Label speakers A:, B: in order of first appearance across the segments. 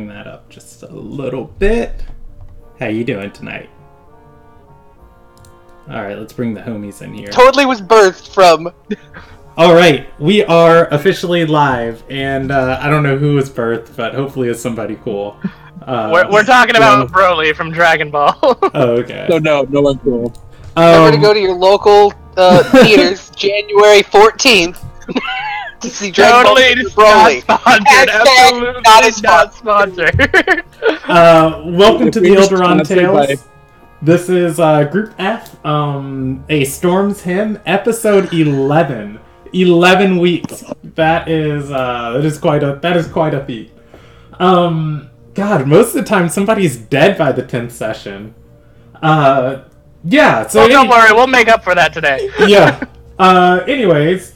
A: bring that up just a little bit. How you doing tonight? Alright, let's bring the homies in here.
B: Totally was birthed from...
A: Alright, we are officially live, and I don't know who was birthed, but hopefully it's somebody cool.
C: We're talking about Broly from Dragon Ball.
A: Oh, okay.
D: No one's cool.
B: Remember to go to your local theaters January 14th to see Dragon Ball Broly.
C: Not sponsored.
A: Welcome to the Ilderon Tales. This is Group F, a Storm's Hymn, episode 11. 11 weeks. That is quite a feat. God, most of the time somebody's dead by the 10th session. Yeah, so...
C: Well, don't worry, we'll make up for that today.
A: Yeah. Anyways,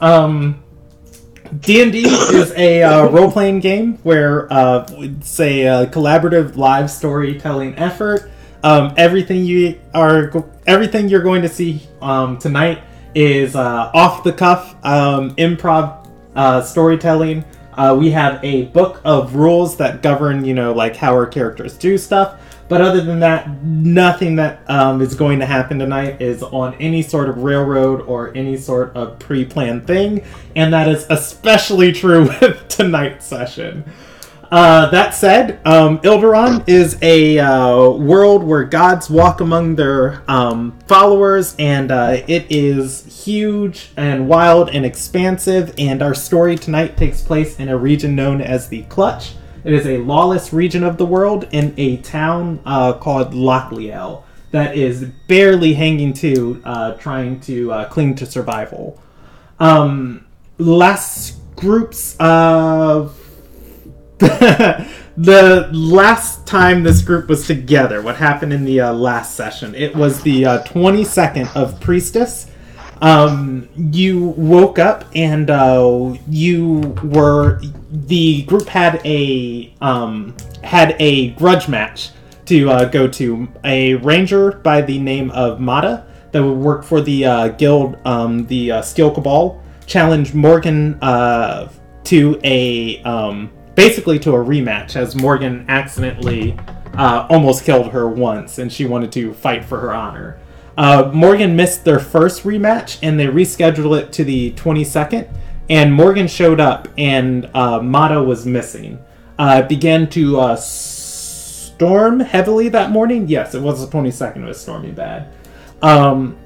A: D&D is a role-playing game where it's a collaborative live storytelling effort. Everything you're going to see tonight is off-the-cuff improv storytelling. We have a book of rules that govern, like how our characters do stuff. But other than that, nothing that is going to happen tonight is on any sort of railroad or any sort of pre-planned thing. And that is especially true with tonight's session. That said, Ilderon is a world where gods walk among their followers, and it is huge and wild and expansive, and our story tonight takes place in a region known as the Clutch. It is a lawless region of the world in a town called Lockliel that is barely hanging to, trying to cling to survival. Last group's... the last time this group was together, what happened in the last session, it was the 22nd of Priestess. You woke up and the group had a grudge match to go to. A ranger by the name of Mata that would work for the guild, the Steel Cabal, challenged Morgan to a basically to a rematch, as Morgan accidentally almost killed her once, and she wanted to fight for her honor. Morgan missed their first rematch, and they rescheduled it to the 22nd, and Morgan showed up, and Mata was missing. It began to storm heavily that morning. Yes, it was the 22nd, it was storming bad.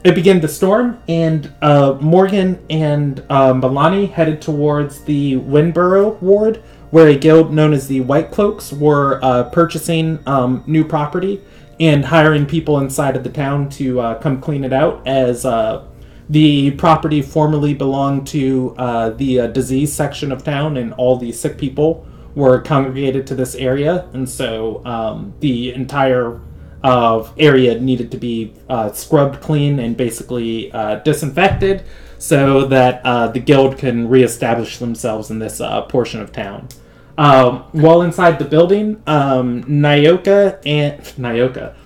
A: It began to storm, and Morgan and Milani headed towards the Windborough ward, where a guild known as the White Cloaks were purchasing new property and hiring people inside of the town to come clean it out, as the property formerly belonged to the disease section of town, and all the sick people were congregated to this area, and so the entire area needed to be scrubbed clean and basically disinfected so that the guild can reestablish themselves in this portion of town. While inside the building,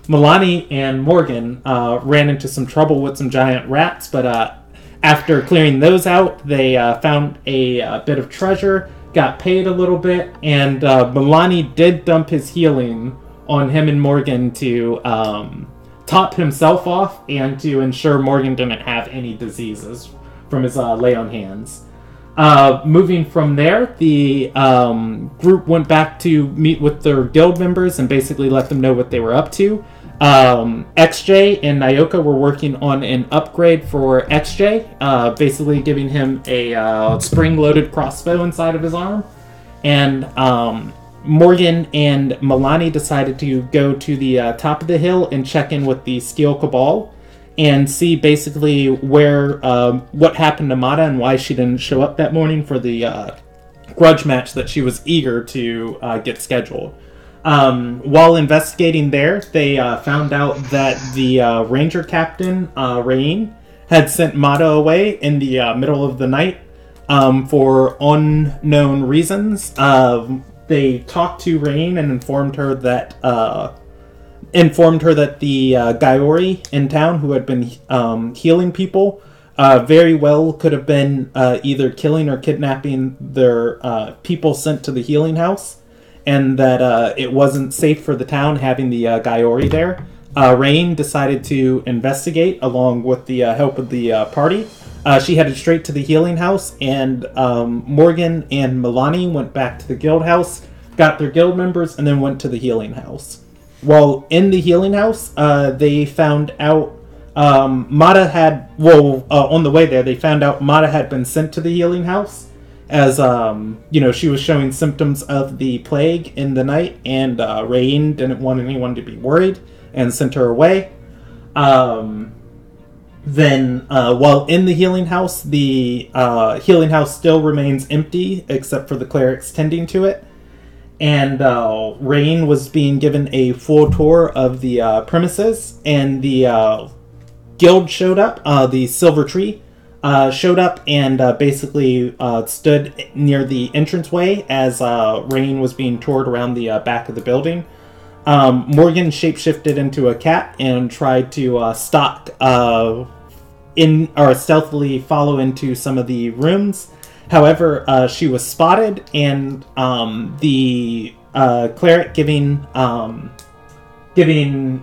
A: Milani and Morgan ran into some trouble with some giant rats, but after clearing those out, they found a bit of treasure, got paid a little bit, and Milani did dump his healing on him and Morgan to top himself off and to ensure Morgan didn't have any diseases from his lay on hands. Moving from there, the group went back to meet with their guild members and basically let them know what they were up to. XJ and Nyoka were working on an upgrade for XJ, basically giving him a spring-loaded crossbow inside of his arm. And Morgan and Milani decided to go to the top of the hill and check in with the Steel Cabal and see basically where what happened to Mata and why she didn't show up that morning for the grudge match that she was eager to get scheduled. While investigating there, they found out that the ranger captain, Rain, had sent Mata away in the middle of the night for unknown reasons. They talked to Rain and informed her that the Gaiori in town, who had been healing people, very well could have been either killing or kidnapping their people sent to the healing house. and that it wasn't safe for the town having the Gaiori there. Rain decided to investigate along with the help of the party. She headed straight to the healing house, and Morgan and Milani went back to the guild house, got their guild members, and then went to the healing house. While in the healing house, they found out Mata had... on the way there, they found out Mata had been sent to the healing house as, she was showing symptoms of the plague in the night, and Rain didn't want anyone to be worried and sent her away. Then, while in the healing house, the healing house still remains empty, except for the clerics tending to it. And Rain was being given a full tour of the premises, and the guild showed up, the Silver Tree showed up, and basically stood near the entranceway as Rain was being toured around the back of the building. Morgan shapeshifted into a cat and tried to stealthily follow into some of the rooms. However, she was spotted, and the cleric giving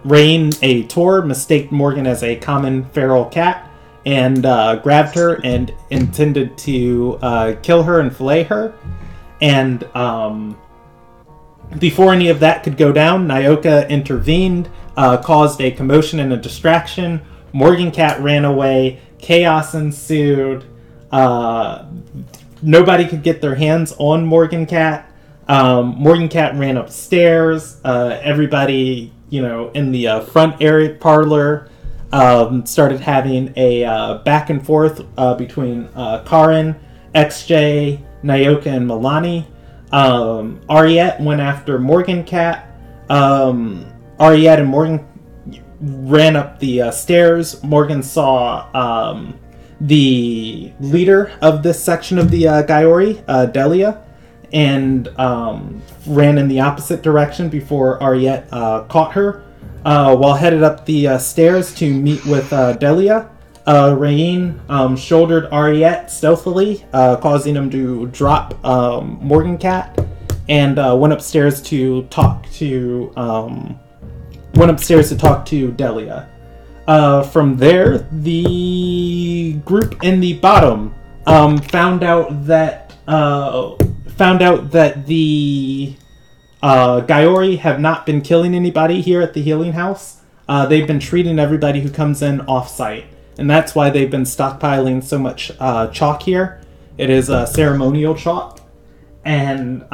A: Rain a tour mistaked Morgan as a common feral cat and grabbed her and intended to kill her and fillet her. And before any of that could go down, Nyoka intervened, caused a commotion and a distraction. Morgan Cat ran away. Chaos ensued. Nobody could get their hands on Morgan Cat. Morgan Cat ran upstairs. Everybody, in the front area parlor started having a back and forth between Karin, XJ, Nyoka, and Milani. Ariette went after Morgan Cat. Ariette and Morgan ran up the stairs. Morgan saw the leader of this section of the Gaiori, Delia, and ran in the opposite direction before Ariette caught her. While headed up the stairs to meet with Delia, Rain shouldered Ariette stealthily, causing him to drop Morgan Cat, and went upstairs to talk to Delia. From there, the group in the bottom found out that the Gaiori have not been killing anybody here at the healing house. They've been treating everybody who comes in off-site, and that's why they've been stockpiling so much chalk here. It is ceremonial chalk, and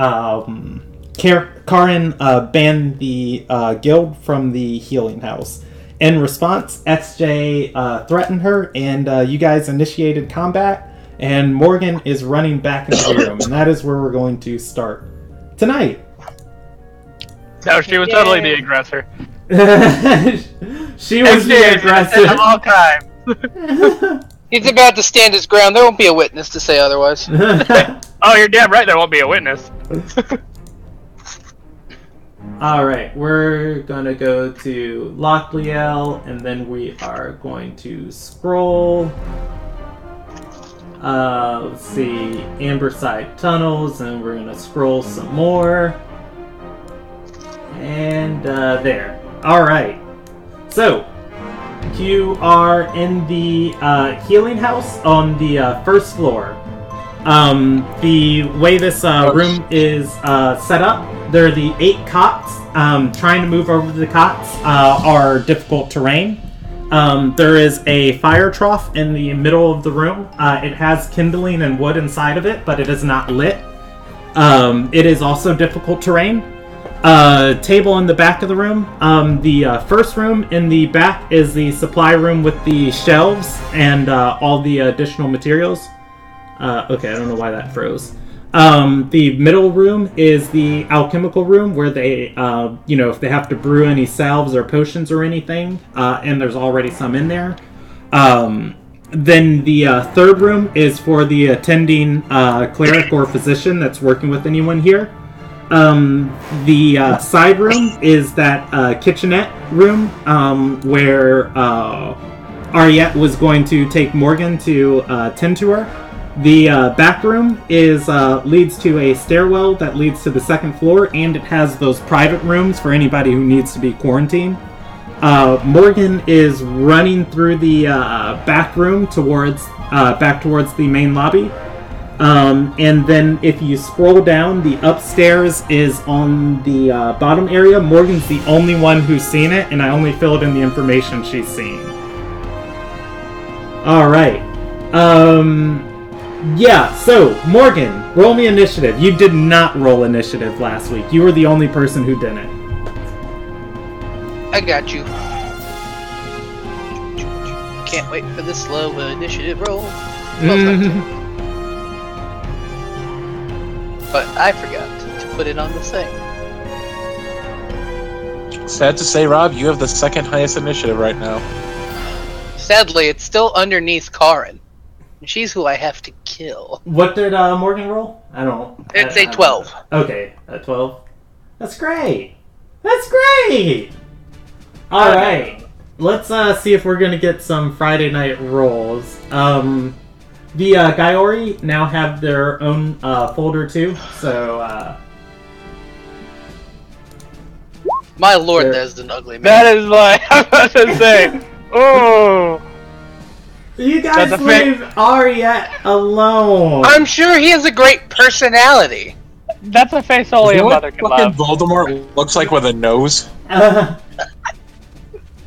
A: Karin banned the guild from the healing house. In response, XJ threatened her, and you guys initiated combat, and Morgan is running back into the room, and that is where we're going to start tonight.
C: No, she was totally the aggressor.
A: She was the aggressor.
C: Of all time.
B: He's about to stand his ground. There won't be a witness to say otherwise.
C: Oh, you're damn right there won't be a witness.
A: Alright, we're gonna go to Lockliel, and then we are going to scroll. Let's see, Amberside Tunnels, and we're gonna scroll some more. And there. Alright. So, you are in the healing house on the first floor. The way this room is set up, there are the 8 cots. Trying to move over the cots are difficult terrain. There is a fire trough in the middle of the room. It has kindling and wood inside of it, but it is not lit. It is also difficult terrain. Table in the back of the room. The first room in the back is the supply room with the shelves and all the additional materials. Okay, I don't know why that froze. The middle room is the alchemical room where they, if they have to brew any salves or potions or anything, and there's already some in there. Then the third room is for the attending cleric or physician that's working with anyone here. The side room is that kitchenette room where Ariette was going to take Morgan to tend to her. The back room is leads to a stairwell that leads to the second floor, and it has those private rooms for anybody who needs to be quarantined. Morgan is running through the back room back towards the main lobby. And then if you scroll down, the upstairs is on the bottom area. Morgan's the only one who's seen it, and I only filled in the information she's seen. Alright. Yeah, so, Morgan, roll me initiative. You did not roll initiative last week. You were the only person who didn't.
B: I got you. Can't wait for the slow initiative roll. But I forgot to put it on the thing.
D: Sad to say, Rob, you have the second highest initiative right now.
B: Sadly, it's still underneath Karin. She's who I have to kill.
A: What did Morgan roll? I don't know.
B: It's a 12.
A: Okay, a 12. That's great! That's great! Alright, let's see if we're gonna get some Friday night rolls. The Gaiori now have their own folder too, so
B: My lord, there's an ugly man.
C: That is like I'm about to say. Oh,
A: you guys leave Ariette alone.
B: I'm sure he has a great personality.
C: that's a face only
D: You
C: a
D: know
C: mother
D: what
C: can
D: fucking
C: love.
D: Voldemort looks like with a nose?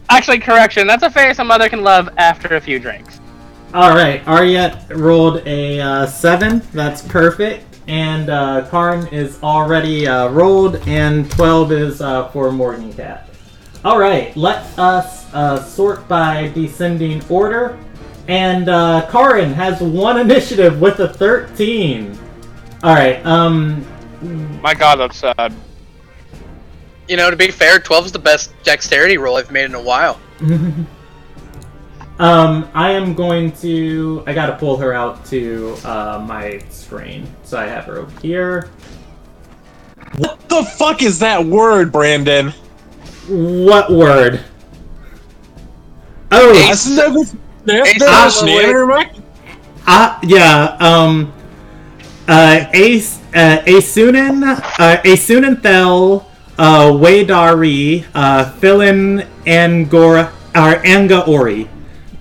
C: Actually, correction. That's a face a mother can love after a few drinks.
A: Alright, Ariette rolled a 7. That's perfect. And Karn is already rolled, and 12 is for Morgan Cat. Alright, let us sort by descending order. And Karin has 1 initiative with a 13. Alright,
C: My God, that's sad.
B: You know, to be fair, 12 is the best dexterity roll I've made in a while.
A: I am going to... I gotta pull her out to my screen. So I have her over here.
D: What the fuck is that word, Brandon?
A: What word? Oh,
B: Ace.
A: Asunin Thel, Waydari, Philin Anga Ori.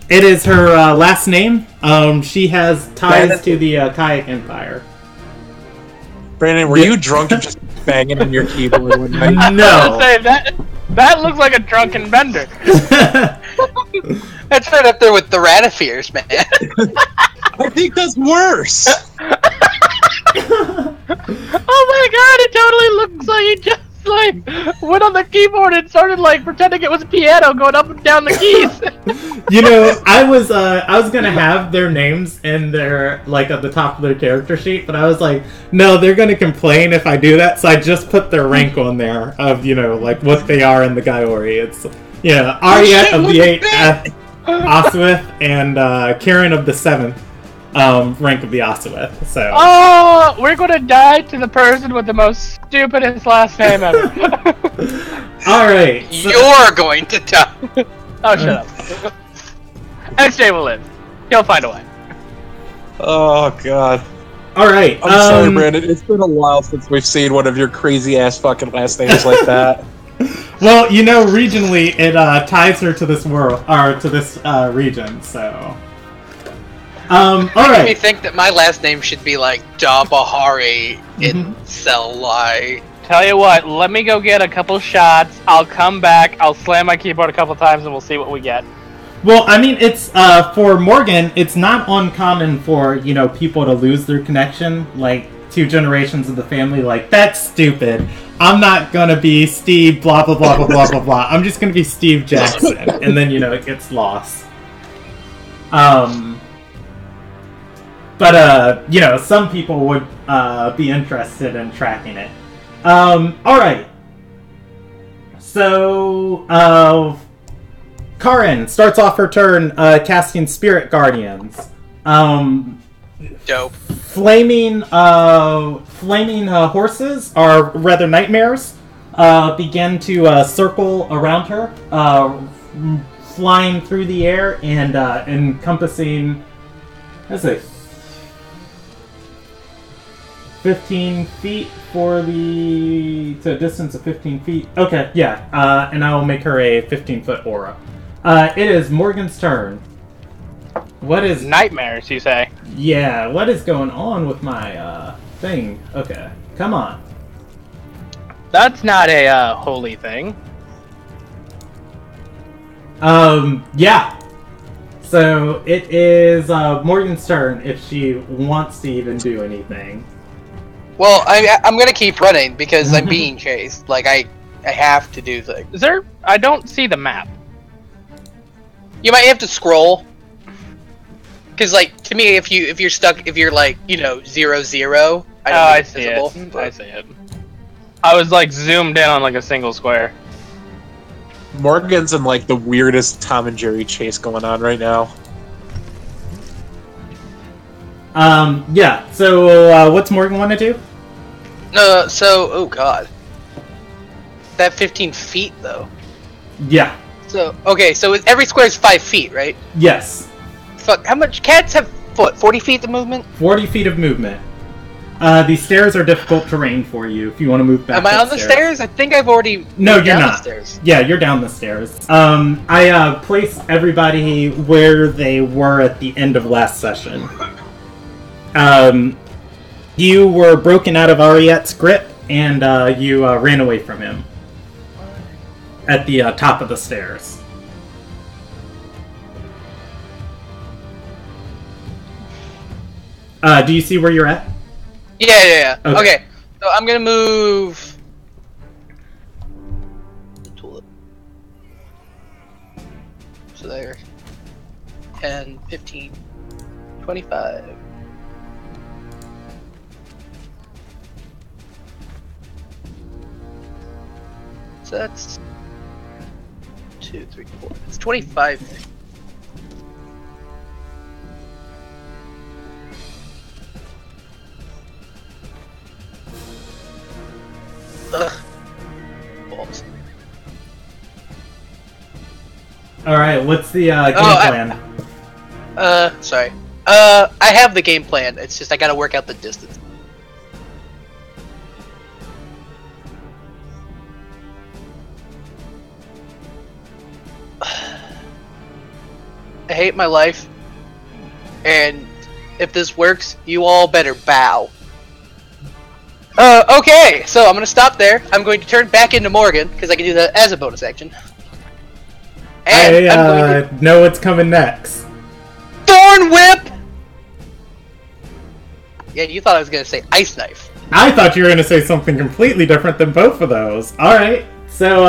A: It is her last name. She has ties to the Kayak Empire.
D: Brandon, were you drunk and just banging on your keyboard one night?
A: No.
C: I was gonna say, that looks like a drunken bender.
B: That's right up there with the Radifears, man.
D: I think that's worse.
C: Oh my God! It totally looks like he just like went on the keyboard and started like pretending it was a piano, going up and down the keys.
A: You know, I was gonna have their names in their like at the top of their character sheet, but I was like, no, they're gonna complain if I do that, so I just put their rank on there of like what they are in the Gaiori. It's Ariette of the 8th, Oswith, and Karen of the 7th. Rank of the Oswith. So.
C: Oh, we're gonna die to the person with the most stupidest last name ever.
A: All right. So...
B: You're going to die.
C: Oh, shut up. XJ will live. He'll find a way.
D: Oh God.
A: All right.
D: I'm sorry, Brandon. It's been a while since we've seen one of your crazy ass fucking last names like that.
A: Well, regionally, it ties her to this world or to this region. So. All right.
B: Me think that my last name should be like Dabahari in Cell-Lai.
C: Tell you what, let me go get a couple shots. I'll come back. I'll slam my keyboard a couple times, and we'll see what we get.
A: Well, I mean, it's for Morgan. It's not uncommon for people to lose their connection, like 2 generations of the family. Like, that's stupid. I'm not gonna be Steve. Blah blah blah blah blah blah blah. I'm just gonna be Steve Jackson, and then it gets lost. But some people would be interested in tracking it. Alright. So, Karin starts off her turn casting Spirit Guardians.
B: Dope.
A: Flaming horses, or rather nightmares, begin to circle around her, flying through the air and encompassing... Let's see. 15 feet for the... to a distance of 15 feet. Okay, yeah. And I will make her a 15-foot aura. It is Morgan's turn. What is...
C: Nightmares, you say?
A: Yeah, what is going on with my, thing? Okay, come on.
C: That's not a, holy thing.
A: Yeah. So, it is, Morgan's turn if she wants to even do anything.
B: Well, I'm gonna keep running because I'm being chased. Like, I have to do things.
C: Is there... I don't see the map.
B: You might have to scroll. Because, like, to me, if you're stuck, if you're, like, 0,
C: I see it. I see it. I was, like, zoomed in on, like, a single square.
D: Morgan's in, like, the weirdest Tom and Jerry chase going on right now.
A: Yeah, so, what's Morgan want to do?
B: Oh god. That 15 feet, though.
A: Yeah.
B: So, okay, so every square is 5 feet, right?
A: Yes.
B: Fuck, how much? Cats have, what, 40 feet of movement?
A: 40 feet of movement. These stairs are difficult terrain for you if you want to move back.
B: Am I on the stairs? I think I've already
A: No, you're
B: down
A: not.
B: The stairs.
A: Yeah, you're down the stairs. I placed everybody where they were at the end of last session. You were broken out of Ariette's grip, and you ran away from him at the top of the stairs. Do you see where you're at?
B: Yeah. Okay. So I'm gonna move. So there. 10, 15, 25. So that's 2, 3, 4. It's 25. Ugh. Balls.
A: Alright, what's the game plan?
B: Sorry. I have the game plan. It's just I gotta work out the distance. I hate my life. And if this works, you all better bow. Okay, so I'm gonna stop there. I'm going to turn back into Morgan, because I can do that as a bonus action. And I'm going to
A: know what's coming next.
B: Thorn Whip! Yeah, you thought I was gonna say Ice Knife.
A: I thought you were gonna say something completely different than both of those. Alright, so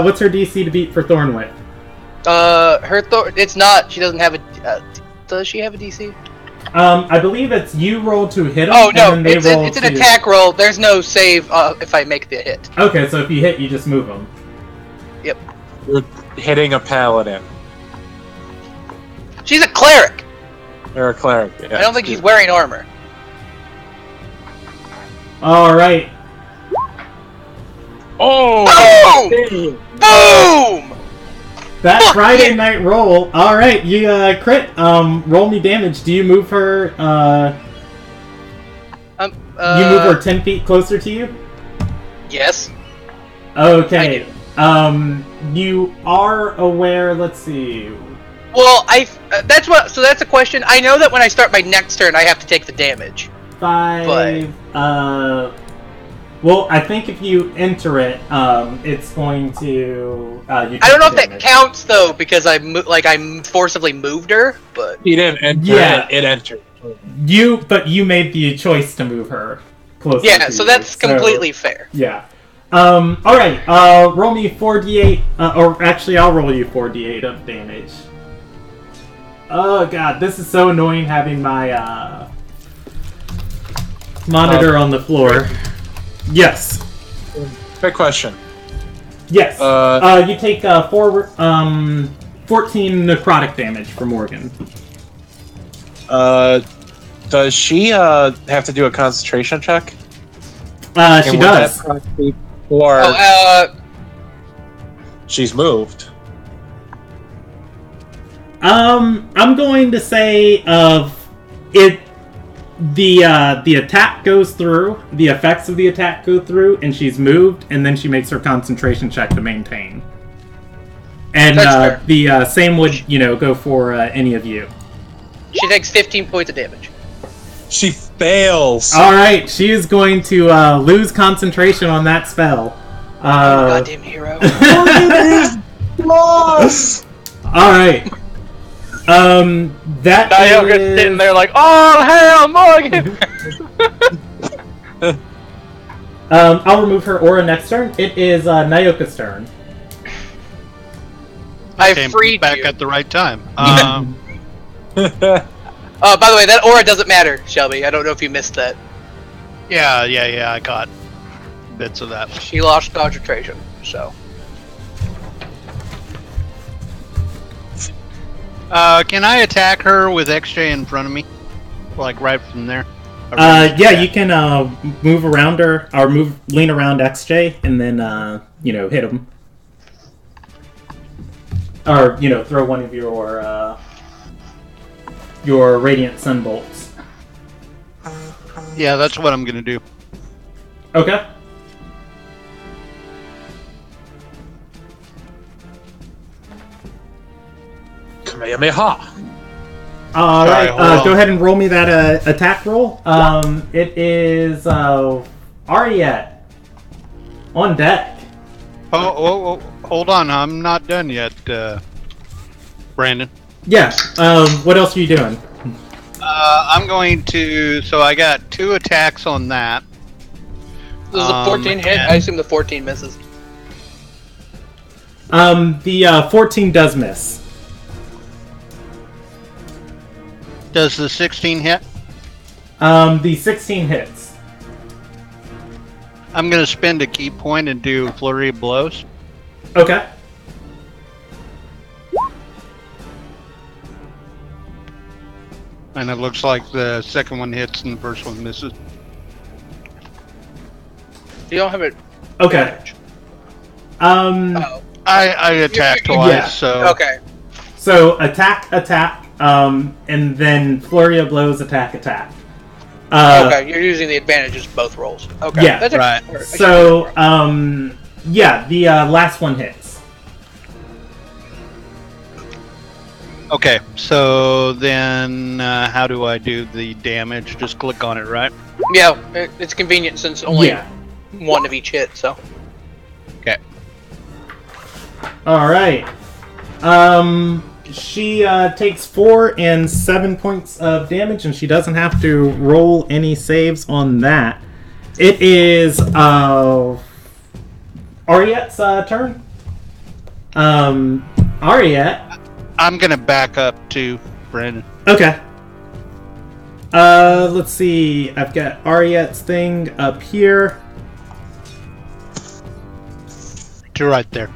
A: what's her DC to beat for Thorn Whip?
B: It's not, she doesn't have a, does she have a DC?
A: I believe it's you roll to hit them.
B: Oh no,
A: and then
B: it's an attack roll. There's no save if I make the hit.
A: Okay, so if you hit, you just move them.
B: Yep.
D: You're hitting a paladin.
B: She's a cleric.
D: Or a cleric, yeah.
B: I don't think she's wearing armor.
A: Alright.
D: Oh!
B: Boom! Boom!
A: That
B: Fuck
A: Friday
B: yeah.
A: night roll. Alright, you crit. Roll me damage. Do you move her you move her 10 feet closer to you?
B: Yes.
A: Okay. You are aware, let's see.
B: Well, that's a question. I know that when I start my next turn I have to take the damage.
A: 5 well, I think if you enter it, it's going to. I
B: don't know if that counts though, because I'm forcibly moved her. But
D: He didn't enter.
A: Yeah.
D: It entered.
A: But you made the choice to move her closer.
B: yeah,
A: to
B: so
A: you,
B: that's completely fair.
A: Yeah. All right. Roll me 4d8. Or actually, I'll roll you 4d8 of damage. Oh god, this is so annoying having my monitor on the floor. Yes.
D: Quick question.
A: Yes. You take 14 necrotic damage from Morgan.
D: Does she have to do a concentration check?
A: She does.
D: Or she's moved.
A: I'm going to say it. the attack goes through, the effects of the attack go through, and she's moved, and then she makes her concentration check to maintain. And the same would, go for any of you.
B: She takes 15 points of damage.
D: She fails.
A: All right, she is going to lose concentration on that spell.
B: Goddamn hero.
D: Lost.
A: All right. That
C: Nyoka's sitting there like, oh hell, Morgan!
A: I'll remove her aura next turn. It is Nyoka's turn.
B: I
E: Came
B: freed
E: back
B: you.
E: at the right time.
B: By the way, that aura doesn't matter, Shelby. I don't know if you missed that.
E: yeah, I got bits of that.
B: She lost concentration, so.
E: Can I attack her with XJ in front of me? Like right from there?
A: Yeah, you can move around her, or lean around XJ, and then, hit him. Or, throw one of your Radiant Sun Bolts.
E: Yeah, that's what I'm gonna do.
A: Okay.
D: Kamehameha.
A: Alright,
E: hold on.
A: go ahead and roll me that attack roll. It is Ariette on deck.
E: Oh, hold on, I'm not done yet, Brandon.
A: Yeah, what else are you doing?
E: I'm going to, so I got 2 attacks on that.
B: This is a 14 hit. I assume the 14 misses.
A: The 14 does miss.
E: Does the 16 hit?
A: The 16 hits.
E: I'm gonna spend a key point and do Flurry of Blows.
A: Okay.
E: And it looks like the second one hits and the first one misses.
B: You don't have it.
A: Okay.
B: Oh.
E: I attacked twice,
A: yeah.
E: so...
B: Okay.
A: So attack, and then flurry of blows, attack.
B: Okay, you're using the advantages of both rolls. Okay.
A: Yeah,
B: That's
E: right.
A: So, yeah, the last one hits.
E: Okay, so then how do I do the damage? Just click on it, right?
B: Yeah, it's convenient since only
A: Yeah.
B: one of each hit, so.
E: Okay.
A: All right. She takes 4 and 7 points of damage, and she doesn't have to roll any saves on that. It is Ariette's turn. Ariette.
E: I'm gonna back up to Brandon.
A: Okay. Let's see. I've got Ariette's thing up here.
E: To right there.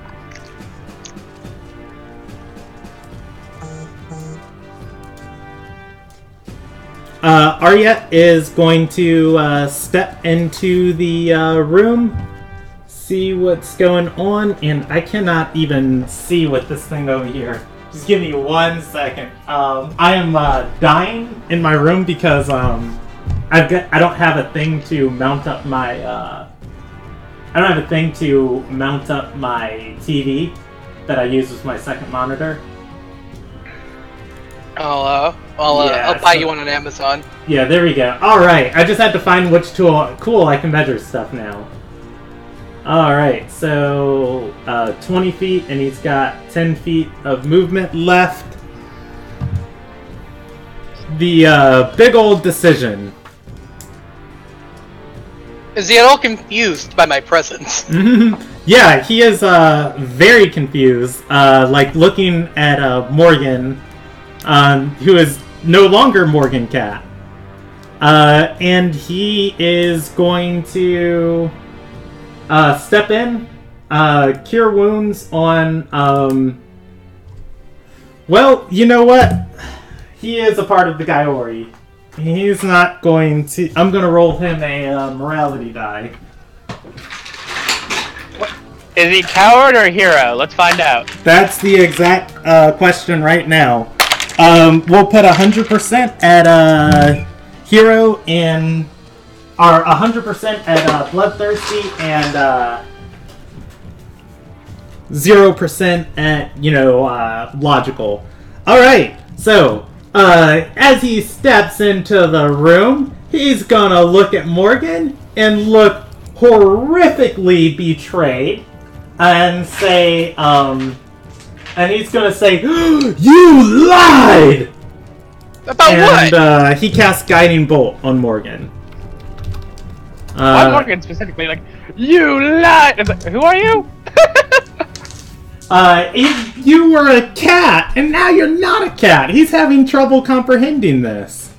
A: Ariette is going to step into the room, see what's going on, and I cannot even see with this thing over here. Just give me 1 second. I am dying in my room because I don't have a thing to mount up my TV that I use as my second monitor.
B: I'll buy you one on Amazon.
A: Yeah, there we go. Alright, I just had to find which tool. Cool, I can measure stuff now. Alright, so 20 feet, and he's got 10 feet of movement left. The big old decision.
B: Is he at all confused by my presence?
A: Yeah, he is very confused, like looking at Morgan, who is no longer Morgan Cat. And he is going to step in, cure wounds on, well, you know what? He is a part of the Gaiori. He's not going to... I'm going to roll him a morality die.
C: Is he coward or hero? Let's find out.
A: That's the exact question right now. We'll put 100% at hero and are 100% at bloodthirsty and 0% at logical. All right, so as he steps into the room, he's gonna look at Morgan and look horrifically betrayed, and say, and he's gonna say, "You lied!"
C: About what?
A: And he casts Guiding Bolt on Morgan.
C: Why Morgan specifically? Like, you lied! It's like, who are you?
A: If you were a cat, and now you're not a cat. He's having trouble comprehending this.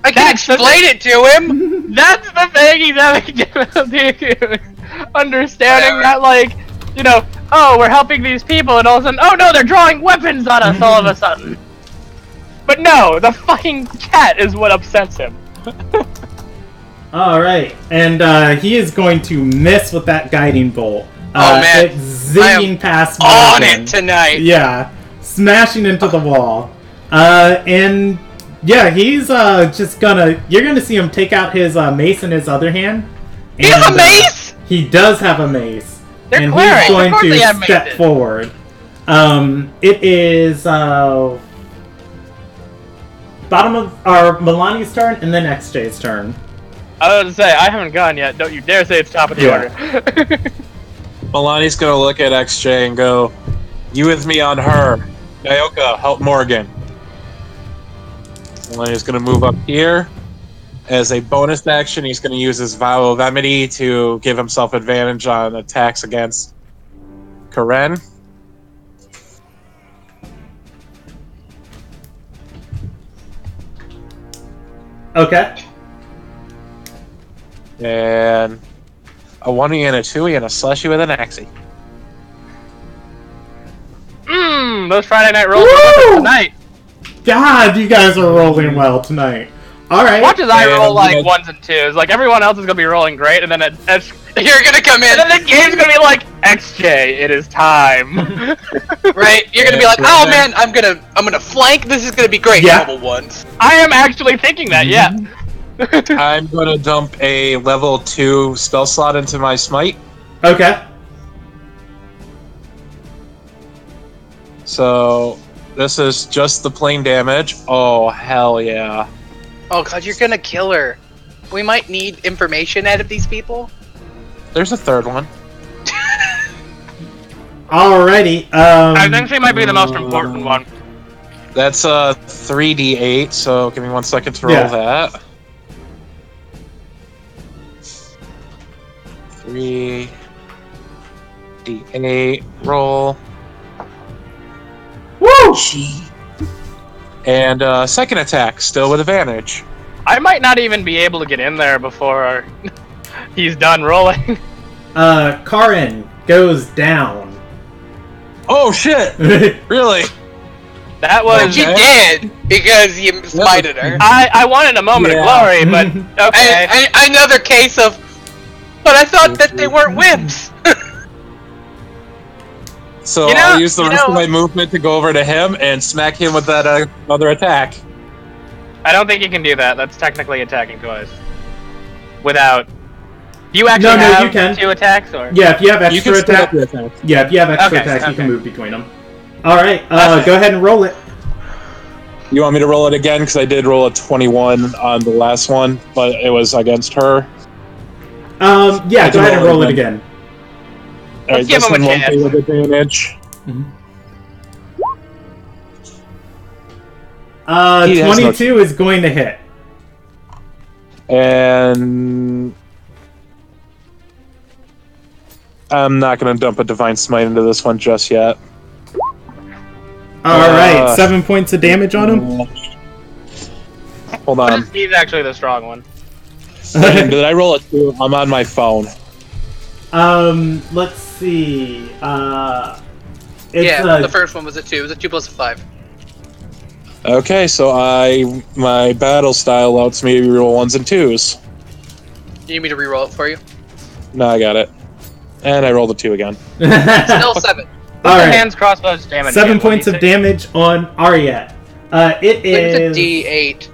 B: I can explain it to him!
C: That's the thing he's having difficulty understanding that, like, oh, we're helping these people, and all of a sudden, oh no, they're drawing weapons on us all of a sudden. But no, the fucking cat is what upsets him.
A: Alright, and he is going to miss with that Guiding Bolt.
B: Oh man,
A: it's zigging past
B: on
A: Morgan.
B: it tonight.
A: Yeah, smashing into the wall. And yeah, he's just gonna. You're gonna see him take out his mace in his other hand.
B: He has a mace.
A: He does have a mace,
C: They're
A: and
C: clearing.
A: he's going
C: Of course they
A: to
C: have
A: step
C: maces.
A: forward. It is bottom of Milani's turn, and then XJ's turn.
C: I was gonna say, I haven't gone yet. Don't you dare say it's top of the order.
D: Milani's gonna look at XJ and go, "You with me on her. Naoka, help Morgan." Milani's gonna move up here. As a bonus action, he's gonna use his Vow of Enmity to give himself advantage on attacks against Karen.
A: Okay.
D: And a 1E and a 2E and a slushy with an axie.
C: Those Friday night rolls
A: Woo!
C: tonight.
A: God, you guys are rolling well tonight. All right.
C: Watch as I roll like
D: And-
C: 1s and 2s. Like everyone else is gonna be rolling great, and then
B: You're gonna come in,
C: and then the game's gonna be like, XJ, it is time.
B: right? You're gonna be like, oh man, I'm gonna flank. This is gonna be great.
A: Yeah.
B: Level ones.
C: I am actually thinking that, yeah.
D: I'm gonna dump a level 2 spell slot into my smite.
A: Okay.
D: So this is just the plain damage. Oh hell yeah.
B: Oh god, you're gonna kill her. We might need information out of these people.
D: There's a third one.
A: Alrighty.
C: I think she might be the most important one.
D: That's a 3d8, so give me 1 second to roll
A: Yeah.
D: that. 3d8 roll.
A: Woo!
D: And second attack, still with advantage.
C: I might not even be able to get in there before he's done rolling.
A: Karin goes down.
D: Oh shit! Really?
C: That
B: But
C: was.
B: you did because you smited her.
C: I wanted a moment of glory, but okay.
B: And another case of. But I thought that they weren't wimps.
D: So
C: You know-
D: I'll use the
C: you
D: rest
C: know-
D: of my movement to go over to him and smack him with that other attack.
C: I don't think you can do that. That's technically attacking twice. Without. Do you actually
A: No,
C: have
A: you can.
C: 2 attacks, or?
A: Yeah, if you have
D: You
A: extra
D: can split
A: attack.
D: up your attacks.
A: Yeah, if you have extra
C: Okay,
A: attacks, you can
C: okay.
A: move between them. All right.
C: That's
A: Go ahead and roll it.
D: You want me to roll it again? Because I did roll a 21 on the last one, but it was against her.
A: Yeah, go ahead and roll it again.
D: Alright,
C: give
D: this
C: him a
D: one won't be
C: chance.
D: with advantage. He has no
A: 22 is going to hit.
D: And I'm not going to dump a Divine Smite into this one just yet.
A: All right, 7 points of damage on him.
D: Hold on.
C: He's actually the strong one.
D: Did I roll a 2? I'm on my phone.
A: Let's see.
B: Yeah, the first one was a 2. It was a 2 plus a 5.
D: Okay, so my battle style lets me roll 1s and 2s.
B: You need me to reroll it for you?
D: No, I got it. And I rolled a 2 again.
B: Still 7.
C: Put
A: All
C: the
A: right.
C: hands, crossbows, damage.
A: 7
C: again,
A: points of
C: 1d6.
A: damage on Ariette. It
B: It's
A: is
B: a D8.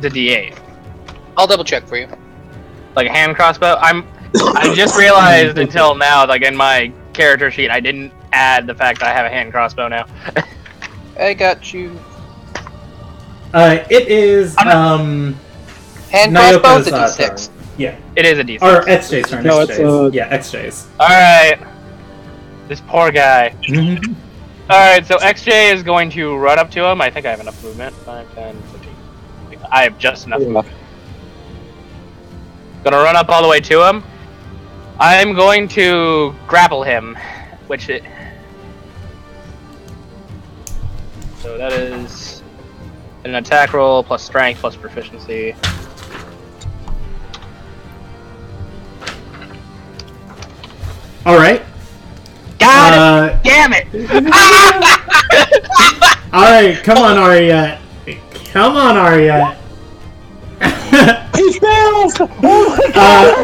C: the D8?
B: I'll double check for you.
C: Like a hand crossbow? I just realized until now, like in my character sheet, I didn't add the fact that I have a hand crossbow now.
B: I got you.
A: It is
B: Hand crossbow's a
A: Nyoka's,
B: D6.
A: turn. Yeah.
C: It is a D6.
A: Or XJ's turn.
D: No,
A: XJ's. Yeah, XJ's.
C: Alright. This poor guy. Alright, so XJ is going to run up to him. I think I have enough movement. 5, 10, 15. I have just enough movement. Gonna run up all the way to him. I'm going to grapple him, so that is an attack roll plus strength plus proficiency.
A: Alright.
C: Got it! Damn it!
A: Alright, come on, Ariette. Come on, Ariette.
D: He fails!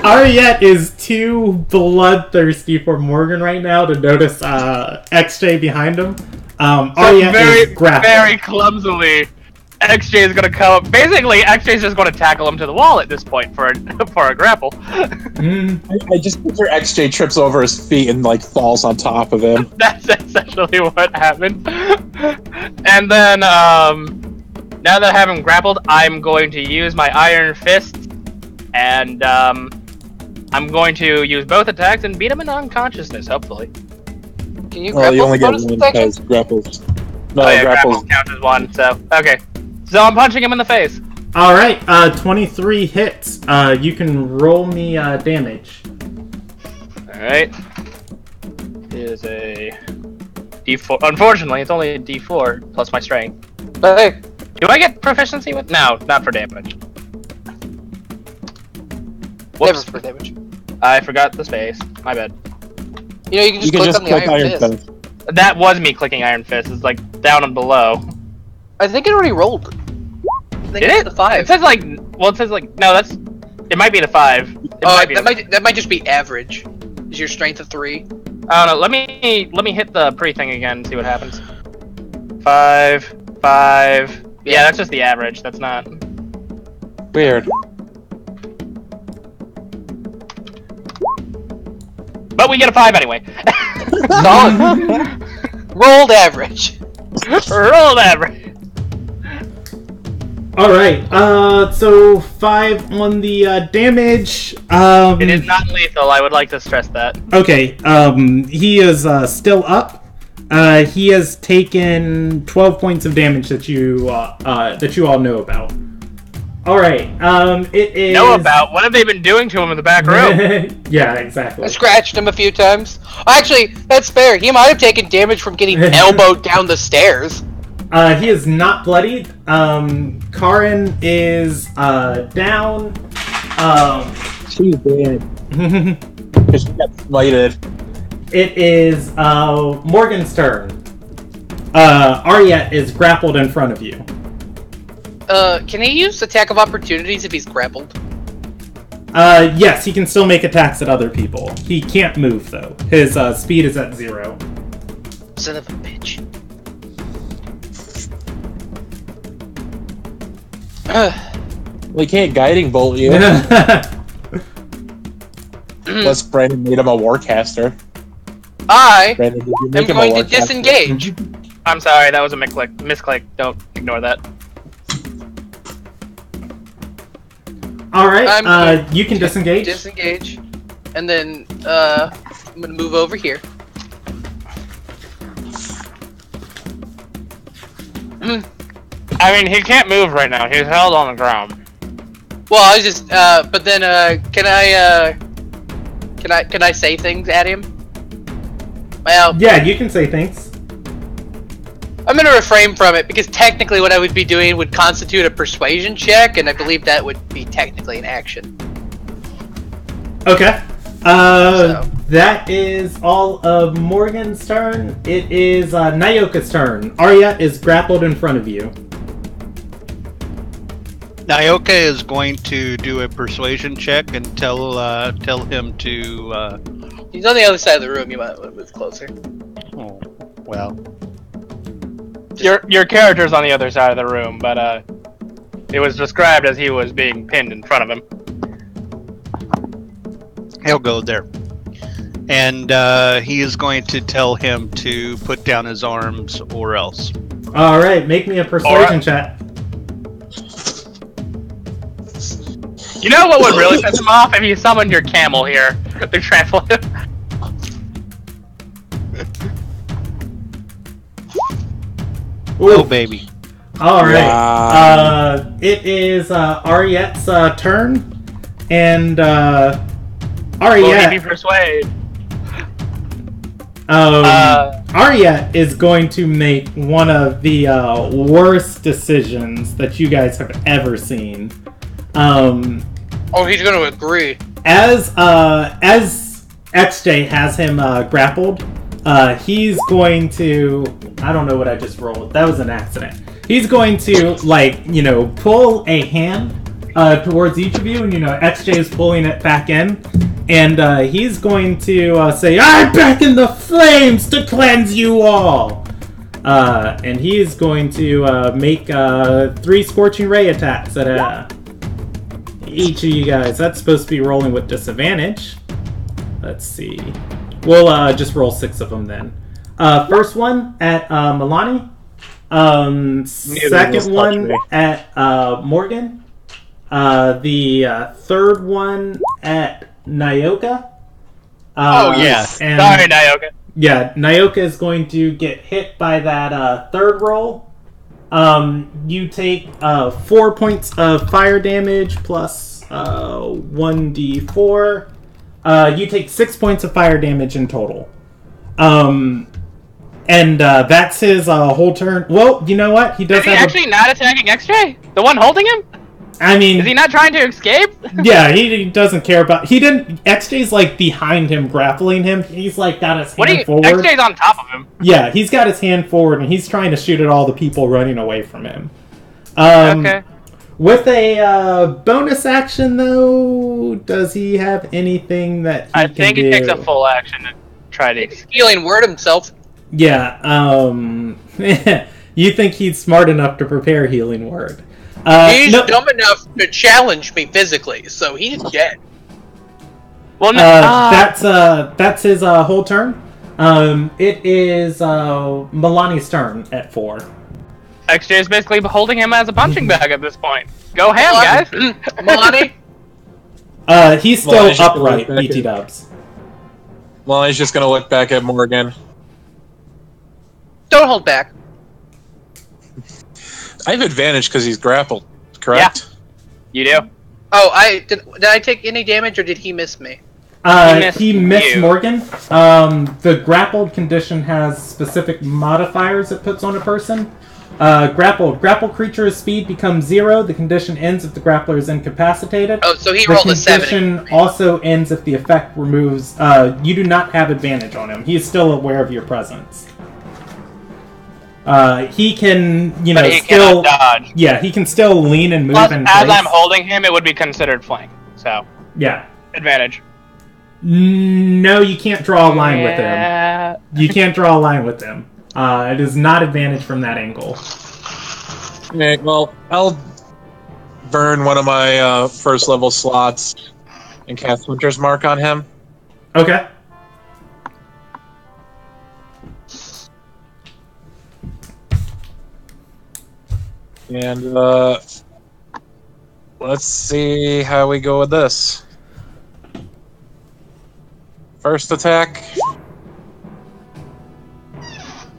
A: Ariette is too bloodthirsty for Morgan right now to notice XJ behind him. Ariette is grappled.
C: Very clumsily, XJ is gonna come up. Basically, XJ is just gonna tackle him to the wall at this point for a grapple.
D: I just picture XJ trips over his feet and like falls on top of him.
C: That's essentially what happened. And then, now that I have him grappled, I'm going to use my Iron Fist, and I'm going to use both attacks and beat him in unconsciousness, hopefully.
B: Can you
D: Well,
B: grapple
D: you only get
B: bonus
D: one
B: attack?
D: because grapples. No,
C: Oh yeah,
D: grapples.
C: grapple counts as one, so, okay. So I'm punching him in the face.
A: Alright, 23 hits. You can roll me damage.
C: Alright. Is a D4. Unfortunately, it's only a D4 plus my strength.
B: But hey,
C: Do I get proficiency with? No, not for damage.
B: never
C: Whoops.
B: for damage.
C: I forgot the space. My bad.
B: You know, you can just click on the Iron Fist.
C: That was me clicking Iron Fist. It's like down and below.
B: I think it already rolled. I think
C: Did
B: it's
C: it?
B: the 5.
C: It says like, well, it says like, no, that's, it might be the 5. It might be
B: that might just be average. Is your strength a 3?
C: I don't know. Let me hit the pre-thing again and see what happens. 5, 5. Yeah, that's just the average. That's not.
D: Weird.
C: But we get a 5 anyway.
B: Solid. Rolled average.
C: Rolled average.
A: Alright, so 5 on the damage.
C: It is not lethal. I would like to stress that.
A: Okay, he is still up. He has taken 12 points of damage that you all know about. Alright, it is...
C: Know about? What have they been doing to him in the back room?
A: Yeah, exactly.
B: I scratched him a few times. Actually, that's fair. He might have taken damage from getting elbowed down the stairs.
A: He is not bloodied. Karin is down.
D: She's dead. Because she got smited.
A: It is Morgan's turn. Ariette is grappled in front of you.
B: Can he use attack of opportunities if he's grappled?
A: Yes, he can still make attacks at other people. He can't move, though. His speed is at 0.
B: Son of a bitch.
D: We can't guiding bolt you. Unless Brandon made him a warcaster.
B: am
D: Brandon, did you make him a
B: going to
D: warcaster?
B: disengage.
C: I'm sorry, that was a misclick. Don't ignore that.
A: Alright, you can disengage.
B: Disengage. And then, I'm gonna move over here.
C: I mean, he can't move right now. He's held on the ground.
B: Well, I was just, but then, can I say things at him? Well,
A: Yeah, you can say things.
B: I'm gonna refrain from it, because technically what I would be doing would constitute a persuasion check, and I believe that would be technically an action.
A: Okay. That is all of Morgan's turn. It is Nyoka's turn. Arya is grappled in front of you.
E: Nyoka is going to do a persuasion check and tell him to.
B: He's on the other side of the room. You might want to move closer.
E: Oh, well.
C: Your character's on the other side of the room, but It was described as he was being pinned in front of him.
E: He'll go there. And he is going to tell him to put down his arms or else.
A: All right, make me a persuasion check.
C: You know what would really piss him off? If you summoned your camel here to trample him.
E: Oh, baby.
A: All right.
D: Wow.
A: It is Ariette's turn, and
C: Will he be
A: Ariette.
C: persuade?
A: Ariette is going to make one of the worst decisions that you guys have ever seen.
B: Oh, he's going to agree.
A: As XJ has him grappled, he's going to. I don't know what I just rolled. That was an accident. He's going to, pull a hand towards each of you, and, XJ is pulling it back in. And he's going to say, "I'm back in the flames to cleanse you all!" And he is going to make 3 Scorching Ray attacks at each of you guys. That's supposed to be rolling with disadvantage. Let's see. We'll just roll 6 of them then. First one at Milani. Second one at Morgan. The third one at Nyoka.
E: yes.
A: And,
C: Sorry, Nyoka.
A: yeah, Nyoka is going to get hit by that third roll. You take 4 points of fire damage plus 1d4. You take 6 points of fire damage in total. And that's his whole turn. Well, you know what? He does
C: Is he
A: have
C: actually not attacking XJ? The one holding him?
A: I mean,
C: Is he not trying to escape?
A: yeah, he doesn't care about. He didn't. XJ's like behind him, grappling him. He's like got his hand forward.
C: XJ's on top of him.
A: Yeah, he's got his hand forward, and he's trying to shoot at all the people running away from him.
C: Okay.
A: With a bonus action, though, does he have anything that he
C: I
A: can
C: think
A: do?
C: he takes a full action to try to escape.
B: Healing word himself.
A: Yeah. You think he's smart enough to prepare healing word?
B: He's
A: no,
B: dumb enough to challenge me physically, so he's dead.
C: Well, no,
A: that's his whole turn. It is Milani's turn at 4.
C: XJ is basically holding him as a punching bag at this point. Go ham, guys!
B: Milani?
A: He's still
D: Well, I just
A: upright,
D: look back
A: BT
D: at-
A: dubs.
D: Well, he's just gonna look back at Morgan.
B: Don't hold back.
D: I have advantage because he's grappled, correct?
C: You do.
B: Oh, did I take any damage or did he miss me?
A: He missed
C: you.
A: Morgan. The grappled condition has specific modifiers it puts on a person. Grapple creature's speed becomes 0. The condition ends if the grappler is incapacitated.
B: Oh, so he
A: The
B: rolled a 7.
A: condition also ends if the effect removes. You do not have advantage on him. He is still aware of your presence. He can,
C: But he
A: still
C: cannot dodge.
A: Yeah, he can still lean and move
C: Plus,
A: in
C: as
A: place.
C: I'm holding him, it would be considered flank. So,
A: Yeah.
C: advantage.
A: No, you can't draw a line with him.
C: Yeah.
A: You can't draw a line with him. It is not advantage from that angle.
D: Okay, well, I'll burn one of my first level slots and cast Hunter's Mark on him.
A: Okay.
D: And let's see how we go with this. First attack.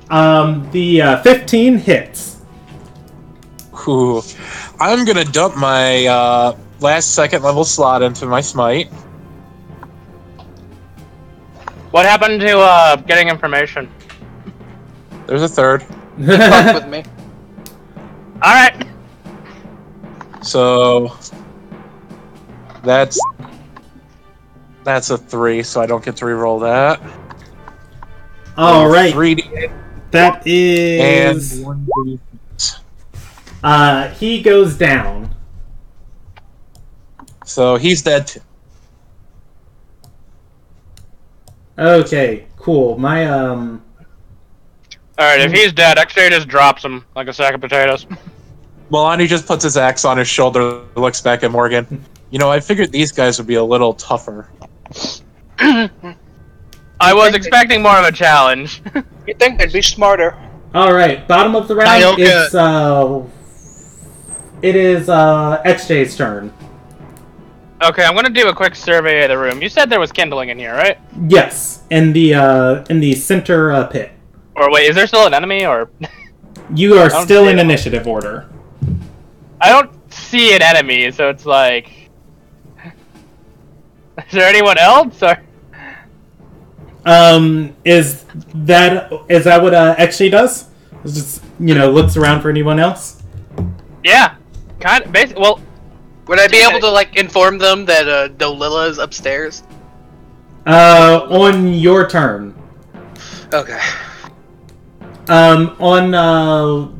A: The 15 hits.
D: Ooh. I'm gonna dump my last second level slot into my smite.
C: What happened to getting information?
D: There's a third.
B: Fuck with me.
C: All right.
D: So that's a 3, so I don't get to reroll that.
A: All right.
D: 3d8
A: That
D: and
A: is.
D: 1d.
A: He goes down.
D: So he's dead.
A: Okay, cool. My
C: All right. If he's dead, XJ just drops him like a sack of potatoes.
D: Milani just puts his axe on his shoulder, looks back at Morgan. You know, I figured these guys would be a little tougher.
C: I was expecting more of a challenge.
B: You think they'd be smarter?
A: All right, bottom of the round.
E: Ioka.
A: It is XJ's turn.
C: Okay, I'm gonna do a quick survey of the room. You said there was kindling in here, right?
A: Yes, in the center pit.
C: Or wait, is there still an enemy, or...?
A: You are still in
C: it.
A: initiative order.
C: I don't see an enemy, so it's like... Is there anyone else, or...?
A: Is that what XJ does? It's just, looks around for anyone else?
C: Yeah, kind of, basically, well...
B: Would I be able to, like, inform them that, Dolilla is upstairs?
A: On your turn.
B: Okay.
A: On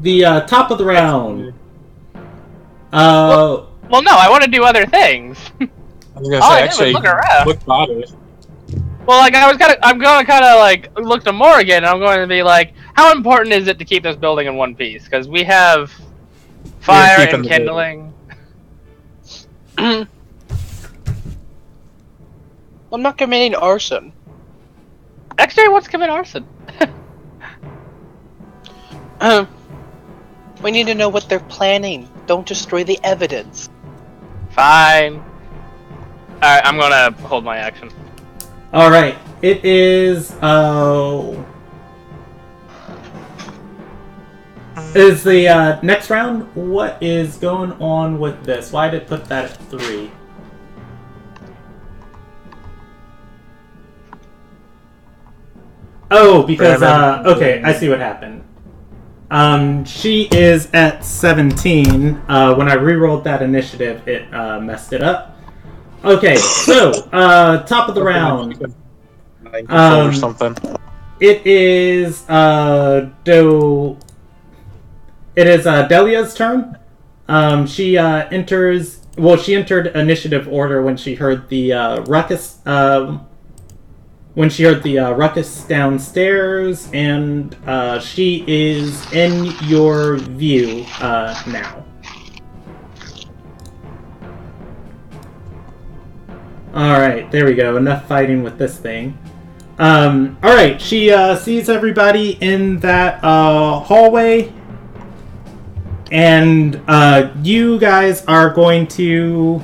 A: the top of the round.
C: Well, no, I want to do other things.
D: I was gonna say, actually,
C: look around.
D: look bothered.
C: Well, like, I'm gonna kind of, like, look to Morgan, and I'm going to be like, how important is it to keep this building in one piece? Because we have fire and kindling.
B: I'm not committing arson.
C: XJ wants to commit arson.
B: We need to know what they're planning. Don't destroy the evidence.
C: Fine. Alright, I'm gonna hold my action.
A: Alright, it is, is the, next round? What is going on with this? Why did it put that at 3? Oh, because, okay, I see what happened. She is at 17. When I rerolled that initiative, it, messed it up. Okay, so, top of the round.
D: Or something.
A: It is, Delia's turn. She entered initiative order when she heard the ruckus. When she heard the ruckus downstairs, and she is in your view now. All right, there we go. Enough fighting with this thing. All right, she sees everybody in that hallway. And you guys are going to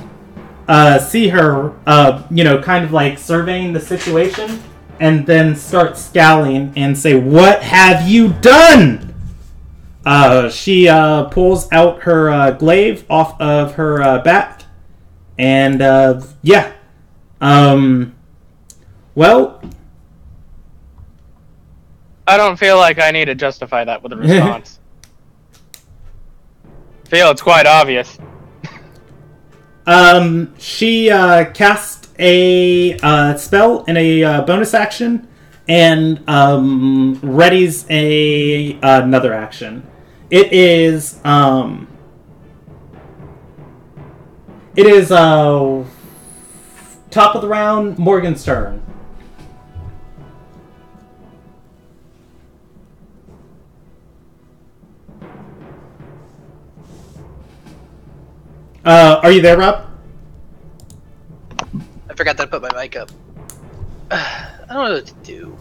A: see her, kind of like surveying the situation, and then start scowling and say, "What have you done?" She pulls out her glaive off of her back, and yeah. Well,
C: I don't feel like I need to justify that with a response. I feel it's quite obvious.
A: She cast a spell in a bonus action, and readies another action. It is top of the round, Morgan's turn. Are you there, Rob?
B: I forgot that I put my mic up. I don't know what to do.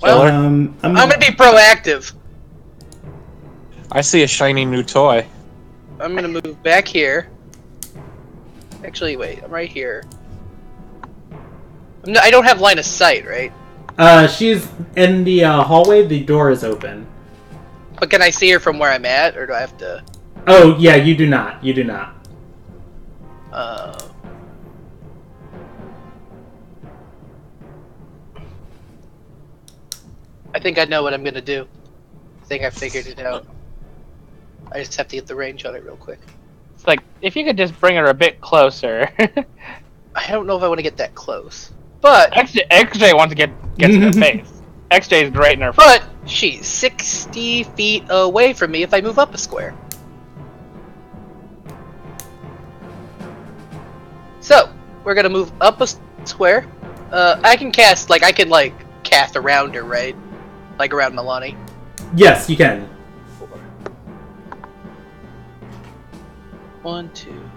B: Well, I'm gonna be proactive.
D: I see a shiny new toy.
B: I'm gonna move back here. Actually, wait, I'm right here. I don't have line of sight, right?
A: She's in the hallway. The door is open.
B: But can I see her from where I'm at, or do I have to...
A: Oh, yeah, you do not. You do not.
B: I think I know what I'm gonna do. I think I figured it out. I just have to get the range on it real quick.
C: It's like, if you could just bring her a bit closer.
B: I don't know if I want to get that close. But...
C: XJ wants to get to the face. XJ is great in her face.
B: But she's 60 feet away from me if I move up a square. So, we're gonna move up a square. I can cast, cast around her, right? Like around Milani.
A: Yes, you can.
B: 1, 2.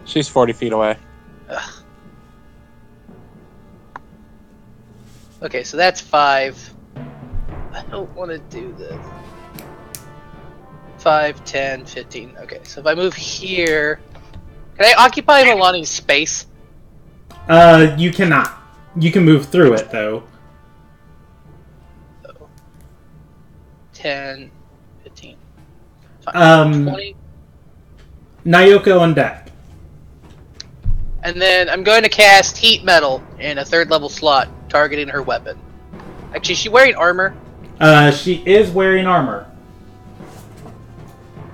D: She's 40 feet away.
B: Ugh. Okay, so that's 5. I don't want to do this. 5, 10, 15. Okay, so if I move here... Can I occupy Milani's space?
A: You cannot. You can move through it, though.
B: So, 10, 15. Fine. 20.
A: Nyoko on deck.
B: And then I'm going to cast Heat Metal in a 3rd level slot, targeting her weapon. Actually, is she wearing armor?
A: She is wearing armor.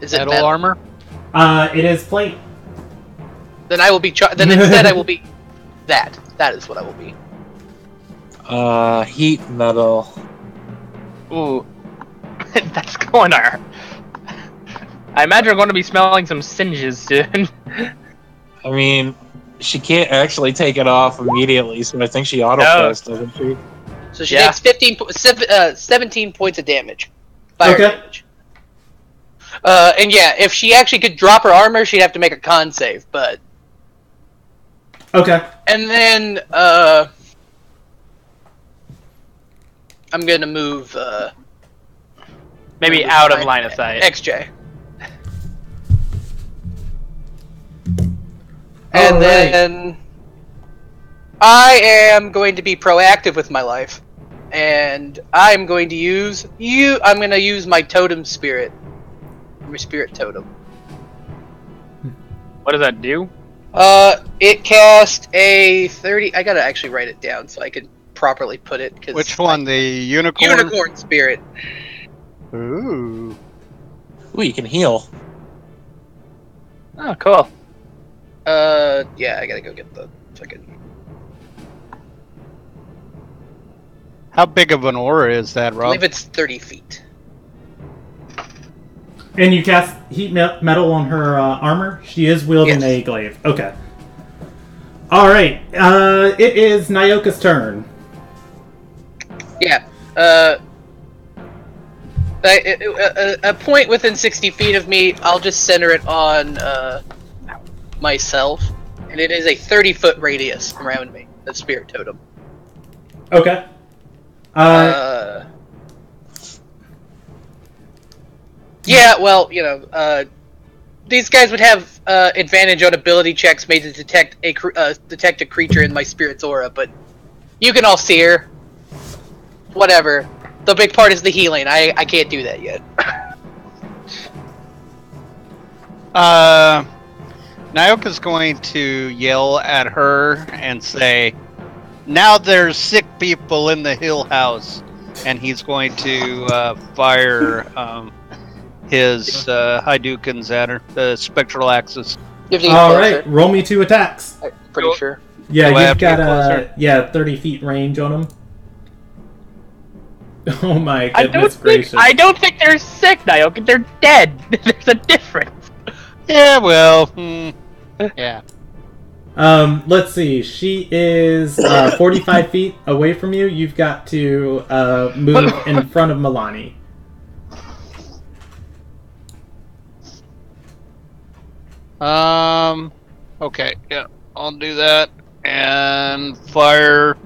B: Is it
E: Metal armor?
A: It is plate.
B: Then I will be. Then instead, I will be that. That is what I will be.
D: Heat metal.
C: Ooh. That's going to. I imagine we're going to be smelling some singes soon.
D: I mean, she can't actually take it off immediately, so I think she auto-fills, doesn't she?
B: So she takes 17 points of damage. Fire damage. And yeah, if she actually could drop her armor, she'd have to make a con save, but...
A: Okay.
B: And then, I'm gonna move,
C: Maybe out of line of sight.
B: XJ. And then... I am going to be proactive with my life. And I'm going to use... I'm going to use my totem spirit. My spirit totem.
C: What does that do?
B: It cast a 30... I gotta actually write it down so I can properly put it. Cause
E: Which one? The unicorn?
B: Unicorn spirit.
E: Ooh.
D: Ooh, you can heal.
C: Oh, cool.
B: Yeah, I gotta go get the fucking...
E: How big of an aura is that,
B: I
E: Rob?
B: believe it's 30 feet.
A: And you cast heat metal on her armor? She is wielding a glaive. Okay. Alright, it is Nyoka's turn.
B: Yeah, a point within 60 feet of me, I'll just center it on, myself. And it is a 30-foot radius around me, the spirit totem.
A: Okay.
B: Yeah, well, you know, these guys would have advantage on ability checks made to detect a creature in my spirit's aura, but you can all see her. Whatever. The big part is the healing. I can't do that yet.
E: Nyoka's going to yell at her and say, "Now there's sick people in the hill house," and he's going to fire his Hadoukens at her, the spectral axis.
A: Alright, roll me 2 attacks.
B: I'm pretty sure.
A: Yeah,
E: Do I have
A: you've
E: to get
A: got
E: closer?
A: 30 feet range on them. Oh my goodness gracious.
C: I don't think they're sick, Nyoka. They're dead. There's a difference.
E: Yeah, well, yeah.
A: Let's see. She is 45 feet away from you. You've got to move in front of Milani.
E: Okay, yeah, I'll do that. And fire.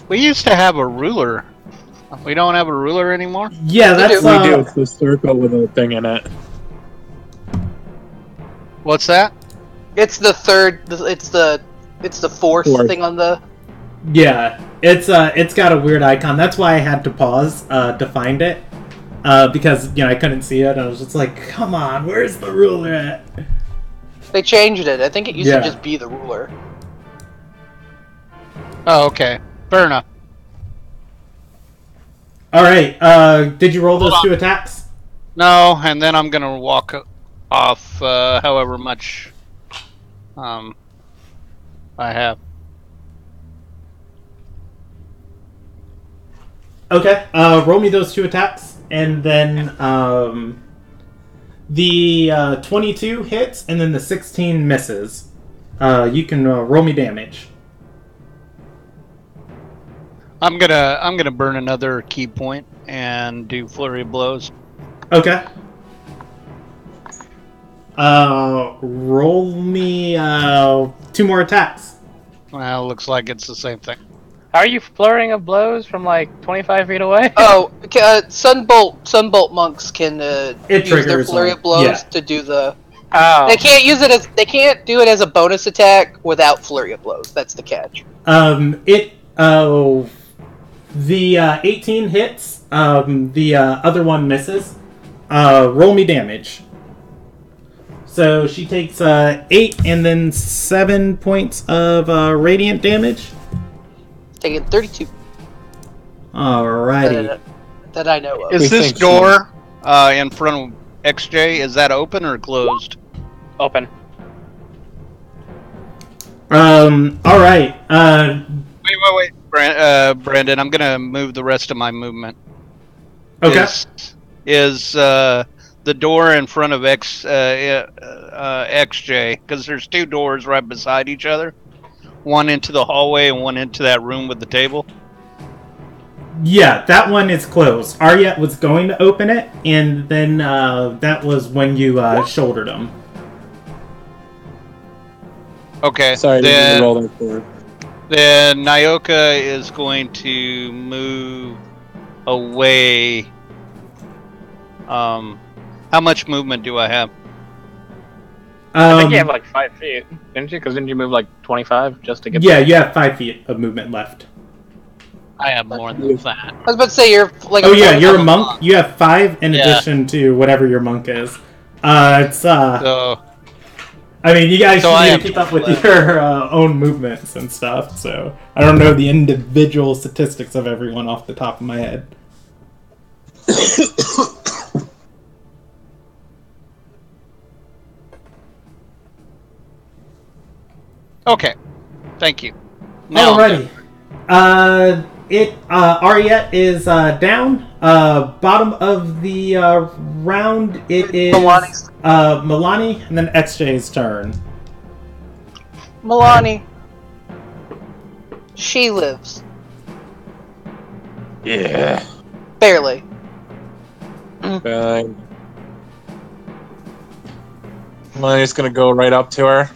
E: We used to have a ruler. We don't have a ruler anymore?
A: Yeah, that's...
D: We do. It's the circle with a thing in it.
E: What's that?
B: It's the third. It's the fourth thing on the.
A: Yeah, it's got a weird icon. That's why I had to pause to find it, because I couldn't see it. I was just like, come on, where's the ruler at?
B: They changed it. I think it used to just be the ruler.
E: Oh, okay. Fair enough.
A: All right. Did you roll those 2 attacks?
E: No, and then I'm gonna walk off however much I have.
A: Okay. Roll me those 2 attacks, and then the 22 hits, and then the 16 misses. You can roll me damage.
E: I'm gonna burn another key point and do flurry of blows.
A: Okay. Roll me 2 more attacks.
E: Well, looks like it's the same thing.
C: How are you flurrying of blows from like 25 feet away?
B: Oh, Sunbolt monks can use their
A: triggers
B: flurry
A: on-
B: of blows
A: yeah.
B: to do the.
C: Oh.
B: They can't do it as a bonus attack without flurry of blows. That's the catch.
A: The 18 hits. The other one misses. Roll me damage. So she takes 8 and then 7 points of radiant damage.
B: Taking 32.
A: Alrighty.
B: That I know of.
E: Is
D: We
E: this
D: think
E: door in front of XJ, is that open or closed?
C: Open.
A: Alright.
E: Wait. Brandon, I'm gonna move the rest of my movement.
A: Okay.
E: Is the door in front of XJ, because there's 2 doors right beside each other. One into the hallway and one into that room with the table.
A: Yeah, that one is closed. Aryet was going to open it, and then that was when you shouldered him.
E: Okay,
D: Sorry,
E: then,
D: to roll that forward.
E: then Nyoka is going to move away. How much movement do I have?
C: I think you have like 5 feet, didn't you? Because didn't you move like 25 just to get
A: Yeah, you have 5 feet of movement left.
E: I have more than that.
B: I was about to say you're like.
A: Oh yeah, you're a monk. You have 5 in
E: Yeah.
A: addition to whatever your monk is. It's
E: So
A: I mean, you guys
E: So I
A: need
E: have
A: to keep up with
E: 12.
A: your own movements and stuff. So I don't know the individual statistics of everyone off the top of my head.
E: okay, thank you. Now,
A: Alrighty. Aryet is down. Bottom of the round, it is
B: Milani's.
A: Milani, and then XJ's turn.
B: Milani. She lives.
D: Yeah.
B: Barely.
D: Fine. He's gonna go right up to her.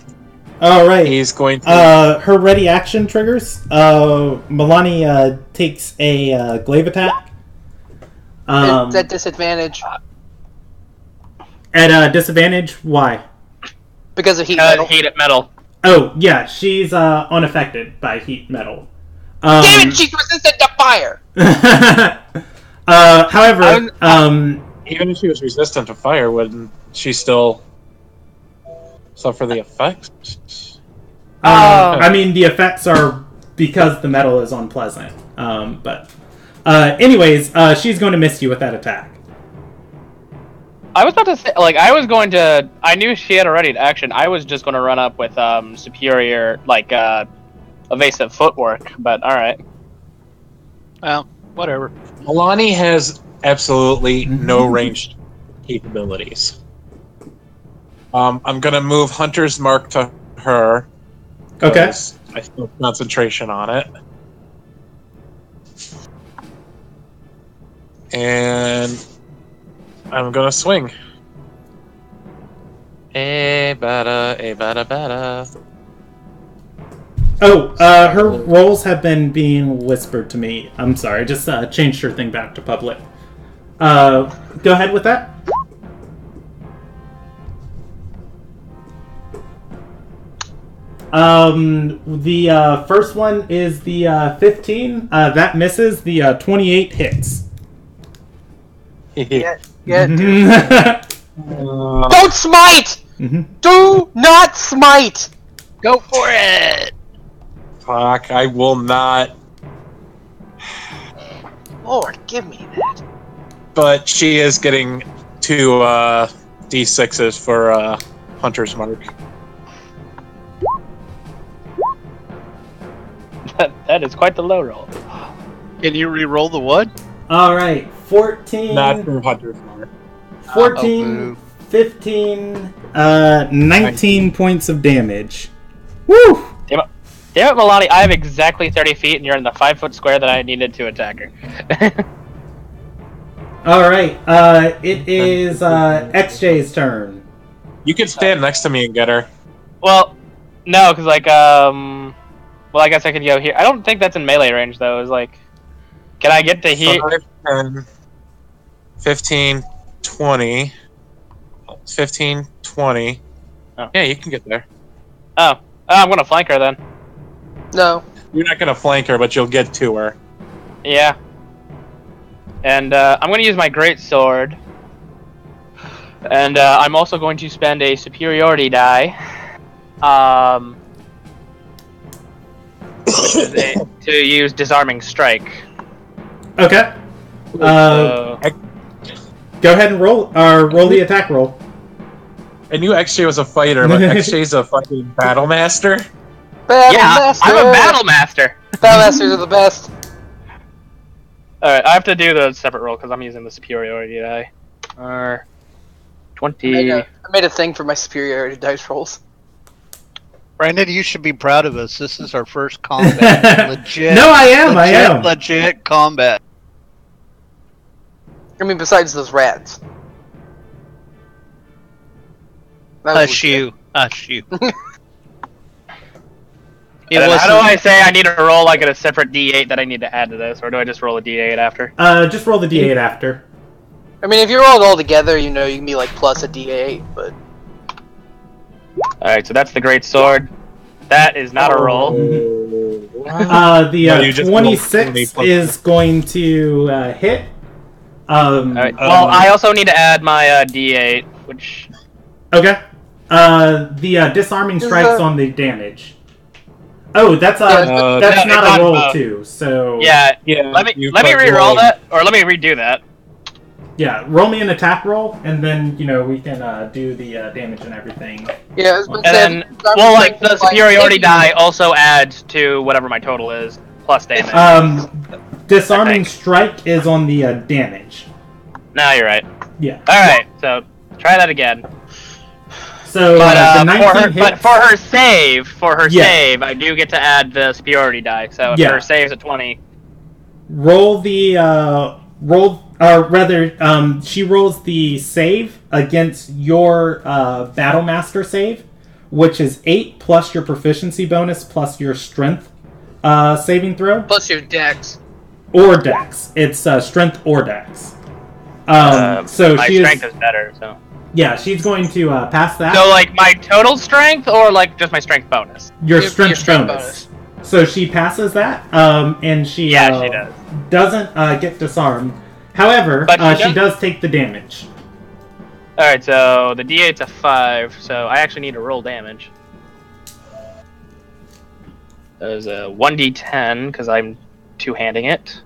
A: Alright.
D: He's going to.
A: Her ready action triggers. Milani takes a glaive attack.
B: It's at disadvantage
A: At a disadvantage? Why?
B: because of heat metal.
C: heat at metal.
A: Oh, yeah, she's unaffected by heat metal.
B: Damn it, she's resistant to fire!
A: However,
D: Even if she was resistant to fire, wouldn't she still suffer the effects?
A: I mean, the effects are because the metal is unpleasant. Anyways, she's going to miss you with that attack.
C: I was about to say, like, I knew she had a ready action. I was just going to run up with superior, like, evasive footwork, but alright.
E: well, whatever.
D: Milani has absolutely no ranged capabilities. I'm gonna move Hunter's Mark to her.
A: Okay.
D: 'Cause I feel concentration on it. And I'm gonna swing. Bada.
A: Oh, her roles have been being whispered to me. I'm sorry, I just changed her thing back to public. Go ahead with that. The first one is the 15. That misses. The 28 hits.
B: Yeah,
A: Mhm.
B: Don't smite! Do not smite!
E: Go for it!
D: Fuck, I will not.
B: Lord, give me that.
D: But she is getting 2 D6s for Hunter's Mark.
C: That is quite the low roll.
E: Can you re-roll the what?
A: All right, 14.
D: Not for Hunter's Mark.
A: 14,
E: boo.
A: 15, 19 points of damage. Woo!
C: Damn it, Milani, I have exactly 30 feet, and you're in the 5-foot square that I needed to attack her.
A: All right, it is XJ's turn.
D: You can stand next to me and get her.
C: Well, no, because like well, I guess I could go here. I don't think that's in melee range though. It's like, can I get to here?
D: 5, 10, 15, 20. 15, 20.
C: Oh.
D: Yeah, you can get there.
C: Oh, I'm gonna flank her then.
B: No.
D: You're not gonna flank her, but you'll get to her.
C: Yeah. And I'm gonna use my great sword. And I'm also going to spend a superiority die. To use disarming strike.
A: Okay.
C: So,
A: Go ahead and roll the attack roll.
D: I knew XJ was a fighter, but XJ's a fucking battle master.
B: Battle
C: yeah,
B: Master.
C: I'm a battle master.
B: Battle Masters are the best.
C: Alright, I have to do the separate roll because I'm using the superiority die. 20.
B: I made a thing for my superiority dice rolls.
E: Brandon, you should be proud of us. This is our first combat. Legit.
A: No, I am.
E: Legit combat.
B: I mean, besides those rats. That was
E: Hush you. Hush you.
C: How do I say I need to roll like a separate D8 that I need to add to this, or do I just roll a D8 after?
A: Just roll the D8 after.
B: I mean, if you roll it all together, you know, you can be like plus a D8, but...
C: Alright, so that's the great sword. That is not a roll.
A: The 26 is going to hit.
C: Alright, well, I also need to add my D8, which...
A: Okay. The disarming strikes on the damage. Oh, that's not a roll too. So
C: yeah. Let me re-roll that, or let me redo that.
A: Yeah, roll me an attack roll, and then we can do the damage and everything.
B: Yeah,
C: and then like the superiority die also adds to whatever my total is plus damage.
A: Disarming strike is on the damage.
C: No, you're right.
A: Yeah.
C: All right, so try that again.
A: So, the 19 hits.
C: But for her save, I do get to add the superiority die. So if her save's a 20,
A: roll the she rolls the save against your Battlemaster save, which is 8 plus your proficiency bonus plus your strength saving throw.
B: Plus your dex.
A: Or dex. It's strength or dex. So
C: my strength is better, so...
A: Yeah, she's going to pass that.
C: So, like, my total strength, or, like, just my strength bonus?
A: Your strength bonus. So she passes that, and she,
C: she does.
A: Doesn't get disarmed. However, she does take the damage.
C: Alright, so the D8's a 5, so I actually need to roll damage. There's a 1d10, because I'm two-handing it.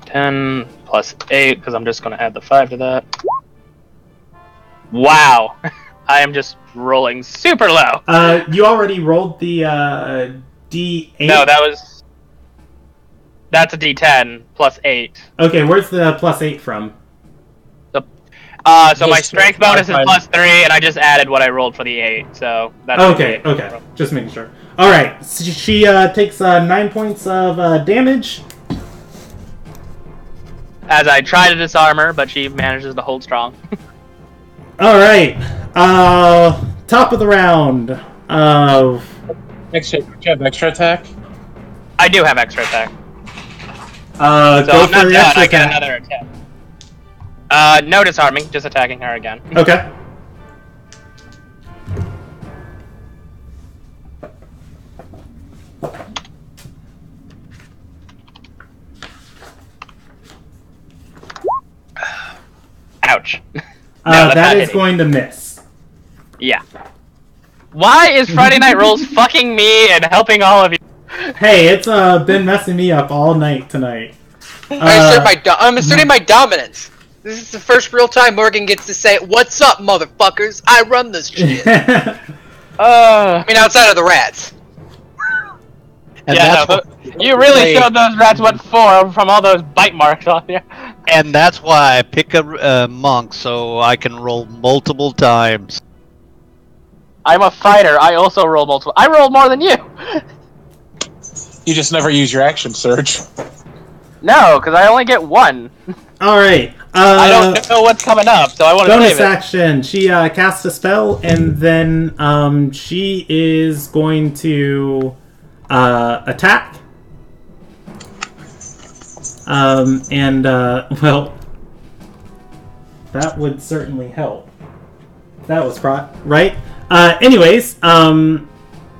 C: +10 plus 8, because I'm just going to add the 5 to that. Wow! I am just rolling super low.
A: You already rolled the D8?
C: No, that's a D10 plus 8.
A: Okay, where's the plus 8 from?
C: So my strength bonus is plus 3, and I just added what I rolled for the 8, so that's
A: okay. Just making sure. Alright, so she takes 9 points of damage.
C: As I try to disarm her, but she manages to hold strong.
A: Alright. Top of the round.
D: Extra, do you have extra attack?
C: I do have extra attack.
A: So
C: I'm not done, I get another attack. No disarming, just attacking her again.
A: Okay.
C: Ouch.
A: That is going to miss.
C: Yeah. Why is Friday Night Rolls fucking me and helping all of you?
A: Hey, it's been messing me up all night tonight.
B: I'm asserting my dominance. This is the first real time Morgan gets to say, "What's up, motherfuckers? I run this shit." I mean, outside of the rats.
E: And
C: yeah, you really showed those rats what for from all those bite marks on you.
E: And that's why I pick a monk, so I can roll multiple times.
C: I'm a fighter. I also roll multiple. I roll more than you.
D: You just never use your action surge.
C: No, because I only get one.
A: All right.
C: I don't know what's coming up, so I want to
A: Bonus
C: save it.
A: action. She casts a spell, and then she is going to attack. Well, that would certainly help. That was right. Anyways,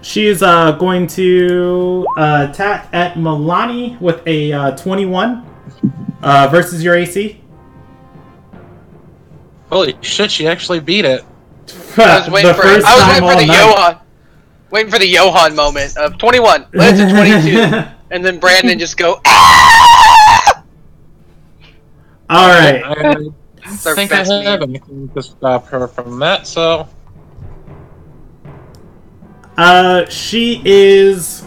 A: she's going to attack at Milani with a 21 versus your AC.
D: Holy shit, she actually beat it.
B: I was waiting for the Johan moment of 21. Let's at 22, and then Brandon just go. Ah!
A: All right.
D: I think I have anything to stop her from that, so...
A: She is...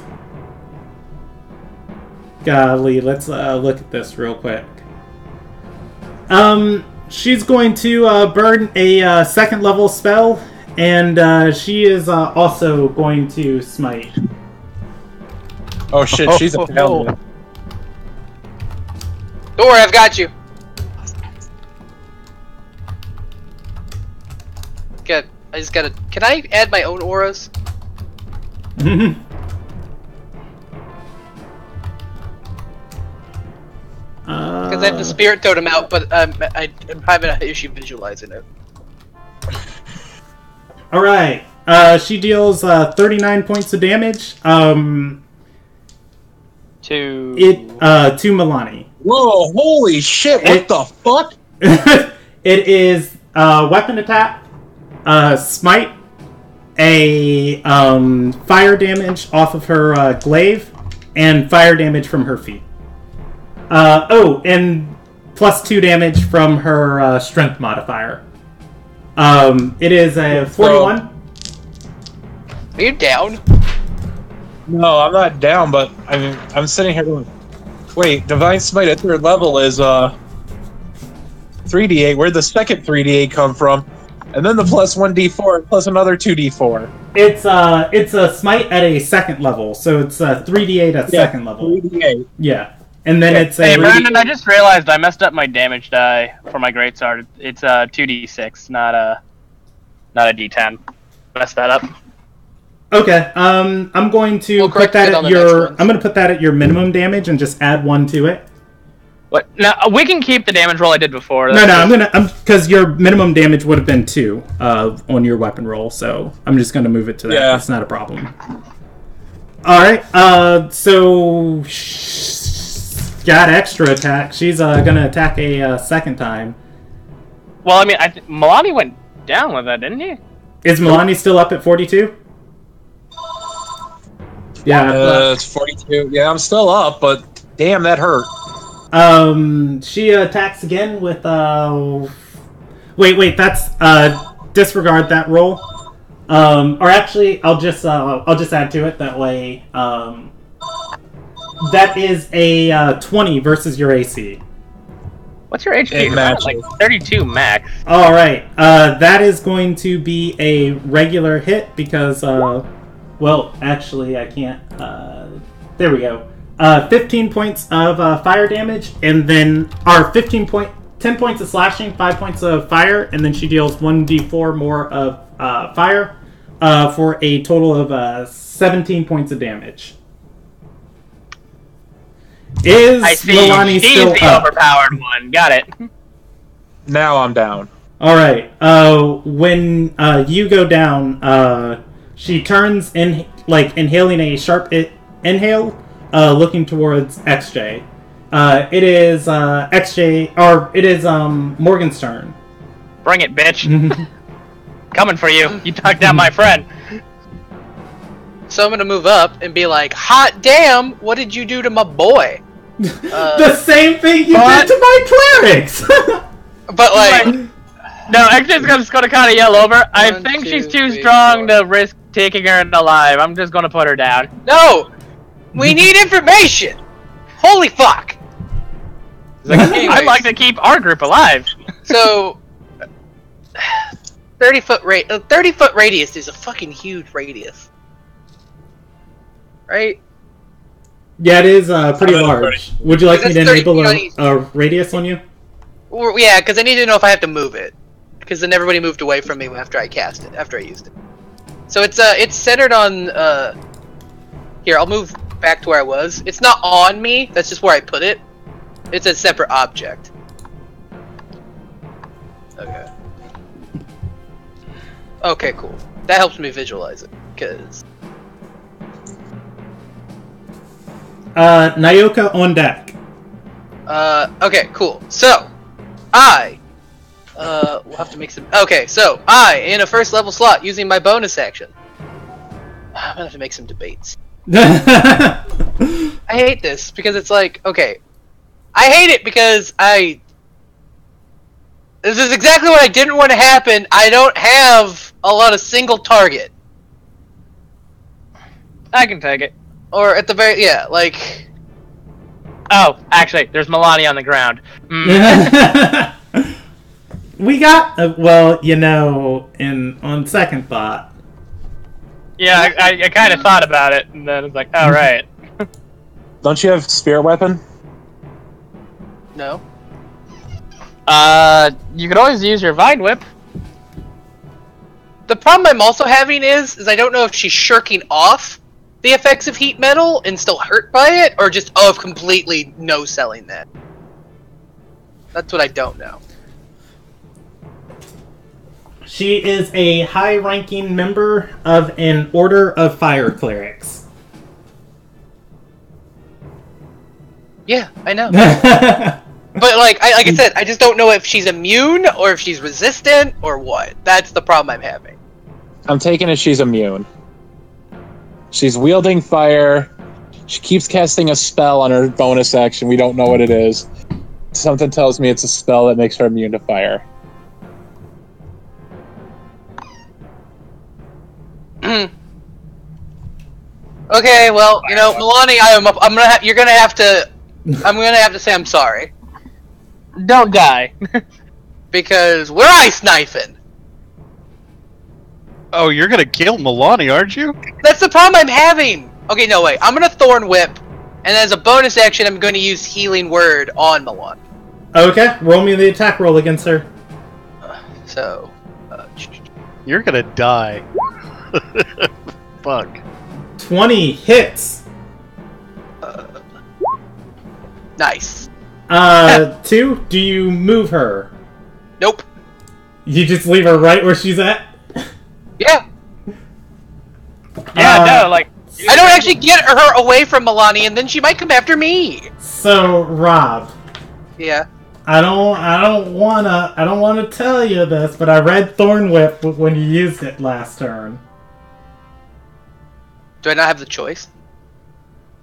A: Golly, let's look at this real quick. She's going to burn a second level spell, and she is also going to smite.
D: Oh shit, she's a paladin.
B: Don't worry, I've got you. Good. I just gotta. Can I add my own auras? Because I have the spirit totem out, but I'm having an issue visualizing it.
A: Alright. She deals 39 points of damage.
C: To
A: Milani.
D: Whoa, holy shit, what the fuck?
A: It is weapon attack, smite, a fire damage off of her glaive, and fire damage from her feet. And plus 2 damage from her strength modifier. It is a 41.
B: Are you down?
D: No, I'm not down, but I'm sitting here going, wait, Divine Smite at 3rd level is 3d8. Where'd the second 3d8 come from? And then the plus 1d4 plus another 2d4.
A: It's a smite at a 2nd level, so it's 3d8 at 2nd level.
D: 3d8.
A: Yeah. And then it's a...
C: Hey, Brandon, I just realized I messed up my damage die for my greatsword. It's 2d6, not a d10. Messed that up.
A: Okay. I'm going to put that at your... I'm going to put that at your minimum damage and just add 1 to it.
C: What? Now we can keep the damage roll I did before.
A: Because your minimum damage would have been 2 on your weapon roll, so I'm just going to move it to that.
D: Yeah.
A: It's not a problem. All right. So got extra attack. She's going to attack a second time.
C: Well, I mean, Milani went down with that, didn't he?
A: Is Milani still up at 42? Yeah.
D: It's 42. Yeah, I'm still up, but damn, that hurt.
A: She attacks again with wait, that's disregard that roll. Or actually I'll just add to it that way. That is a 20 versus your AC.
C: What's your HP?
D: It matches.
C: Like 32 max.
A: All right. That is going to be a regular hit because well, actually I can't there we go. 15 points of fire damage, and then 10 points of slashing, 5 points of fire, and then she deals 1d4 more of fire for a total of 17 points of damage. Is Milani still
C: the
A: up?
C: overpowered one. Got it.
D: Now I'm down.
A: All right. When you go down, she turns inhaling a sharp inhale. Looking towards XJ. It is XJ, or it is Morgan's turn.
C: Bring it, bitch. Coming for you. You took down my friend.
B: So I'm gonna move up and be like, hot damn, what did you do to my boy?
A: The same thing you did to my clerics!
B: But like...
C: No, XJ's just gonna kind of yell over. I think she's too strong to risk taking her alive. I'm just gonna put her down.
B: No! We need information! Holy fuck!
C: I'd like to keep our group alive.
B: So... 30-foot radius is a fucking huge radius. Right?
A: Yeah, it is pretty
D: I'm at
A: large. Would you like me to
B: That's 30
A: enable
B: feet
A: a radius on you?
B: Yeah, because I need to know if I have to move it. Because then everybody moved away from me after I cast it, after I used it. So it's centered on, here, I'll move back to where I was. It's not on me, that's just where I put it. It's a separate object. Okay. Okay, cool. That helps me visualize it, because...
A: Nyoka on deck.
B: Okay, cool. So, we'll have to make some... Okay, so, in a first level slot, using my bonus action. I'm gonna have to make some debates. I hate this, because it's like, okay. I hate it because this is exactly what I didn't want to happen. I don't have a lot of single target.
C: I can take it.
B: Or at the very... Yeah, like...
C: Oh, actually, there's Milani on the ground.
A: We got well, you know, on second thought.
C: Yeah, I kind of thought about it, and then it's like, oh, right.
D: Don't you have spirit weapon?
B: No.
C: You could always use your Vine Whip.
B: The problem I'm also having is I don't know if she's shirking off the effects of heat metal and still hurt by it, or just completely no-selling that. That's what I don't know.
A: She is a high-ranking member of an order of fire clerics.
B: Yeah, I know. But like I said, I just don't know if she's immune or if she's resistant or what. That's the problem I'm having.
D: I'm taking it she's immune. She's wielding fire. She keeps casting a spell on her bonus action. We don't know what it is. Something tells me it's a spell that makes her immune to fire.
B: Okay, well, you know, Milani, you're gonna have to say I'm sorry.
C: Don't die.
B: Because we're ice knifing.
E: Oh, you're gonna kill Milani, aren't you?
B: That's the problem I'm having. Okay, no, wait. I'm gonna Thorn Whip, and as a bonus action, I'm going to use Healing Word on Milani.
A: Okay, roll me the attack roll against her.
B: So,
E: You're gonna die. Fuck.
A: 20 hits.
B: nice.
A: 2, do you move her?
B: Nope.
A: You just leave her right where she's at?
B: Yeah.
C: Yeah, no, like...
B: I don't actually get her away from Milani, and then she might come after me.
A: So, Rob.
B: Yeah.
A: I don't wanna tell you this, but I read Thorn Whip when you used it last turn.
B: Do I not have the choice?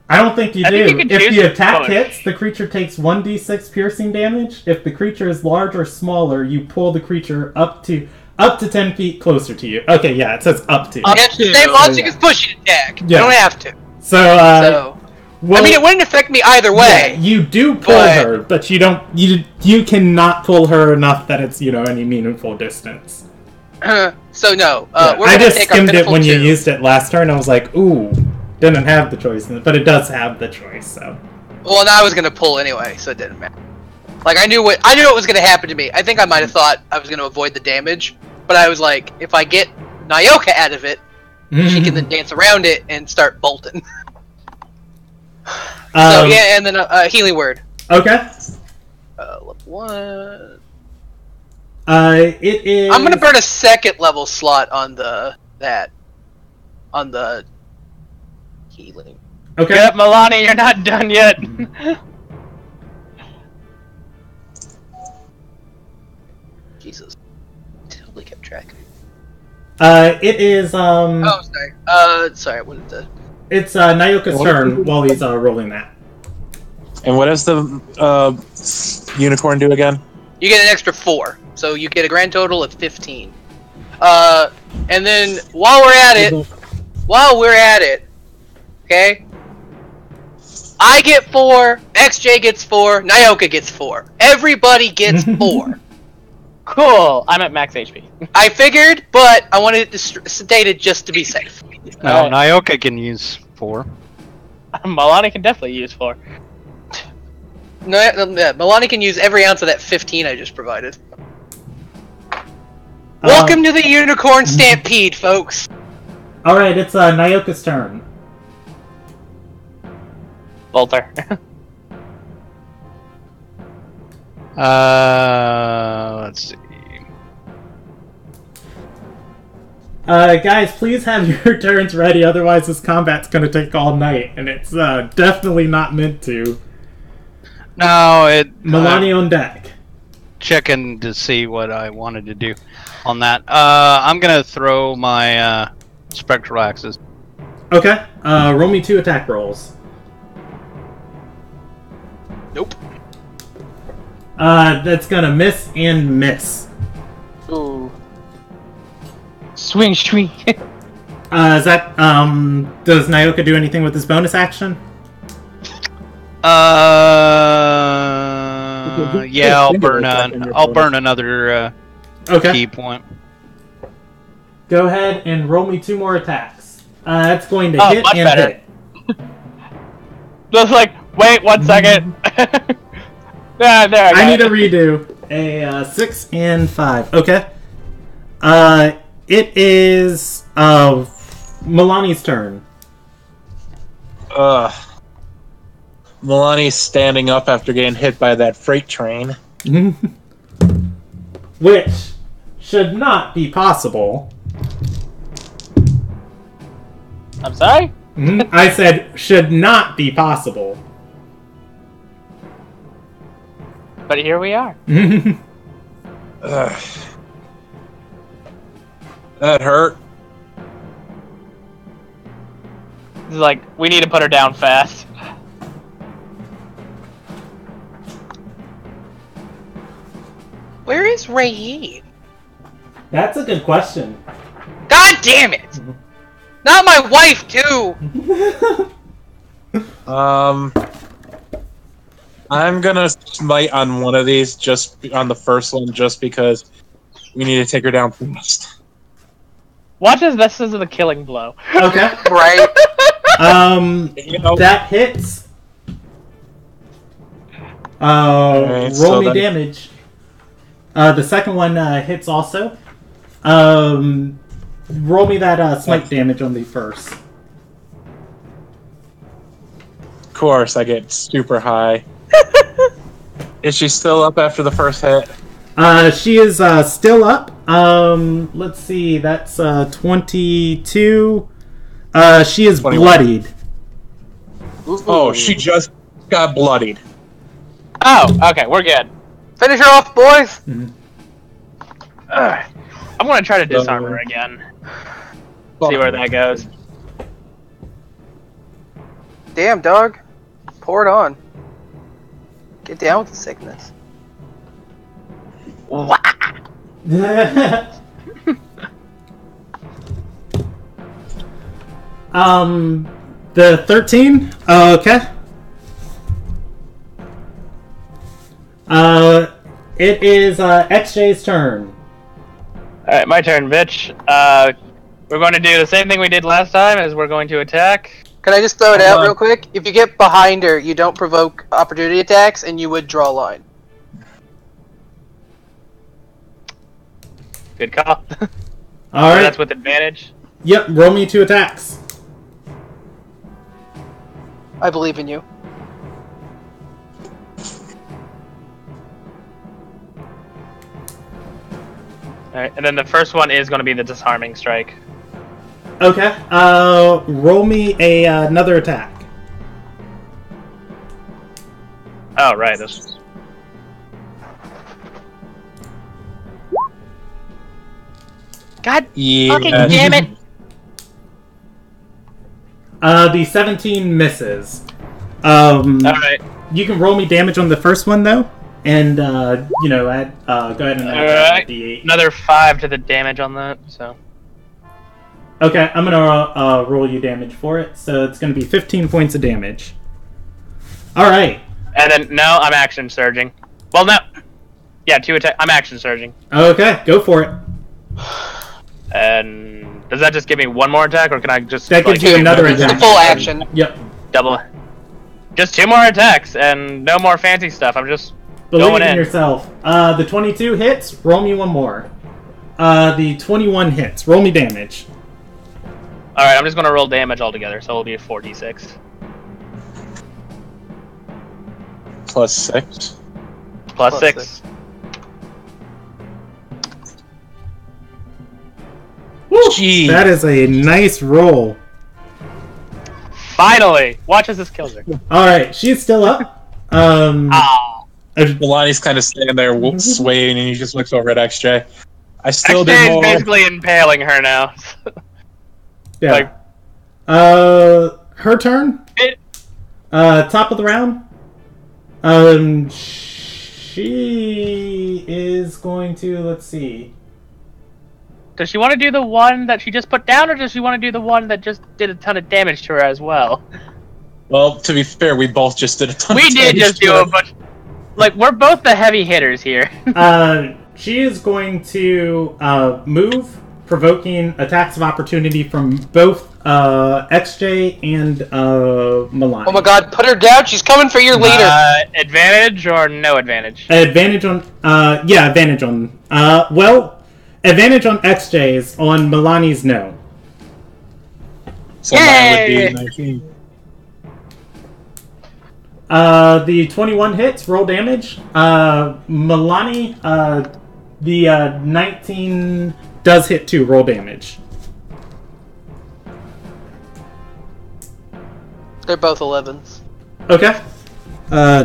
A: I don't think you
C: I
A: do.
C: think you can
A: If
C: choose
A: the
C: to
A: attack
C: push.
A: hits, the creature takes 1d6 piercing damage. If the creature is large or smaller, you pull the creature up to 10 feet closer to you. Okay, yeah, it says up to.
B: Yeah, the same logic as pushing attack.
A: Yeah.
B: You don't have to.
A: So, well,
B: I mean, it wouldn't affect me either way.
A: Yeah, you do pull her, but you don't. You cannot pull her enough that it's any meaningful distance.
B: So no,
A: Yeah,
B: we're
A: I
B: gonna
A: just
B: take our
A: skimmed it
B: pitiful
A: when you
B: two.
A: used it last turn. I was like, ooh, didn't have the choice, but it does have the choice. So.
B: Well, now I was gonna pull anyway, so it didn't matter. Like I knew what was gonna happen to me. I think I might have thought I was gonna avoid the damage, but I was like, if I get Nyoka out of it, she can then dance around it and start bolting. So yeah, and then a healing word.
A: Okay.
B: Level 1.
A: It is.
B: I'm gonna burn a second level slot on the healing.
A: Okay.
C: Get up, Milani, you're not done yet.
B: Jesus, totally kept track.
A: It is.
B: Oh, sorry. Sorry, I wanted to.
A: It's Nyoka's turn while he's rolling that.
D: And what does the unicorn do again?
B: You get an extra 4, so you get a grand total of 15. And then while we're at it, okay, I get 4, XJ gets 4, Nyoka gets 4. Everybody gets 4.
C: Cool, I'm at max HP.
B: I figured, but I wanted it stated just to be safe.
E: No, Nyoka can use 4.
C: Milani can definitely use 4.
B: No, Milani can use every ounce of that 15 I just provided. Welcome to the Unicorn Stampede, folks!
A: Alright, it's Nyoka's turn.
C: Bolter.
E: Let's see.
A: Guys, please have your turns ready, otherwise this combat's gonna take all night, and it's definitely not meant to.
E: No,
A: Milani on deck.
E: Checking to see what I wanted to do on that. I'm gonna throw my spectral axes.
A: Okay, roll me 2 attack rolls.
B: Nope.
A: That's gonna miss and miss.
C: Ooh. Swing, swing.
A: Is that, does Nyoka do anything with his bonus action?
E: Yeah, I'll burn another
A: Okay.
E: key point.
A: Go ahead and roll me 2 more attacks. That's going to hit
C: much
A: and
C: better.
A: hit.
C: Just like, wait 1 second. There,
A: I need a redo. A 6 and 5. Okay. It is Milani's turn.
D: Milani's standing up after getting hit by that freight train.
A: Which should not be possible.
C: I'm sorry?
A: I said should not be possible.
C: But here we are.
D: That hurt.
C: It's like, we need to put her down fast.
B: Where is Rayin?
A: That's a good question.
B: God damn it! Not my wife, too!
D: I'm gonna smite on one of these, just on the first one, just because we need to take her down fast.
C: Watch as this is the killing blow.
A: Okay.
B: Right?
A: That hits.
D: Alright,
A: Roll
D: so
A: me
D: then-
A: damage. The second one hits also. Roll me that smite damage on the first.
D: Of course, I get super high. Is she still up after the first hit?
A: She is still up. Let's see. That's 22. She is
D: 21.
A: bloodied.
D: Oh, she just got bloodied.
C: Oh, okay, we're good.
B: Finish her off, boys!
C: I'm gonna try to disarm her again. See where that goes.
B: Damn, dog. Pour it on. Get down with the sickness.
A: The 13. Okay. It is XJ's turn.
C: Alright, my turn, bitch. We're going to do the same thing we did last time, is we're going to attack.
B: Can I just throw it out real quick? If you get behind her, you don't provoke opportunity attacks, and you would draw a line.
C: Good call.
A: All right.
C: That's with advantage.
A: Yep. Roll me 2 attacks.
B: I believe in you.
C: Alright, and then the first one is going to be the disarming strike.
A: Okay. Roll me another attack.
C: Oh, right, this was... God fucking damn it!
A: The 17 misses.
C: Alright.
A: You can roll me damage on the first one though, and go ahead and add
C: Alright.
A: D8.
C: Another 5 to the damage on that, so...
A: Okay, I'm gonna roll you damage for it, so it's gonna be 15 points of damage. Alright.
C: And then, no, I'm action surging. Well, no. Yeah, 2 attack. I'm action surging.
A: Okay, go for it.
C: And does that just give me one more attack, or can I just...
A: That gives you another
B: It's a
A: attack.
B: full action.
A: Yep.
C: Double. Just 2 more attacks and no more fancy stuff. I'm just
A: Believe
C: going
A: in
C: in.
A: yourself. The 22 hits. Roll me one more. The 21 hits. Roll me damage.
C: Alright, I'm just going to roll damage altogether, so it'll be a 4d6.
D: Plus 6.
C: Plus 6.
A: Woo!
D: Jeez.
A: That is a nice roll.
C: Finally! Watch as this kills her.
A: Alright, she's still up.
C: Ah.
D: Milani's kind of standing there swaying, and he just looks over at XJ. I still
C: XJ
D: did
C: is
D: more.
C: basically impaling her now.
A: Yeah.
C: Like-
A: Her turn. Top of the round. She is going to, let's see.
C: Does she want to do the one that she just put down, or does she want to do the one that just did a ton of damage to her as well?
D: Well, to be fair, we both just did a ton
C: We
D: of
C: did
D: damage
C: just
D: to
C: do
D: her.
C: a bunch. Like, we're both the heavy hitters here.
A: She is going to move, provoking attacks of opportunity from both XJ and Milani.
B: Oh my god, put her down. She's coming for your leader.
C: Advantage or no advantage?
A: Advantage on, advantage on, advantage on XJ's, on Milani's no.
D: So mine would be 19.
A: The 21 hits, roll damage. Milani, the 19 does hit too, roll damage.
B: They're both 11s.
A: Okay.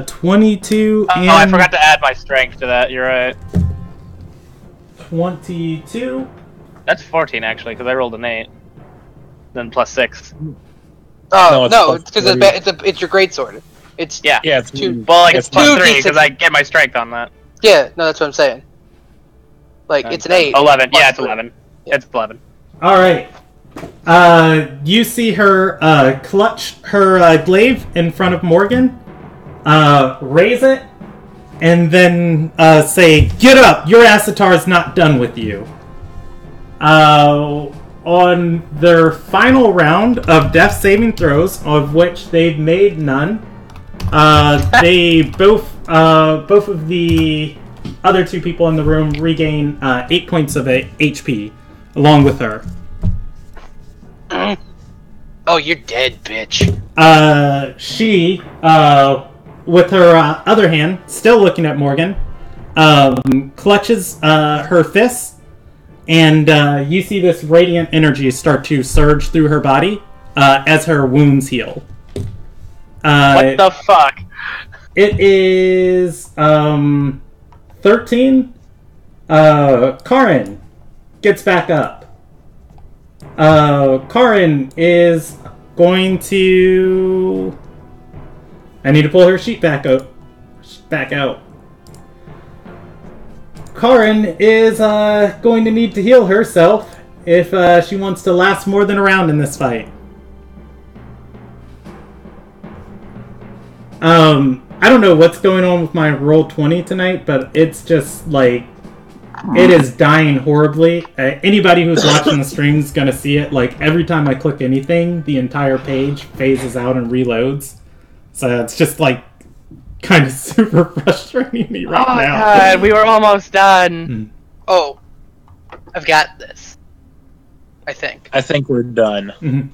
A: 22 and...
C: Oh, I forgot to add my strength to that, you're right.
A: 22.
C: That's 14, actually, because I rolled an 8. Then plus 6.
B: Oh,
D: No,
B: no,
D: it's
B: it's because it's your greatsword. It's
C: Yeah.
D: Yeah, it's
B: Two.
C: Well, like,
B: It's
C: it's plus
B: 2
C: 3,
B: D6.
C: because I get my strength on that.
B: Yeah, no, that's what I'm saying. Like, it's an 8.
C: 11,
B: plus
C: yeah, it's
B: 3.
C: 11.
B: Yeah.
C: It's 11.
A: Alright. You see her clutch her glaive in front of Morgan, raise it, and then say, "Get up! Your Asatar's not done with you." On their final round of death saving throws, of which they've made none, they both of the other 2 people in the room regain 8 points of HP, along with her.
B: Oh, you're dead, bitch.
A: She, with her other hand, still looking at Morgan, clutches her fists, and you see this radiant energy start to surge through her body as her wounds heal.
C: What the fuck?
A: It is 13. Karin gets back up. Karin is going to... I need to pull her sheet back out. Karin is going to need to heal herself if she wants to last more than a round in this fight. I don't know what's going on with my Roll20 tonight, but it's just like... It is dying horribly. Anybody who's watching the stream is going to see it. Like, every time I click anything, the entire page phases out and reloads. So it's just, like, kind of super frustrating me right
C: Oh my
A: now.
C: god, we were almost done.
B: Oh, I've got this. I think.
D: I think we're done.
A: Mhm.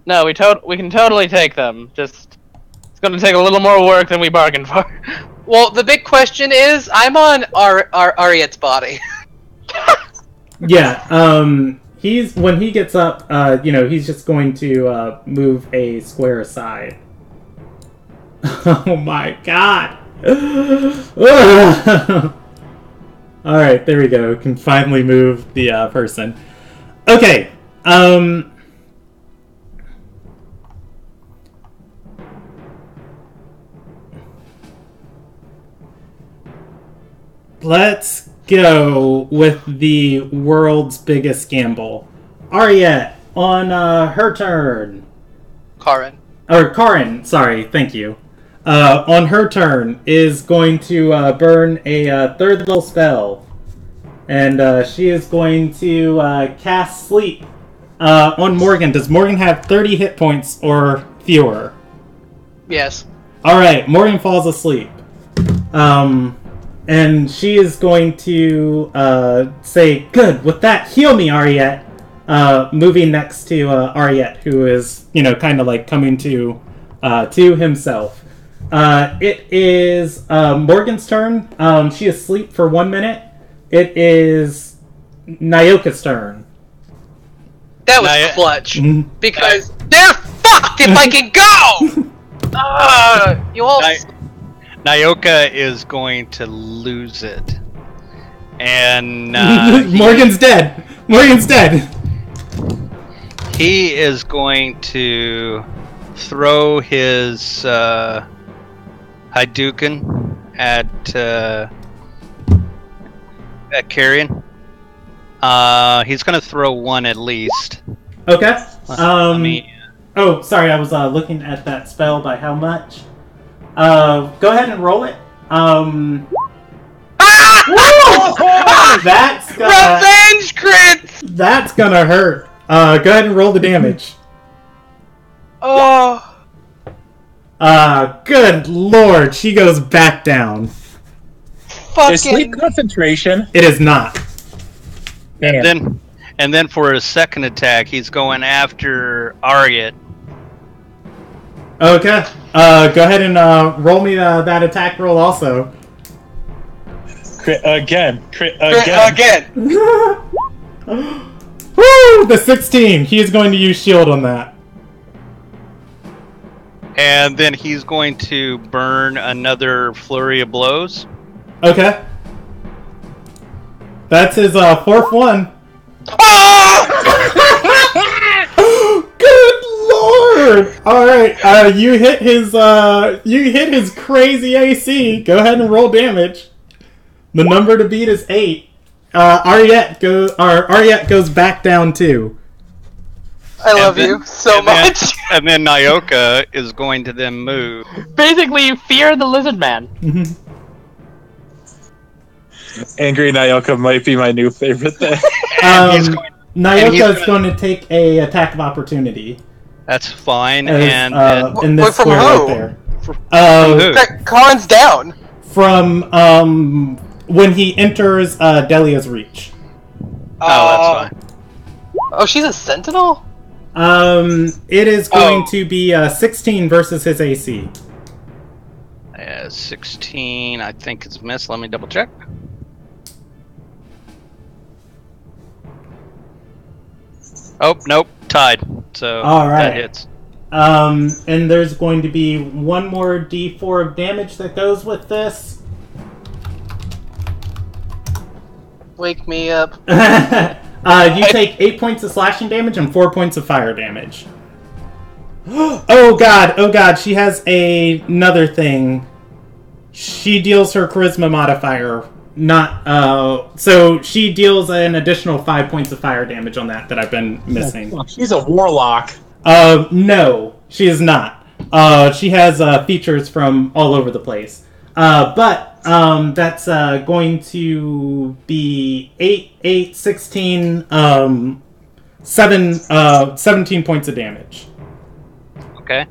C: No, we can totally take them. Just, it's gonna take a little more work than we bargained for.
B: Well, the big question is, I'm on Ariet's body.
A: Yeah, he's... When he gets up, he's just going to move a square aside. Oh my god! Alright, there we go. Can finally move the person. Okay, let's go with the world's biggest gamble. Ariette, on her turn.
B: Karin.
A: Or Karin, sorry, thank you. On her turn, is going to burn a 3rd level spell. And she is going to cast Sleep on Morgan. Does Morgan have 30 hit points or fewer.
B: Yes.
A: Alright, Morgan falls asleep. And she is going to say, "Good, with that, heal me, Ariette." Moving next to Ariette, who is, kind of like coming to himself. It is Morgan's turn. She is asleep for 1 minute. It is Nyoka's turn.
B: That was clutch. Because they're fucked if I can go! You all...
E: Nyoka is going to lose it. And
A: Morgan's dead. Morgan's dead.
E: He is going to throw his Hadouken at Carrion. He's going to throw one at least.
A: Okay. Oh, sorry, I was looking at that spell by how much. Go ahead and roll it. That's gonna,
B: Revenge crits!
A: That's gonna hurt. Go ahead and roll the damage.
B: Oh.
A: Good lord, she goes back down.
D: Is sleep concentration?
A: It is not.
D: Damn.
E: And then for his second attack, he's going after Ariette.
A: Okay. Go ahead and roll me that attack roll also.
D: Crit again.
B: Again.
A: Woo! The 16. He is going to use shield on that.
E: And then he's going to burn another flurry of blows.
A: Okay. That's his fourth one. Good lord! Alright, you hit his crazy AC. Go ahead and roll damage. The number to beat is 8. Ariette goes back down too.
B: I love you so much.
E: And then Nyoka is going to then move.
C: Basically, fear the lizard man.
D: Angry Nyoka might be my new favorite thing.
A: Nyoka is going to take a attack of opportunity.
E: That's fine.
A: In
B: Wait,
A: this
B: from
A: square
B: who?
A: right there.
B: Khan's down.
A: From when he enters Delia's reach.
E: Oh, that's fine.
B: Oh, she's a sentinel?
A: It is going to be 16 versus his AC.
E: 16, I think it's missed. Let me double check. Oh, nope, tied. So that hits.
A: And there's going to be one more D4 of damage that goes with this.
B: Wake me up.
A: You take 8 points of slashing damage and 4 points of fire damage. Oh god, she has another thing. She deals her charisma modifier. So she deals an additional 5 points of fire damage on that I've been missing.
D: She's a warlock.
A: No, she is not. She has features from all over the place. But that's going to be 8, 16, 17 points of damage.
E: Okay.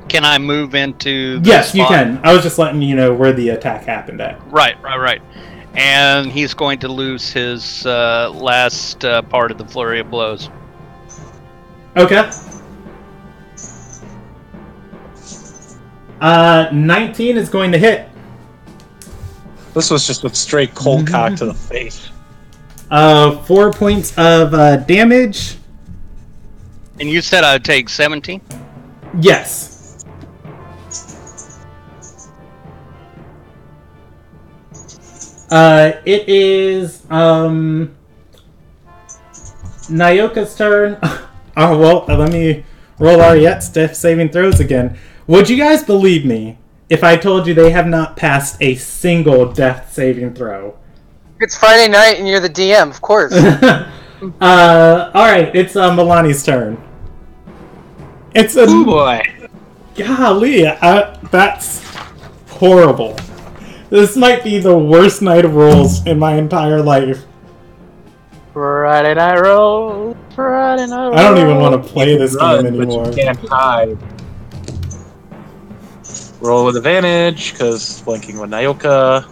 E: Can I move into the
A: Yes,
E: spot?
A: you can. I was just letting you know where the attack happened at.
E: Right. And he's going to lose his last part of the flurry of blows.
A: Okay. 19 is going to hit.
D: This was just a straight cold cock to the face.
A: 4 points of damage.
E: And you said I'd take 17?
A: Yes. It is Nyoka's turn. Oh well, let me roll Ariette's death saving throws again. Would you guys believe me if I told you they have not passed a single death saving throw?
B: It's Friday night and you're the DM, of course.
A: Alright, it's Milani's turn. It's a...
C: Oh boy.
A: Golly, that's horrible. This might be the worst night of rolls in my entire life.
C: Friday night roll. Friday night.
A: I don't even want to play this
D: Run,
A: game anymore.
D: But you can't hide. Roll with advantage, because flanking with Nyoka.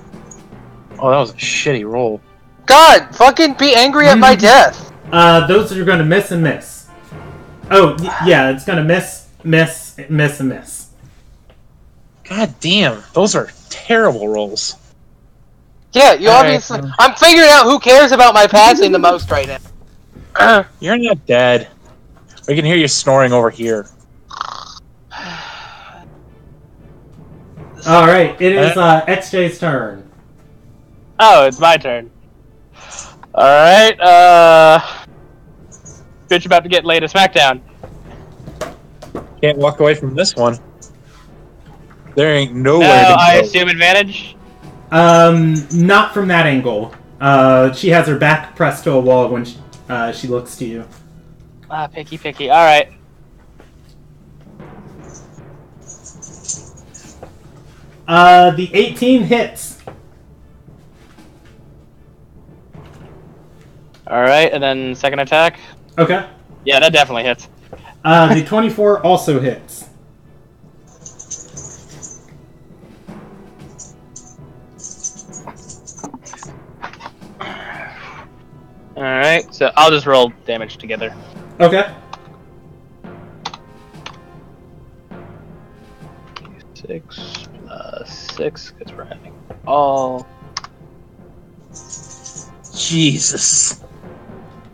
D: Oh, that was a shitty roll.
B: God, fucking be angry at my death.
A: Those are going to miss and miss. Oh, yeah, it's going to miss, and miss.
D: God damn, those are terrible rolls.
B: Yeah, you obviously... I'm figuring out who cares about my passing the most right now.
D: You're not dead. We can hear you snoring over here.
A: Alright, it is XJ's turn.
C: Oh, it's my turn. Alright, bitch about to get laid a smackdown.
D: Can't walk away from this one. There ain't nowhere
C: No,
D: to go.
C: I assume advantage?
A: Not from that angle. She has her back pressed to a wall when she looks to you.
C: Ah, picky. Alright.
A: The 18 hits.
C: Alright, and then second attack.
A: Okay.
C: Yeah, that definitely hits.
A: The 24 also hits.
C: Alright, so I'll just roll damage together.
A: Okay.
C: 6 plus 6, because we're having all.
D: Jesus.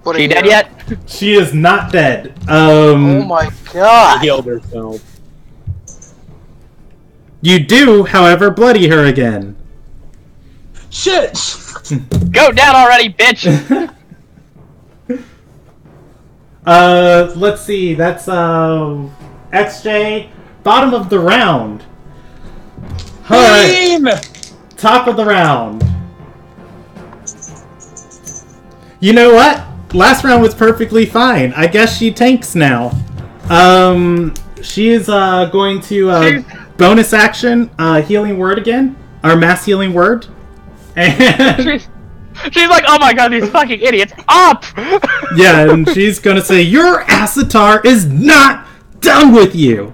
B: What are
C: She
B: you
C: dead
B: doing?
C: yet?
A: She is not dead.
B: Oh my god.
D: Healed herself.
A: You do, however, bloody her again.
D: Shit!
C: Go down already, bitch!
A: Let's see. That's XJ. Bottom of the round. Alright. Top of the round. You know what? Last round was perfectly fine. I guess she tanks now. She is going to bonus action healing word again. Our mass healing word. And
C: She's like, oh my god, these fucking idiots. Up!
A: yeah, and she's gonna say, your Asatar is not done with you!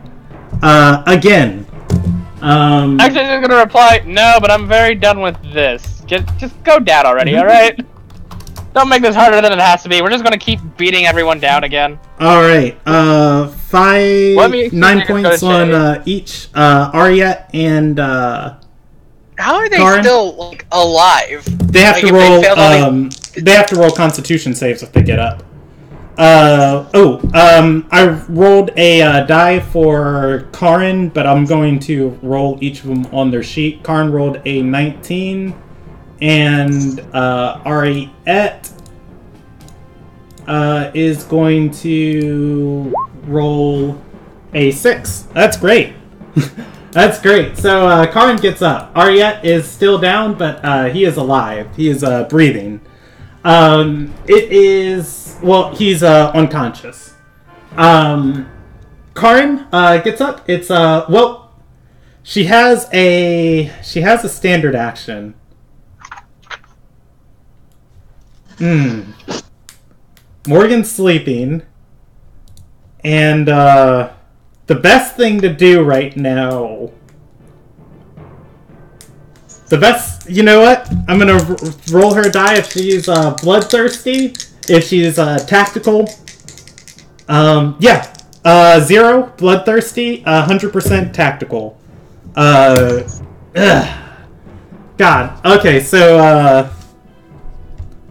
A: Again.
C: Actually, she's gonna reply, no, but I'm very done with this. Just go down already, alright? Don't make this harder than it has to be. We're just gonna keep beating everyone down again.
A: Alright, 9 points
C: go
A: on each, Ariette and,
B: How are they
A: Karin?
B: still like alive?
A: they have
B: Like,
A: to
B: if they
A: roll,
B: failed all the-
A: they have to roll Constitution saves if they get up. I rolled a die for Karin, but I'm going to roll each of them on their sheet. Karin rolled a 19, and Ariette is going to roll a 6. That's great. That's great. So Karin gets up. Ariette is still down, but he is alive. He is breathing. It is... Well, he's unconscious. Karin gets up. It's well, she has a standard action. Morgan's sleeping, and the best thing to do right now. The best, you know what? I'm gonna roll her die if she's bloodthirsty. If she's tactical, 0 bloodthirsty, 100% tactical. God. Okay, so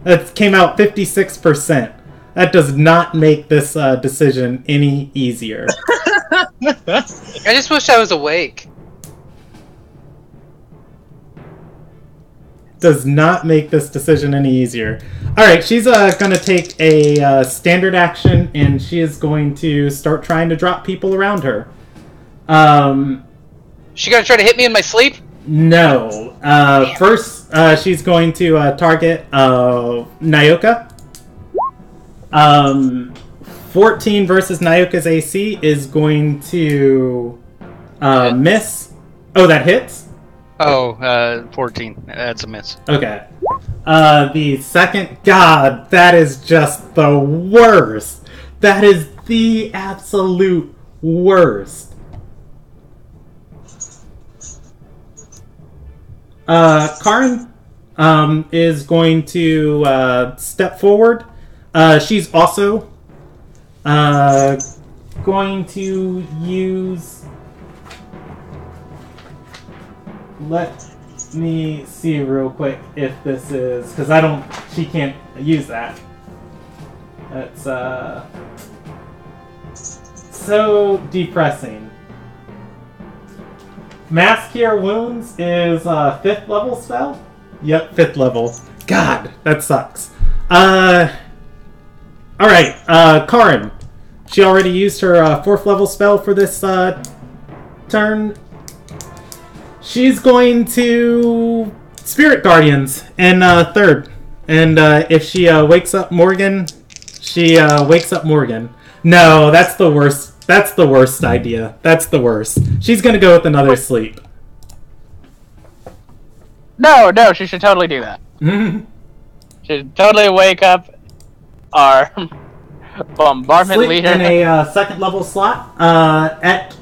A: that came out 56%. That does not make this decision any easier.
B: I just wish I was awake.
A: Does not make this decision any easier. Alright, she's gonna take a standard action, and she is going to start trying to drop people around her.
B: She gonna try to hit me in my sleep?
A: No. First, she's going to target Nyoka. 14 versus Nyoka's AC is going to miss. Oh, that hits?
E: Oh, 14. That's a miss.
A: Okay. The second... God, that is just the worst. That is the absolute worst. Karin is going to step forward. She's also going to use... Let me see real quick if this is... Because she can't use that. That's so depressing. Mass Cure Wounds is 5th level spell? Yep, 5th level. God, that sucks. Alright, Karin. She already used her 4th level spell for this turn. She's going to Spirit Guardians in 3rd. And if she wakes up Morgan, she wakes up Morgan. No, that's the worst. That's the worst idea. That's the worst. She's gonna go with another sleep.
C: No, she should totally do that. She should totally wake up our bombardment
A: Sleep
C: leader.
A: in a 2nd level slot at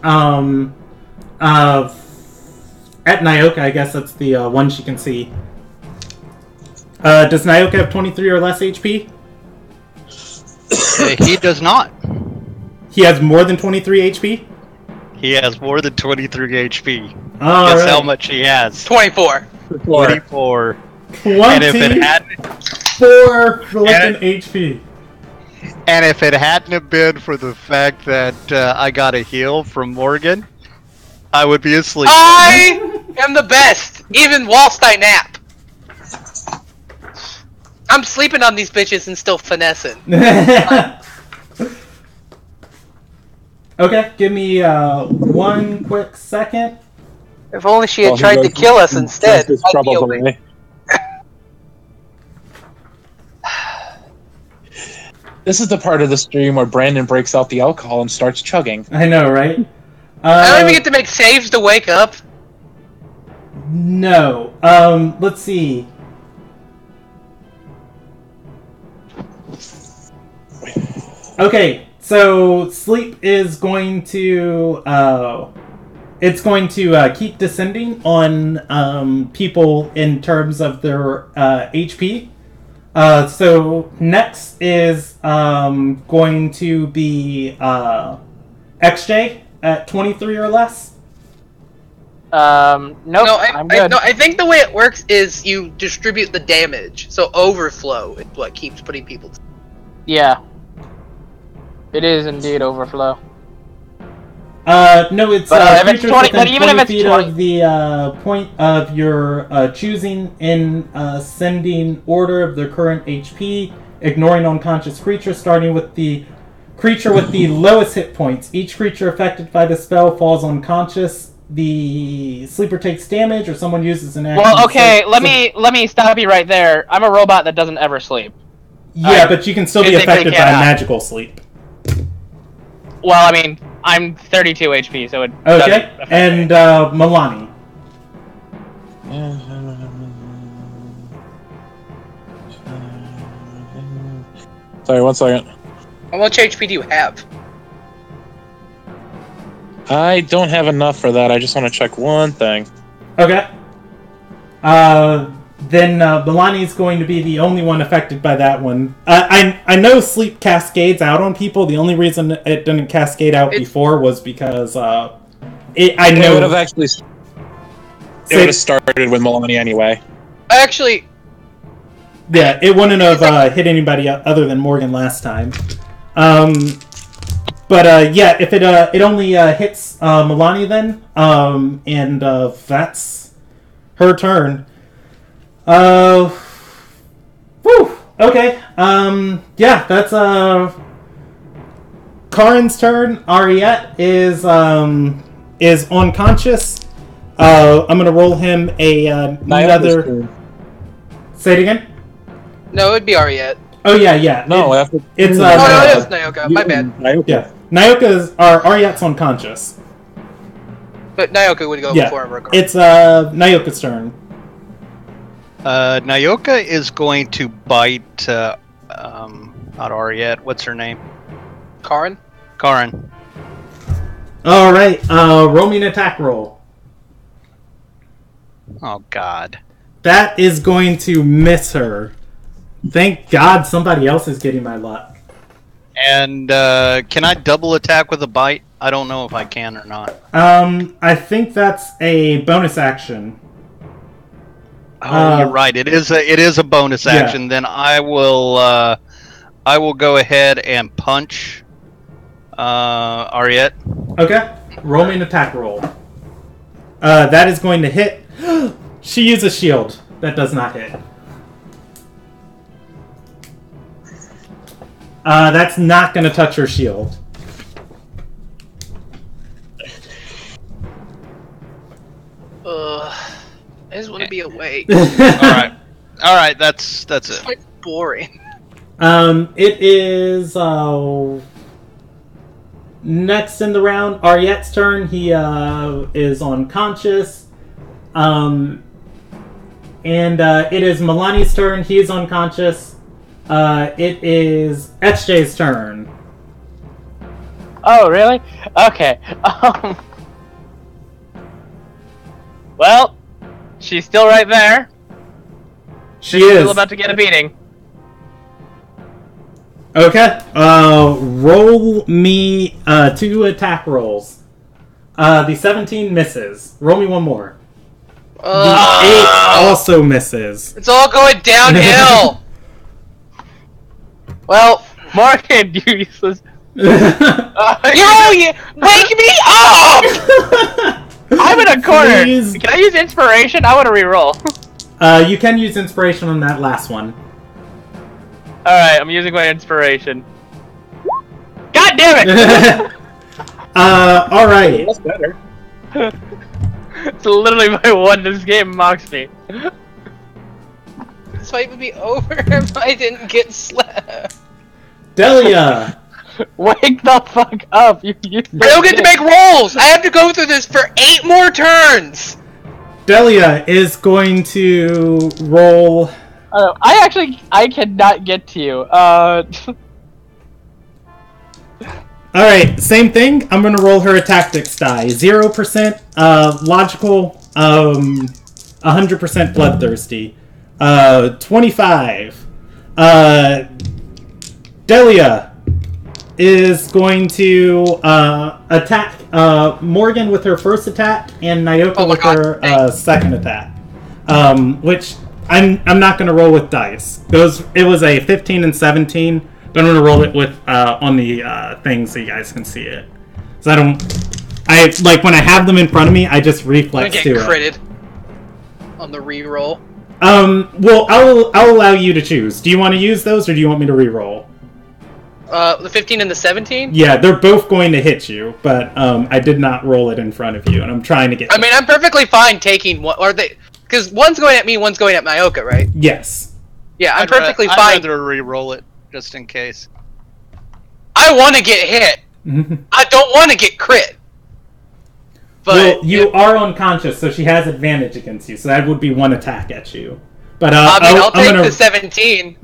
A: Nyoka. I guess that's the one she can see. Does Nyoka have 23 or less HP?
E: He does not.
A: He has more than 23 HP?
E: He has more than 23 HP.
A: All
E: Guess
A: right.
E: how much he has?
B: 24.
E: 24.
A: 24
E: And if it hadn't,
A: freaking HP.
E: and if it hadn't have been for the fact that I got a heal from Morgan, I would be asleep.
B: I am the best, even whilst I nap. I'm sleeping on these bitches and still finessing.
A: Okay, give me 1 quick second.
B: If only she had tried to kill us instead.
D: His
B: I'd be
D: troubles
B: awake.
D: away. This is the part of the stream where Brandon breaks out the alcohol and starts chugging.
A: I know, right?
B: I don't even get to make saves to wake up.
A: No. Let's see. Okay, so sleep is going to it's going to keep descending on people in terms of their HP. So next is going to be XJ at 23 or less.
C: Nope,
B: No,
C: I'm good.
B: I think the way it works is you distribute the damage. So overflow is what keeps putting people.
C: Yeah. It is indeed overflow.
A: No, it's
C: But if it's
A: creatures
C: 20
A: within
C: but even if
A: 20
C: it's
A: feet
C: 20
A: of the point of your choosing in ascending order of their current HP, ignoring unconscious creatures, starting with the creature with the lowest hit points. Each creature affected by the spell falls unconscious. The sleeper takes damage, or someone uses an action.
C: Well, okay, let me stop you right there. I'm a robot that doesn't ever sleep.
A: Yeah, but you can still be
C: physically
A: affected by
C: cannot.
A: magical sleep.
C: Well, I mean, I'm 32 HP, so it
A: Okay,
C: doesn't affect
A: and
C: me.
A: Milani.
D: Sorry, 1 second.
B: How much HP do you have?
D: I don't have enough for that. I just want to check one thing.
A: Okay. Then Milani's going to be the only one affected by that one. I know sleep cascades out on people. The only reason it didn't cascade out before was because I
D: It
A: know
D: would have actually. It would have started with Milani anyway.
B: Actually,
A: yeah, it wouldn't have hit anybody other than Morgan last time. But yeah, if it only hits Milani then, and that's her turn. Whew. Okay. Yeah, that's Karin's turn. Ariette is unconscious. I'm gonna roll him another.
D: Turn.
A: Say it again.
B: no, it'd be Ariette.
A: Oh yeah.
D: No, after.
A: It's
B: Oh, no, it
A: Nyoka.
B: is Nyoka. My bad.
D: Nyoka.
A: Yeah, Nyoka's Ariette's unconscious.
B: But Nyoka would go
A: Yeah,
B: before him regardless.
A: it's Nyoka's turn.
E: Nyoka is going to bite. Not Ariette. What's her name?
B: Karin?
E: Karin.
A: Alright, roll me an attack roll.
E: Oh, God.
A: That is going to miss her. Thank God somebody else is getting my luck.
E: And can I double attack with a bite? I don't know if I can or not.
A: I think that's a bonus action.
E: Oh, you're right. It is a bonus action. Then I will go ahead and punch Ariette.
A: Okay. Roll me an attack roll. That is going to hit. She uses shield. That does not hit. That's not going to touch her shield.
B: I just want to be awake.
E: All right. That's
B: It's
E: it.
B: quite boring.
A: It is next in the round. Ariette's turn. He is unconscious. And it is Milani's turn. He is unconscious. It is SJ's turn.
C: Oh, really? Okay. Well, she's still right there.
A: She
C: She's
A: is.
C: still about to get a beating.
A: Okay. Roll me 2 attack rolls. The 17 misses. Roll me one more. The 8 also misses.
B: It's all going downhill. Well,
C: Morgan, you useless.
B: you wake me up!
C: I'm in a corner.
A: Please.
C: Can I use inspiration? I want to reroll.
A: You can use inspiration on that last one.
C: Alright, I'm using my inspiration. God damn it!
A: Alright.
D: That's better.
C: It's literally my one. This game mocks me.
B: This fight would be over if I didn't get slapped.
A: Delia.
C: Wake the fuck up! You
B: I don't get to make rolls! I have to go through this for 8 more turns!
A: Delia is going to roll.
C: I cannot get to you.
A: Alright, same thing. I'm gonna roll her tactics die. 0% logical, 100% bloodthirsty. 25. Delia is going to attack Morgan with her first attack and Nyoka with her second attack. Which I'm not going to roll with dice. It was a 15 and 17, but I'm going to roll it with on the thing so you guys can see it. So I like when I have them in front of me, I just reflex
B: I'm
A: to
B: gonna get
A: it.
B: critted on the reroll.
A: Well, I'll allow you to choose. Do you want to use those or do you want me to re-roll?
B: The 15 and the 17?
A: Yeah, they're both going to hit you, but I did not roll it in front of you, and I'm trying to get.
B: I mean, I'm perfectly fine taking one, or they, because one's going at me, one's going at Nyoka, right?
A: Yes.
B: Yeah, I'm perfectly
E: I'd
B: fine.
E: rather re-roll it just in case.
B: I want to get hit. I don't want to get crit. But
A: Well, you are unconscious, so she has advantage against you, so that would be one attack at you. But
B: I mean, I'll take
A: gonna,
B: the 17.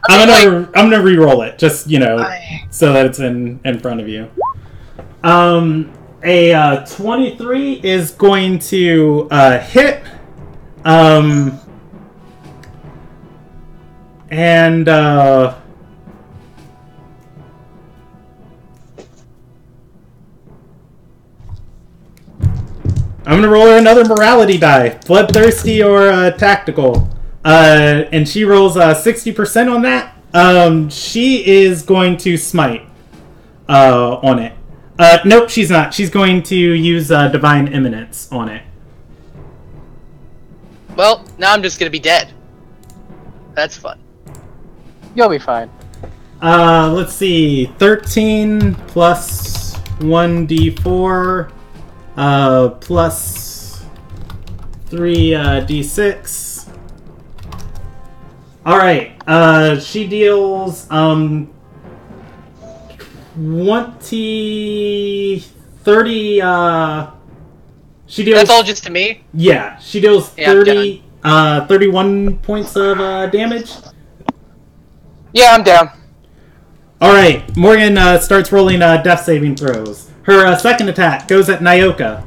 A: I'm gonna re-roll it, just so that it's in front of you. A 23 is going to hit. And I'm gonna roll her another morality die, bloodthirsty or tactical. And she rolls 60% on that. She is going to smite on it. Nope, she's not. She's going to use divine imminence on it.
B: Well, now I'm just gonna be dead. That's fun.
C: You'll be fine.
A: Let's see. 13 plus 1d4 plus 3d6. Alright, she deals 30 she deals
B: That's all just to me?
A: Yeah, she deals
B: Yeah, I'm
A: 30 31 points of damage.
B: Yeah, I'm down.
A: Alright, Morgan starts rolling death saving throws. Her second attack goes at Nyoka.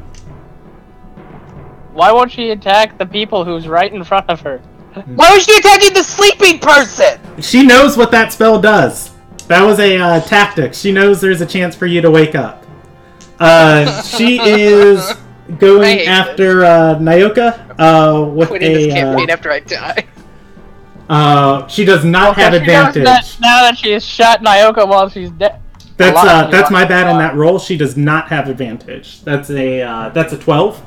C: Why won't she attack the people who's right in front of her?
B: Why was she attacking the sleeping person?
A: She knows what that spell does. That was a tactic. She knows there's a chance for you to wake up. She is going after Nyoka with
B: Quitting this campaign after I die.
A: She does not have advantage.
C: Now that she has shot Nyoka while she's dead.
A: That's my bad on that roll. She does not have advantage. That's a 12.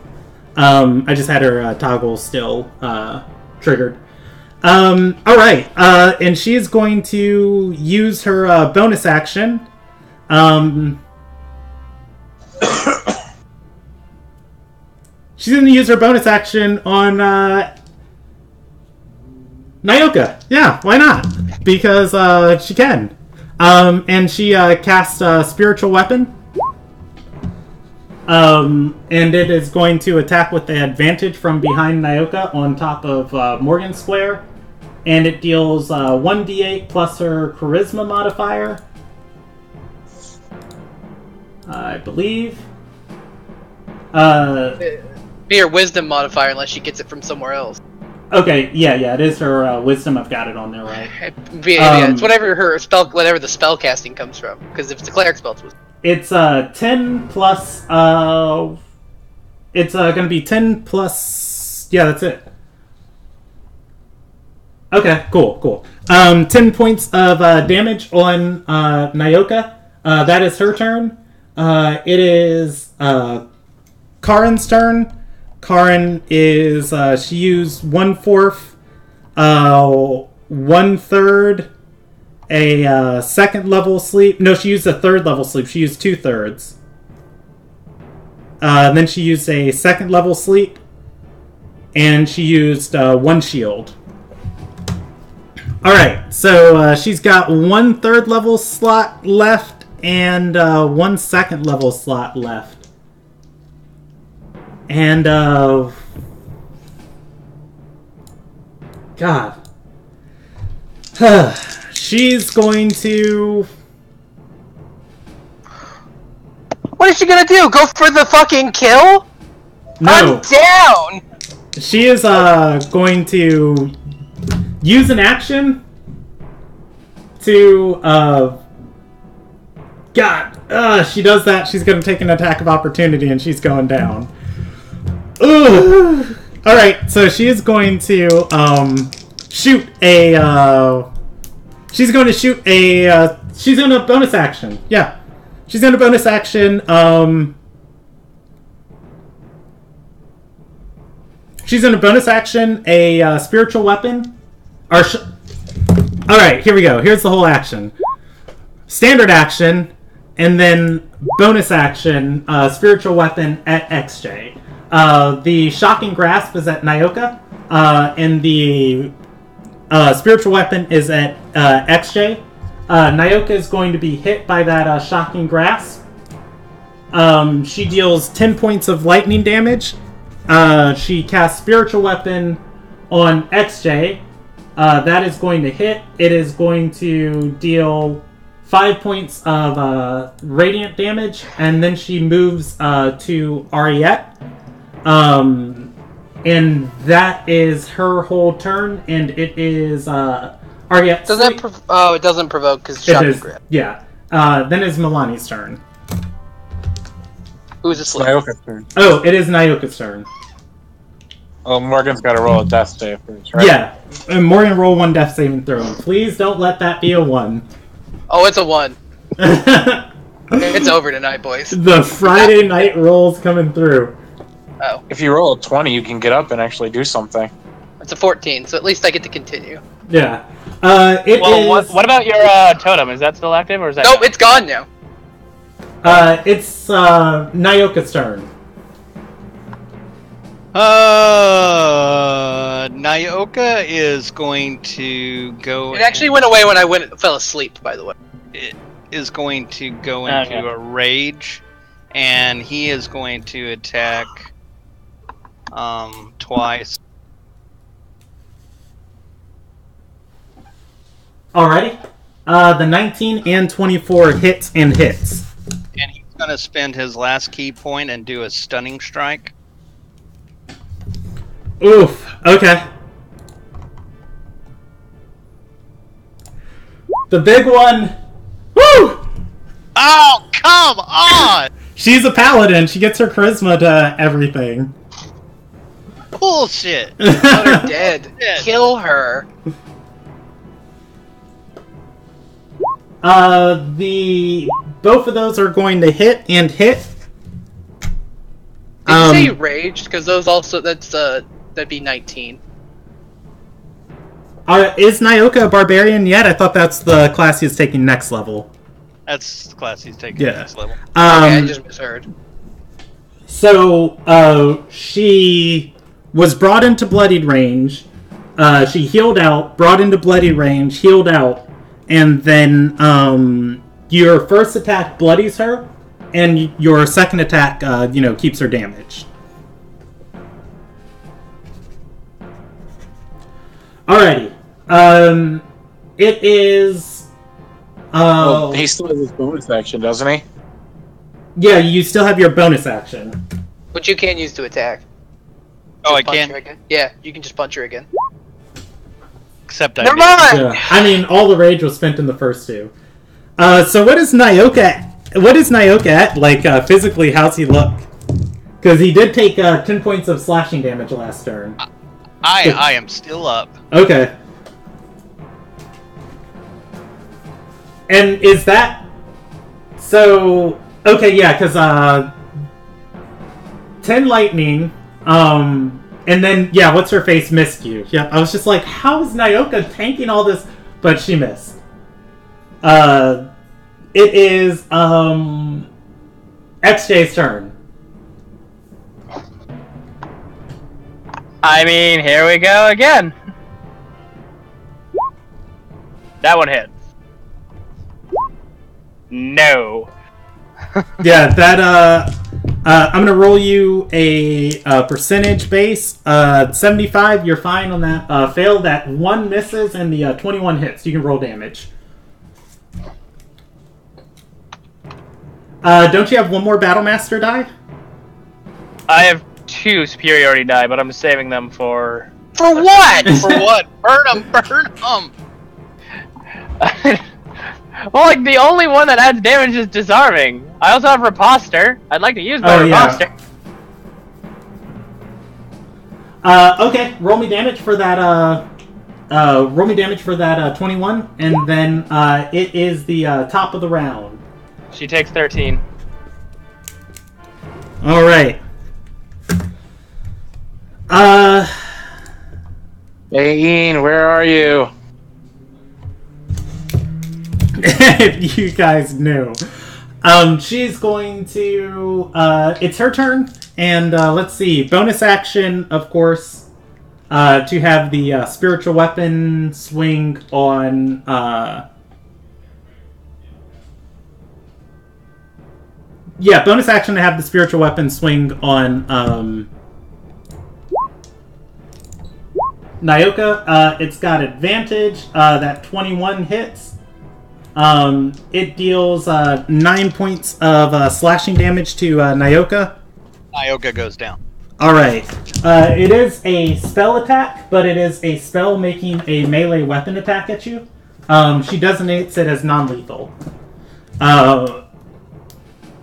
A: I just had her toggle still triggered. Alright, and she is going to use her bonus action. She's going to use her bonus action on Nyoka. Yeah, why not? Because she can. And she casts a spiritual weapon. And it is going to attack with the advantage from behind Nyoka on top of Morgan Square. And it deals 1d8 plus her charisma modifier. I believe.
B: Be her wisdom modifier unless she gets it from somewhere else.
A: Okay, yeah, it is her wisdom. I've got it on there, right?
B: It's whatever whatever the spell casting comes from. Because if it's a cleric spell, it's wisdom.
A: It's 10 plus. It's going to be 10 plus. Yeah, that's it. Okay, cool. 10 points of damage on Nyoka. That is her turn. It is Karin's turn. Karin is she used 1/4, 1/3, a second level sleep. No, she used a third level sleep. She used 2/3. Then she used a second level sleep, and she used 1 shield. All right, so she's got 1 third level slot left and 1 second level slot left. And, God. She's going to...
B: What is she gonna do? Go for the fucking kill?
A: No.
B: I'm down!
A: She is, going to use an action to, God. She does that. She's going to take an attack of opportunity, and she's going down. Ugh. Alright, so she is going to shoot a she's going to shoot a she's going to bonus action. Yeah. She's going to bonus action she's going to bonus action a spiritual weapon. Alright, here we go. Here's the whole action. Standard action and then bonus action spiritual weapon at XJ. The Shocking Grasp is at Nyoka, and the spiritual weapon is at XJ. Nyoka is going to be hit by that Shocking Grasp. She deals 10 points of lightning damage. She casts spiritual weapon on XJ. That is going to hit. It is going to deal 5 points of radiant damage, and then she moves to Ariette. And that is her whole turn, and it is Ariette.
B: Does that it doesn't provoke because shocking grip.
A: Yeah. Then is Milani's turn.
B: Who's asleep?
D: Nyoka's turn.
A: Oh, it is Nyoka's turn.
D: Oh, Morgan's got to roll a death save first, right?
A: Yeah. And Morgan, roll 1 death saving throw. Please don't let that be a 1.
B: Oh, it's a 1. It's over tonight, boys.
A: The Friday night rolls coming through.
B: Oh.
D: If you roll a 20, you can get up and actually do something.
B: It's a 14, so at least I get to continue.
A: Yeah.
C: What about your totem? Is that still active, or is that...
B: Nope, it's gone now.
A: It's Nyoka's turn.
E: Nyoka is going to go...
B: It actually went away when I fell asleep, by the way.
E: It is going to go into a rage, and he is going to attack twice.
A: Alrighty. The 19 and 24 hits and hits.
E: And he's going to spend his last key point and do a stunning strike.
A: Oof. Okay. The big one. Woo!
E: Oh, come on!
A: She's a paladin. She gets her charisma to everything.
E: Bullshit!
B: Put her dead. Kill her.
A: Both of those are going to hit and hit.
B: Did you say you raged? Because those also, that'd be 19.
A: Is Nyoka a barbarian yet? I thought that's the class he's taking next level.
E: That's the class he's taking next level.
B: Okay, I just misheard.
A: So, she was brought into bloodied range. She healed out, brought into bloodied range, healed out, and then your first attack bloodies her, and your second attack, keeps her damaged. Alrighty. It is.
D: Well, he still has his bonus action, doesn't he?
A: Yeah, you still have your bonus action.
B: Which you can use to attack.
E: Oh, I
B: Just punch
E: can?
B: her again. Yeah, you can just punch her again.
E: Except I
C: Never
E: missed.
C: mind!
A: Yeah. I mean, all the rage was spent in the first two. So what is Nyoka? What is Nyoka at? Like, physically, how's he look? Because he did take 10 points of slashing damage last turn.
E: I am still up.
A: Okay. And is that... So... Okay, yeah, because, 10 lightning, and then, yeah, what's her face missed you. Yeah, I was just like, how is Nyoka tanking all this? But she missed. It is, XJ's turn.
C: I mean, here we go again. That one hit. No.
A: Yeah, that, I'm gonna roll you a percentage base. 75, you're fine on that. Fail, that 1 misses, and the 21 hits. You can roll damage. Don't you have one more Battlemaster die?
C: I have 2 superiority die, but I'm saving them for...
B: For what?
E: For what? Burn them! Burn them!
C: Well, like, the only one that adds damage is disarming. I also have Riposter. I'd like to use my Riposter.
A: Yeah. Okay, roll me damage for that, 21, and then, it is the, top of the round.
C: She takes 13.
A: Alright.
D: Hey, Ian, where are you?
A: If you guys knew. She's going to, it's her turn, and, let's see, bonus action, of course, to have the, spiritual weapon swing on, yeah, bonus action to have the spiritual weapon swing on, Nyoka. It's got advantage, that 21 hits. It deals 9 points of slashing damage to Nyoka.
E: Nyoka goes down.
A: Alright. It is a spell attack, but it is a spell making a melee weapon attack at you. She designates it as non-lethal.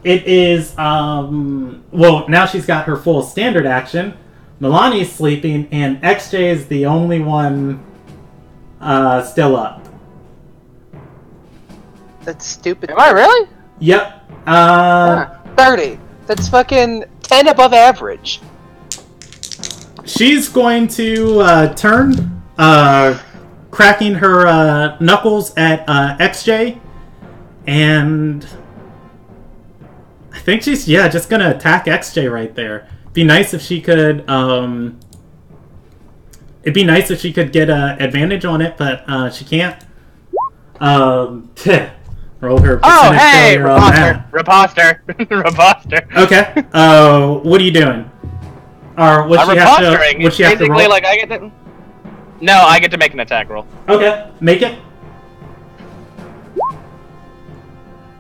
A: It is, well, now she's got her full standard action. Milani's sleeping, and XJ is the only one still up.
B: That's stupid.
C: Am I really?
A: Yep.
B: 30. That's fucking 10 above average.
A: She's going to turn, cracking her knuckles at XJ, and I think she's, yeah, just gonna attack XJ right there. Be nice if she could, it'd be nice if she could get advantage on it, but she can't. Roll her percentage failure on that.
C: Riposter. Riposter.
A: Okay. What are you doing? Or what
C: I'm
A: she have to?
C: ripostering.
A: What she have to
C: Basically,
A: roll?
C: like, I get to... No, I get to make an attack roll.
A: Okay, make it.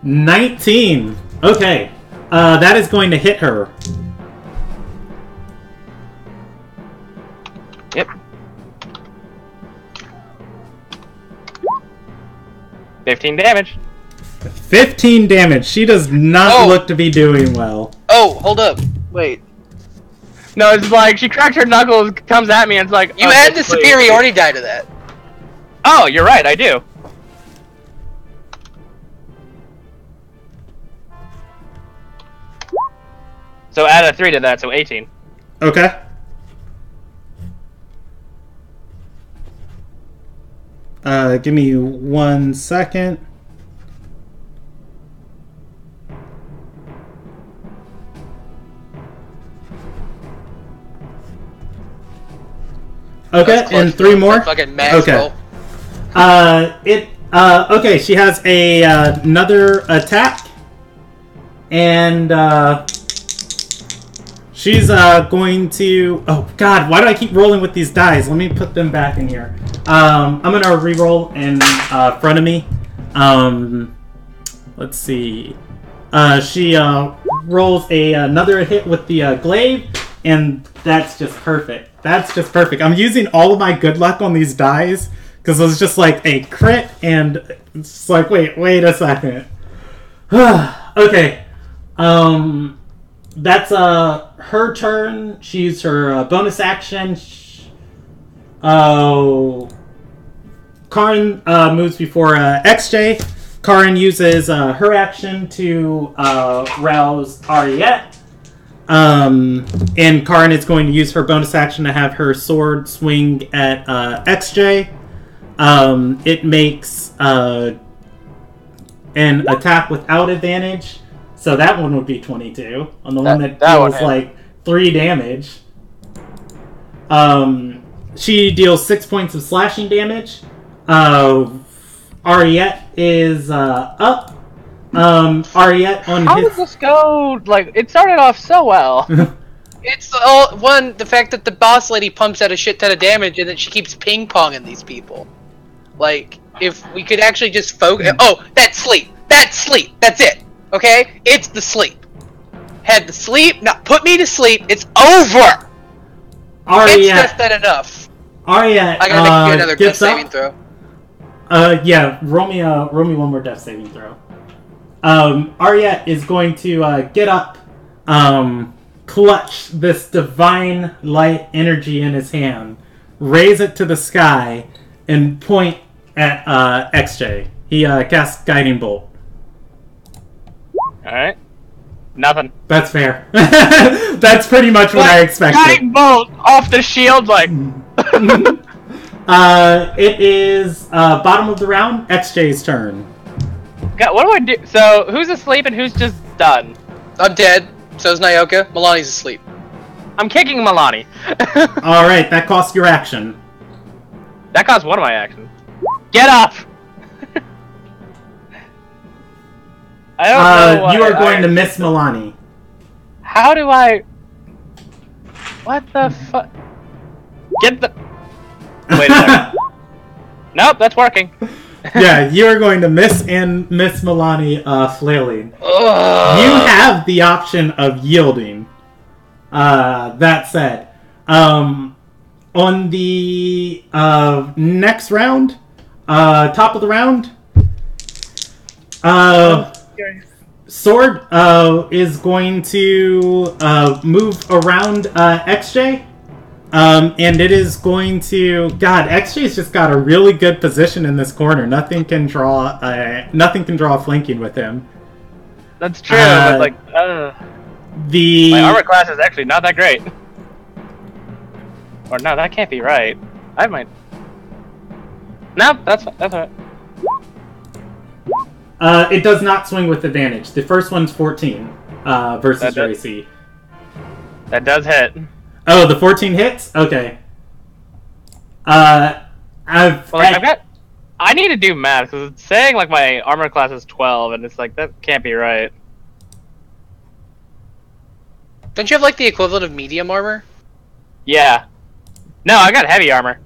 A: 19. Okay. That is going to hit her.
C: Yep. 15 damage.
A: 15 damage. She does not look to be doing well.
B: Oh, hold up. Wait.
C: No, it's like she cracks her knuckles, comes at me, and it's like...
B: You add the superiority die to that.
C: Oh, you're right, I do. So add a 3 to that, so 18.
A: Okay. Give me 1 second. Okay, and 3 more.
B: Fucking max roll.
A: Okay, she has another attack, and she's going to. Oh God, why do I keep rolling with these dice? Let me put them back in here. I'm gonna re-roll in front of me. Let's see. She rolls another hit with the glaive, and that's just perfect. That's just perfect. I'm using all of my good luck on these dice because it was just like a crit, and it's like, wait a second. Okay. That's her turn. She used her bonus action. Karin moves before XJ. Karin uses her action to rouse Ariette. And Karin is going to use her bonus action to have her sword swing at XJ. It makes an attack without advantage. So that one would be 22 on the one that deals like 3 damage. She deals 6 points of slashing damage. Ariette is up. Ariette on
C: How did this go? Like, it started off so well.
B: It's the fact that the boss lady pumps out a shit ton of damage and then she keeps ping-ponging these people. Like, if we could actually just focus... Oh, that's sleep! That's sleep! That's it! Okay? It's the sleep. Had the sleep, now put me to sleep, it's over! Can't stress that enough.
A: Ariette,
B: I gotta make you another death saving throw.
A: Yeah, roll me one more death saving throw. Ariette is going to get up, clutch this divine light energy in his hand, raise it to the sky, and point at XJ. He casts Guiding Bolt.
C: Alright. Nothing.
A: That's fair. That's pretty much what I expected.
C: Guiding Bolt off the shield, like...
A: It is bottom of the round, XJ's turn.
C: God, what do I do? So, who's asleep and who's just done?
B: I'm dead. So's Nyoka. Milani's asleep.
C: I'm kicking Milani.
A: Alright, that costs your action.
C: That costs one of my actions. Get up! I don't know what
A: you are going to miss Milani.
C: How do I... What the fuck? Get the... Wait a second. Nope, that's working.
A: Yeah, you are going to miss Milani flailing. You have the option of yielding. That said, on the next round, top of the round, Sword is going to move around XJ. And it is going to... God, XJ's just got a really good position in this corner. Nothing can draw flanking with him.
C: That's true, but like... My armor class is actually not that great. Or no, that can't be right. I might... No, that's alright.
A: It does not swing with advantage. The first one's 14 versus your AC.
C: That does hit.
A: Oh, the 14 hits? Okay. I
C: need to do math, because it's saying, like, my armor class is 12, and it's like, that can't be right.
B: Don't you have, like, the equivalent of medium armor?
C: Yeah. No, I got heavy armor.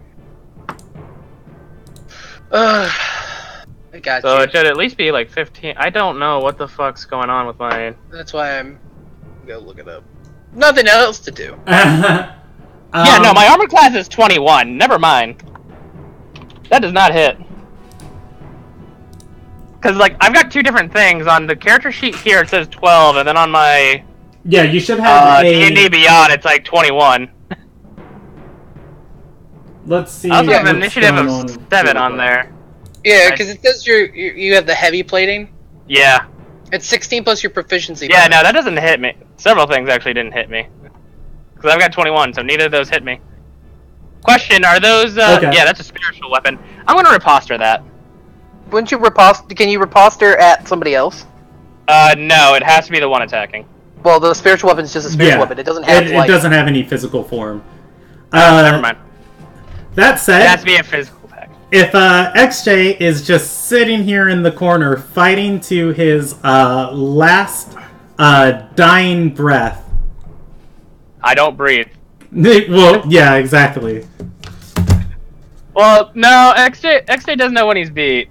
B: I got
C: So
B: you.
C: it should at least be like 15. I don't know what the fuck's going on with my...
B: That's why I'm gonna look it up. Nothing else to do.
C: yeah, no, my armor class is 21. Never mind. That does not hit. Because, like, I've got two different things. On the character sheet here, it says 12, and then on my...
A: Yeah, you should have
C: D&D Beyond, it's like 21.
A: Let's see.
C: I also have
A: what's
C: an initiative
A: going
C: of
A: on
C: 7
A: here.
C: on there.
B: Yeah, because it says you have the heavy plating.
C: Yeah.
B: It's 16 plus your proficiency.
C: Yeah,
B: bonus.
C: no, that doesn't hit me. Several things actually didn't hit me. Because I've got 21, so neither of those hit me. Question, are those...
A: Okay.
C: Yeah, that's a spiritual weapon. I'm gonna riposter that.
B: Wouldn't you riposte? Can you riposter at somebody else?
C: No, it has to be the one attacking.
B: Well, the spiritual weapon is just a spiritual weapon. It doesn't have
A: It
B: life.
A: doesn't have any physical form.
C: Never mind.
A: That
C: It
A: said,
C: has to be a physical attack.
A: if XJ is just sitting here in the corner fighting to his last dying breath.
C: I don't breathe.
A: Well, yeah, exactly.
C: Well, no, XJ doesn't know when he's beat.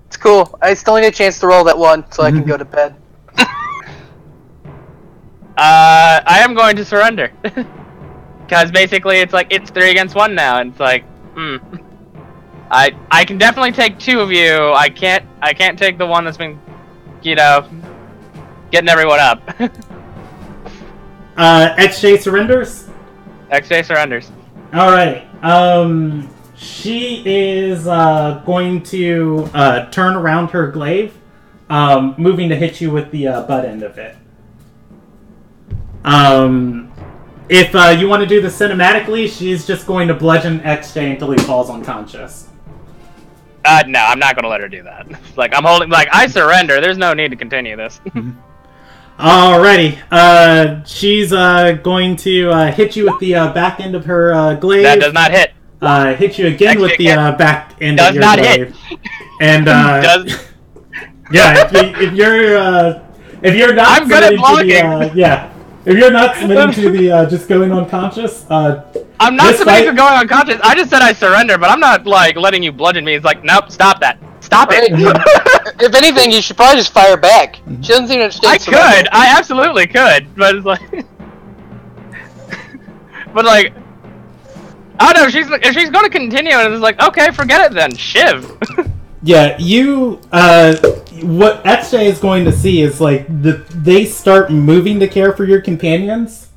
B: It's cool. I still need a chance to roll that one, so I can go to bed.
C: I am going to surrender. Because basically it's like, it's 3 against 1 now, and it's like, I can definitely take 2 of you. I can't take the one that's been, you know, getting everyone up.
A: XJ surrenders?
C: XJ surrenders.
A: Alright, she is going to turn around her glaive, moving to hit you with the butt end of it. If you want to do this cinematically, she's just going to bludgeon XJ until he falls unconscious.
C: No, I'm not gonna let her do that. Like, I'm holding, like, I surrender. There's no need to continue this.
A: Alrighty, she's going to hit you with the back end of her glaive.
C: That does not hit.
A: Hit you again
C: XJ
A: with the back end
C: does
A: of your
C: not
A: glaive.
C: hit.
A: And
C: Does...
A: yeah, if you're not
C: I'm good at
A: submitting to the if you're not submitting to the just going unconscious,
C: I'm not submitting to going unconscious. I just said I surrender, but I'm not, like, letting you bludgeon me. It's like, nope, stop that. Stop it.
B: If anything, you should probably just fire back. She doesn't seem to understand.
C: I could. I absolutely could. But it's like... but, like... I don't know, if she's going to continue, and it's like, okay, forget it then. Shiv.
A: yeah, you what XJ is going to see is like they start moving to care for your companions,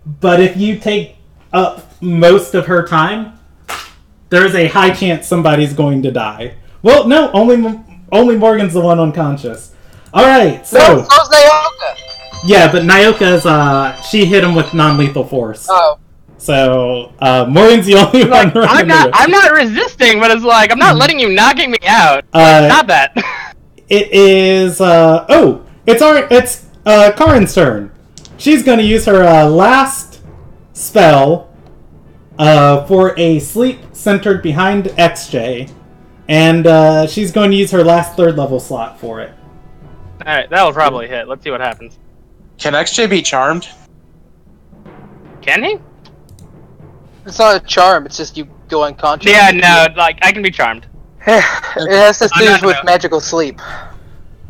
A: but if you take up most of her time, there's a high chance somebody's going to die. Well, no, only Morgan's the one unconscious. All right, so
B: No, so's Naoka.
A: yeah, but Nyoka's she hit him with non-lethal force.
B: Oh.
A: So Morgan's the only
C: Like,
A: one.
C: I'm not resisting, but it's like, I'm not letting you knocking me out. Stop that.
A: It is it's Karin's turn. She's going to use her last spell for a sleep centered behind XJ, and she's going to use her last 3rd level slot for it.
C: Alright, that'll probably hit. Let's see what happens.
D: Can XJ be charmed?
C: Can he?
B: It's not a charm, it's just you go unconscious.
C: Yeah, no, like, I can be charmed.
B: It has to
C: I'm
B: do
C: not
B: with
C: about-
B: magical sleep.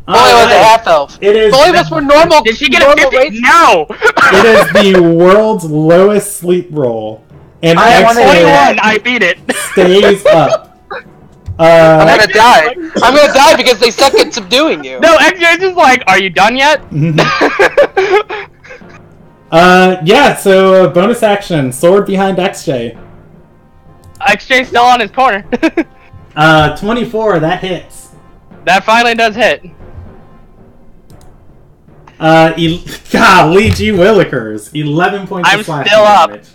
A: All
B: Bully was a
A: right.
B: half-elf.
A: It is
B: Bully was for normal.
C: Did she get a
B: normal
C: 50?
B: race.
C: No!
A: it is the world's lowest sleep roll, and
B: I wanna hear
A: XJ
C: 21, I beat it.
A: stays up.
B: I'm gonna die. I'm gonna die because they suck at subduing you.
C: No, XJ's just like, are you done yet?
A: Yeah, so bonus action, sword behind XJ.
C: XJ's still on his corner.
A: 24, that hits.
C: That finally does hit.
A: Golly gee willikers. 11 points
C: I'm
A: of slashing
C: still up.
A: damage.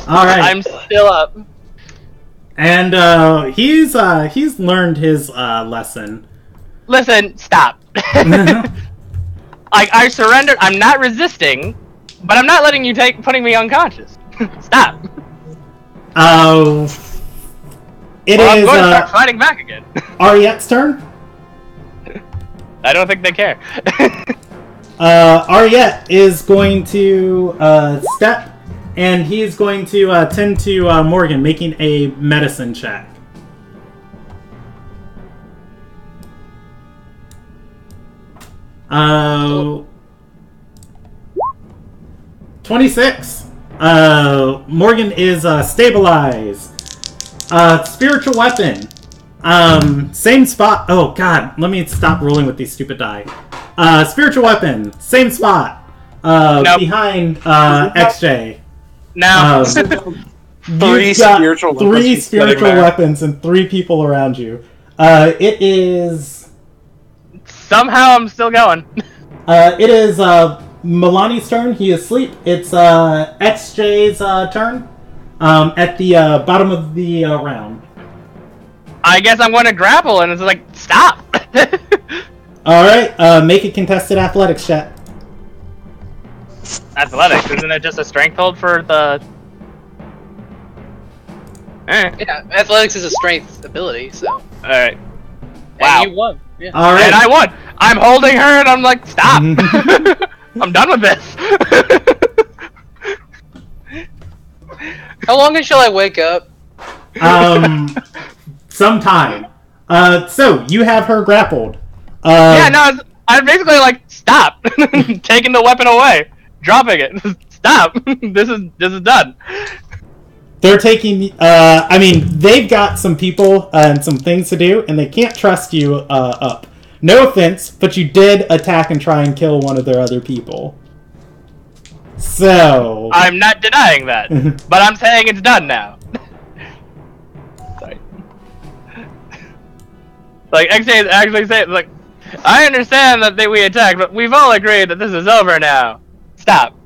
A: Alright.
C: I'm still up.
A: And he's learned his lesson.
C: Listen, stop. I surrendered. I'm not resisting, but I'm not letting you putting me unconscious. Stop.
A: It
C: Well, I'm
A: is
C: going to start fighting back again.
A: Ariette's turn.
C: I don't think they care.
A: Ariette is going to step, and he is going to tend to Morgan, making a medicine check. 26. Morgan is stabilized. Spiritual weapon. Same spot. Oh god, let me stop rolling with these stupid die. Spiritual weapon, same spot.
C: Nope.
A: Behind XJ.
C: Now,
D: Three
A: You've got
D: spiritual weapons
A: three
D: he's sitting
A: spiritual
D: there.
A: weapons and 3 people around you. It is.
C: somehow I'm still going.
A: It is Milani's turn. He is asleep. It's XJ's turn. At the bottom of the round.
C: I guess I'm going to grapple, and it's like, stop!
A: All right. Make a contested athletics check.
C: Athletics, isn't it just a strength hold for the...
B: Yeah, athletics is a strength ability, so.
C: Alright.
B: And
C: Wow.
B: you won. Yeah.
A: All right.
C: And I won! I'm holding her, and I'm like, stop! I'm done with this!
B: How long until I wake up?
A: Sometime. So you have her grappled.
C: Yeah, no, I'm basically like, stop! Taking the weapon away! Dropping it! Stop! This is done.
A: They're taking. I mean, they've got some people and some things to do, and they can't trust you up. No offense, but you did attack and try and kill one of their other people. So
C: I'm not denying that, but I'm saying it's done now. Sorry. Like, XJ is actually saying, like, I understand that we attacked, but we've all agreed that this is over now. Stop.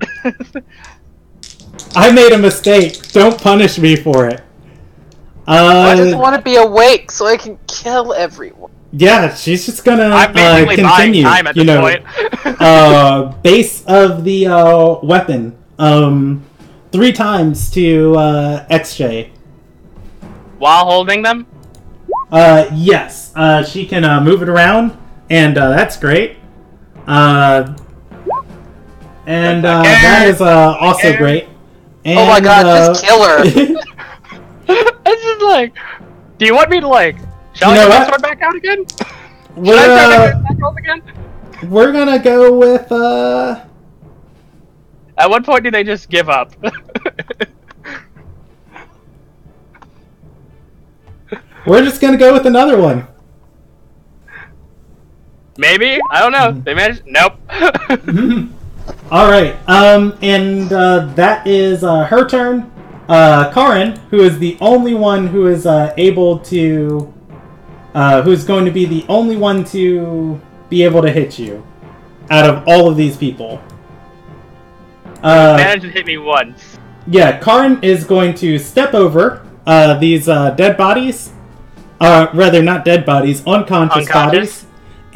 A: I made a mistake. Don't punish me for it.
B: I just want to be awake so I can kill everyone.
A: Yeah, she's just gonna
C: I'm basically buying
A: continue.
C: time at
A: You
C: this
A: know,
C: point.
A: base of the weapon. 3 times to XJ.
C: While holding them?
A: Yes. She can move it around, and that's great. And that is also great. And,
B: Oh my god, just kill her!
C: It's just like, do you want me to, like, shall
A: You
C: I
A: know
C: get my
A: what?
C: sword back out again? Should I
A: We're,
C: try my rolls again?
A: we're gonna go with
C: At what point do they just give up?
A: we're just gonna go with another one.
C: Maybe? I don't know. They managed. Nope.
A: All right. And that is her turn. Karin, who is the only one who is able to, who's going to be the only one to be able to hit you out of all of these people.
C: Managed to hit me once.
A: Yeah, Karin is going to step over these dead bodies. Rather, not dead bodies, unconscious bodies.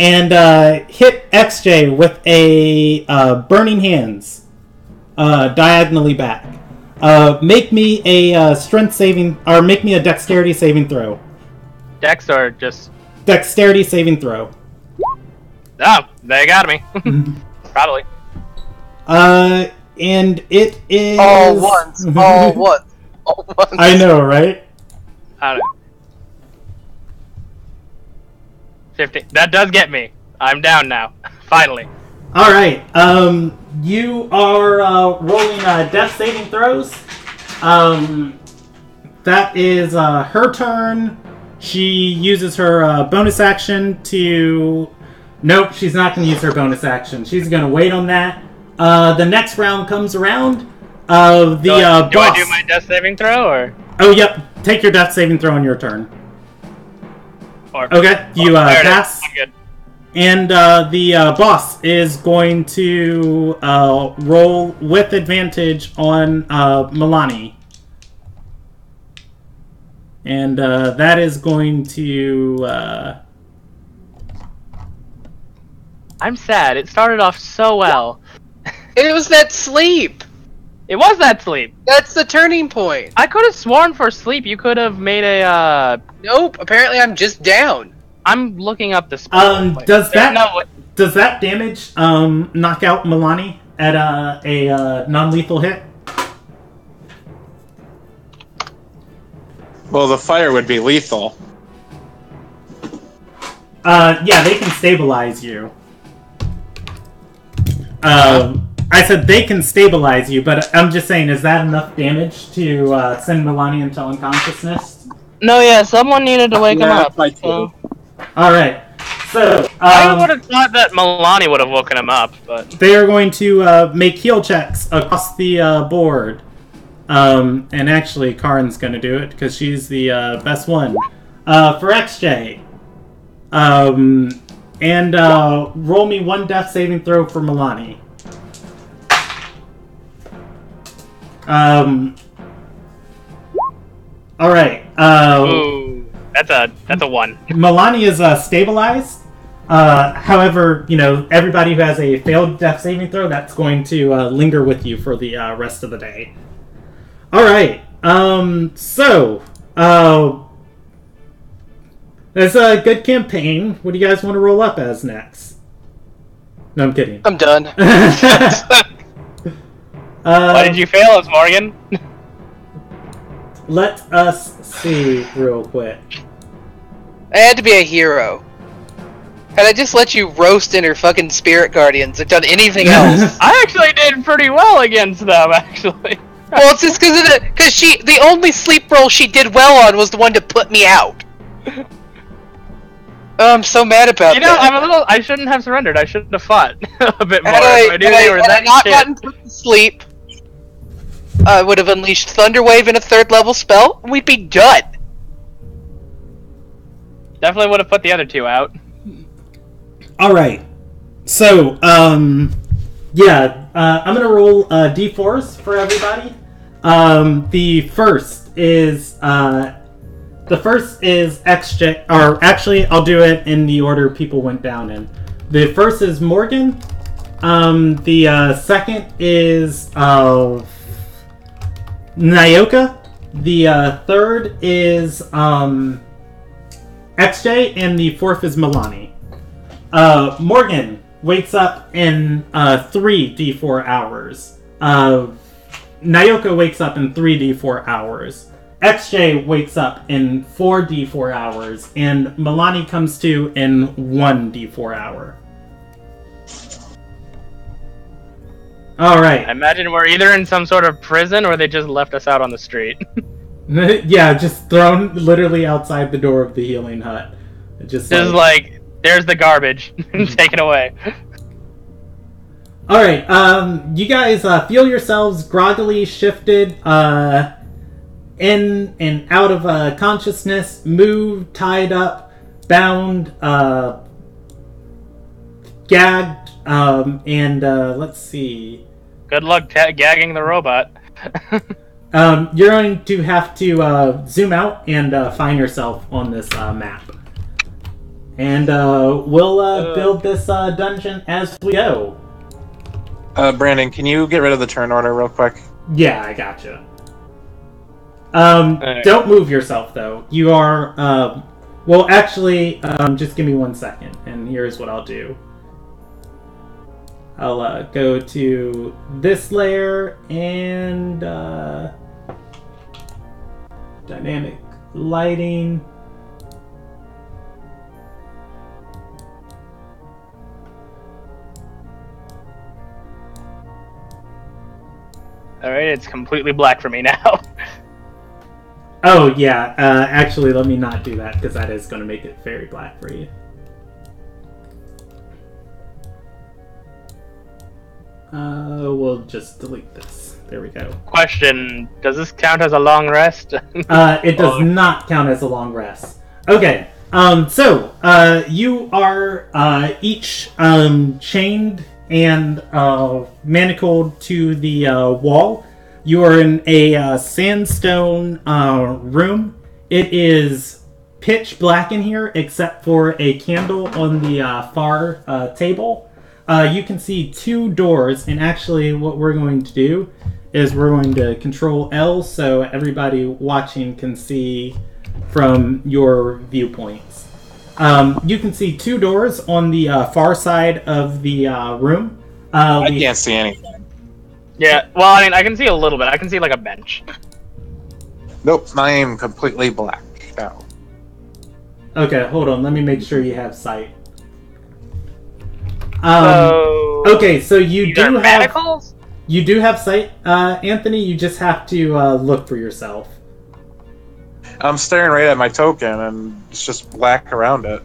A: And hit XJ with a Burning Hands diagonally back. Make me a strength saving, or make me a dexterity saving throw.
C: Dex or just...
A: Dexterity saving throw.
C: Oh, they got me. Probably.
A: And it is...
B: All once, all once, all once.
A: I know, right?
C: I don't know. 50. That does get me. I'm down now. Finally.
A: Alright, you are rolling death saving throws. That is her turn. She uses her bonus action to... Nope, she's not going to use her bonus action. She's going to wait on that. The next round comes around. The
C: Do
A: boss...
C: I do my death saving throw, or...?
A: Oh, yep. Take your death saving throw on your turn.
C: Or
A: Okay, you
C: there it is.
A: pass.
C: I'm good.
A: And the boss is going to roll with advantage on Milani. And that is going to...
C: I'm sad. It started off so well.
B: It was that sleep!
C: It was that sleep.
B: That's the turning point!
C: I could have sworn for sleep you could have made a,
B: Nope, apparently I'm just down.
C: I'm looking up the spell.
A: does that...
C: No,
A: Does that damage knock out Milani at a non-lethal hit?
D: Well, the fire would be lethal.
A: Yeah, they can stabilize you. I said they can stabilize you, but I'm just saying, is that enough damage to send Milani into unconsciousness?
C: No, yeah, someone needed to wake him up. So.
A: Alright, so...
C: I would have thought that Milani would have woken him up, but...
A: They are going to make heal checks across the board. And actually, Karin's going to do it, because she's the best one. For XJ. And roll me one death saving throw for Milani. Alright.
C: Ooh, that's a 1.
A: Milani is stabilized. However, you know, everybody who has a failed death saving throw, that's going to linger with you for the rest of the day. Alright. So, that's a good campaign. What do you guys want to roll up as next? No, I'm kidding.
B: I'm done.
C: Why did you fail us, Morgan?
A: Let us see real quick.
B: I had to be a hero. Had I just let you roast in her fucking spirit guardians or done anything else?
C: I actually did pretty well against them, actually.
B: Well, it's just because the only sleep roll she did well on was the one to put me out. Oh, I'm so mad about that.
C: I shouldn't have surrendered. I should have fought a bit more.
B: Had I not
C: shit.
B: gotten put to sleep, I would have unleashed Thunderwave in a 3rd level spell, and we'd be done.
C: Definitely would have put the other 2 out.
A: Alright. So, yeah, I'm gonna roll d4s for everybody. The first is XJ, or actually, I'll do it in the order people went down in. The first is Morgan. The second is Nyoka. The third is XJ, and the fourth is Milani. Morgan wakes up in 3 d4 hours. Nyoka wakes up in 3 d4 hours. XJ wakes up in 4 d4 hours, and Milani comes to in 1 d4 hour. Alright.
C: I imagine we're either in some sort of prison or they just left us out on the street.
A: Yeah, just thrown literally outside the door of the healing hut. Just
C: like, there's the garbage. Take it away.
A: Alright, you guys feel yourselves groggily shifted in and out of consciousness, moved, tied up, bound, gagged, and let's see.
C: Good luck gagging the robot.
A: You're going to have to zoom out and find yourself on this map. And we'll build this dungeon as we go.
D: Brandon, can you get rid of the turn order real quick?
A: Yeah, I gotcha. Don't move yourself, though. You are, well, actually, just give me 1 second, and here's what I'll do. I'll go to this layer, and dynamic lighting.
C: Alright, it's completely black for me now.
A: Oh, yeah. Actually, let me not do that, because that is going to make it very black for you. We'll just delete this. There we go.
C: Question, does this count as a long rest?
A: It does not count as a long rest. Okay, so, you are each chained and manacled to the wall. You are in a sandstone room. It is pitch black in here, except for a candle on the far table. You can see 2 doors, and actually what we're going to do is we're going to control L so everybody watching can see from your viewpoints. You can see 2 doors on the far side of the room.
D: I can't see anything.
C: Yeah, well, I mean, I can see a little bit. I can see, like, a bench.
D: Nope, I am completely black. No.
A: Okay, hold on. Let me make sure you have sight. Okay, so you
C: these
A: do
C: are
A: have
C: manacles?
A: you do have sight, Anthony. You just have to look for yourself.
D: I'm staring right at my token, and it's just black around it.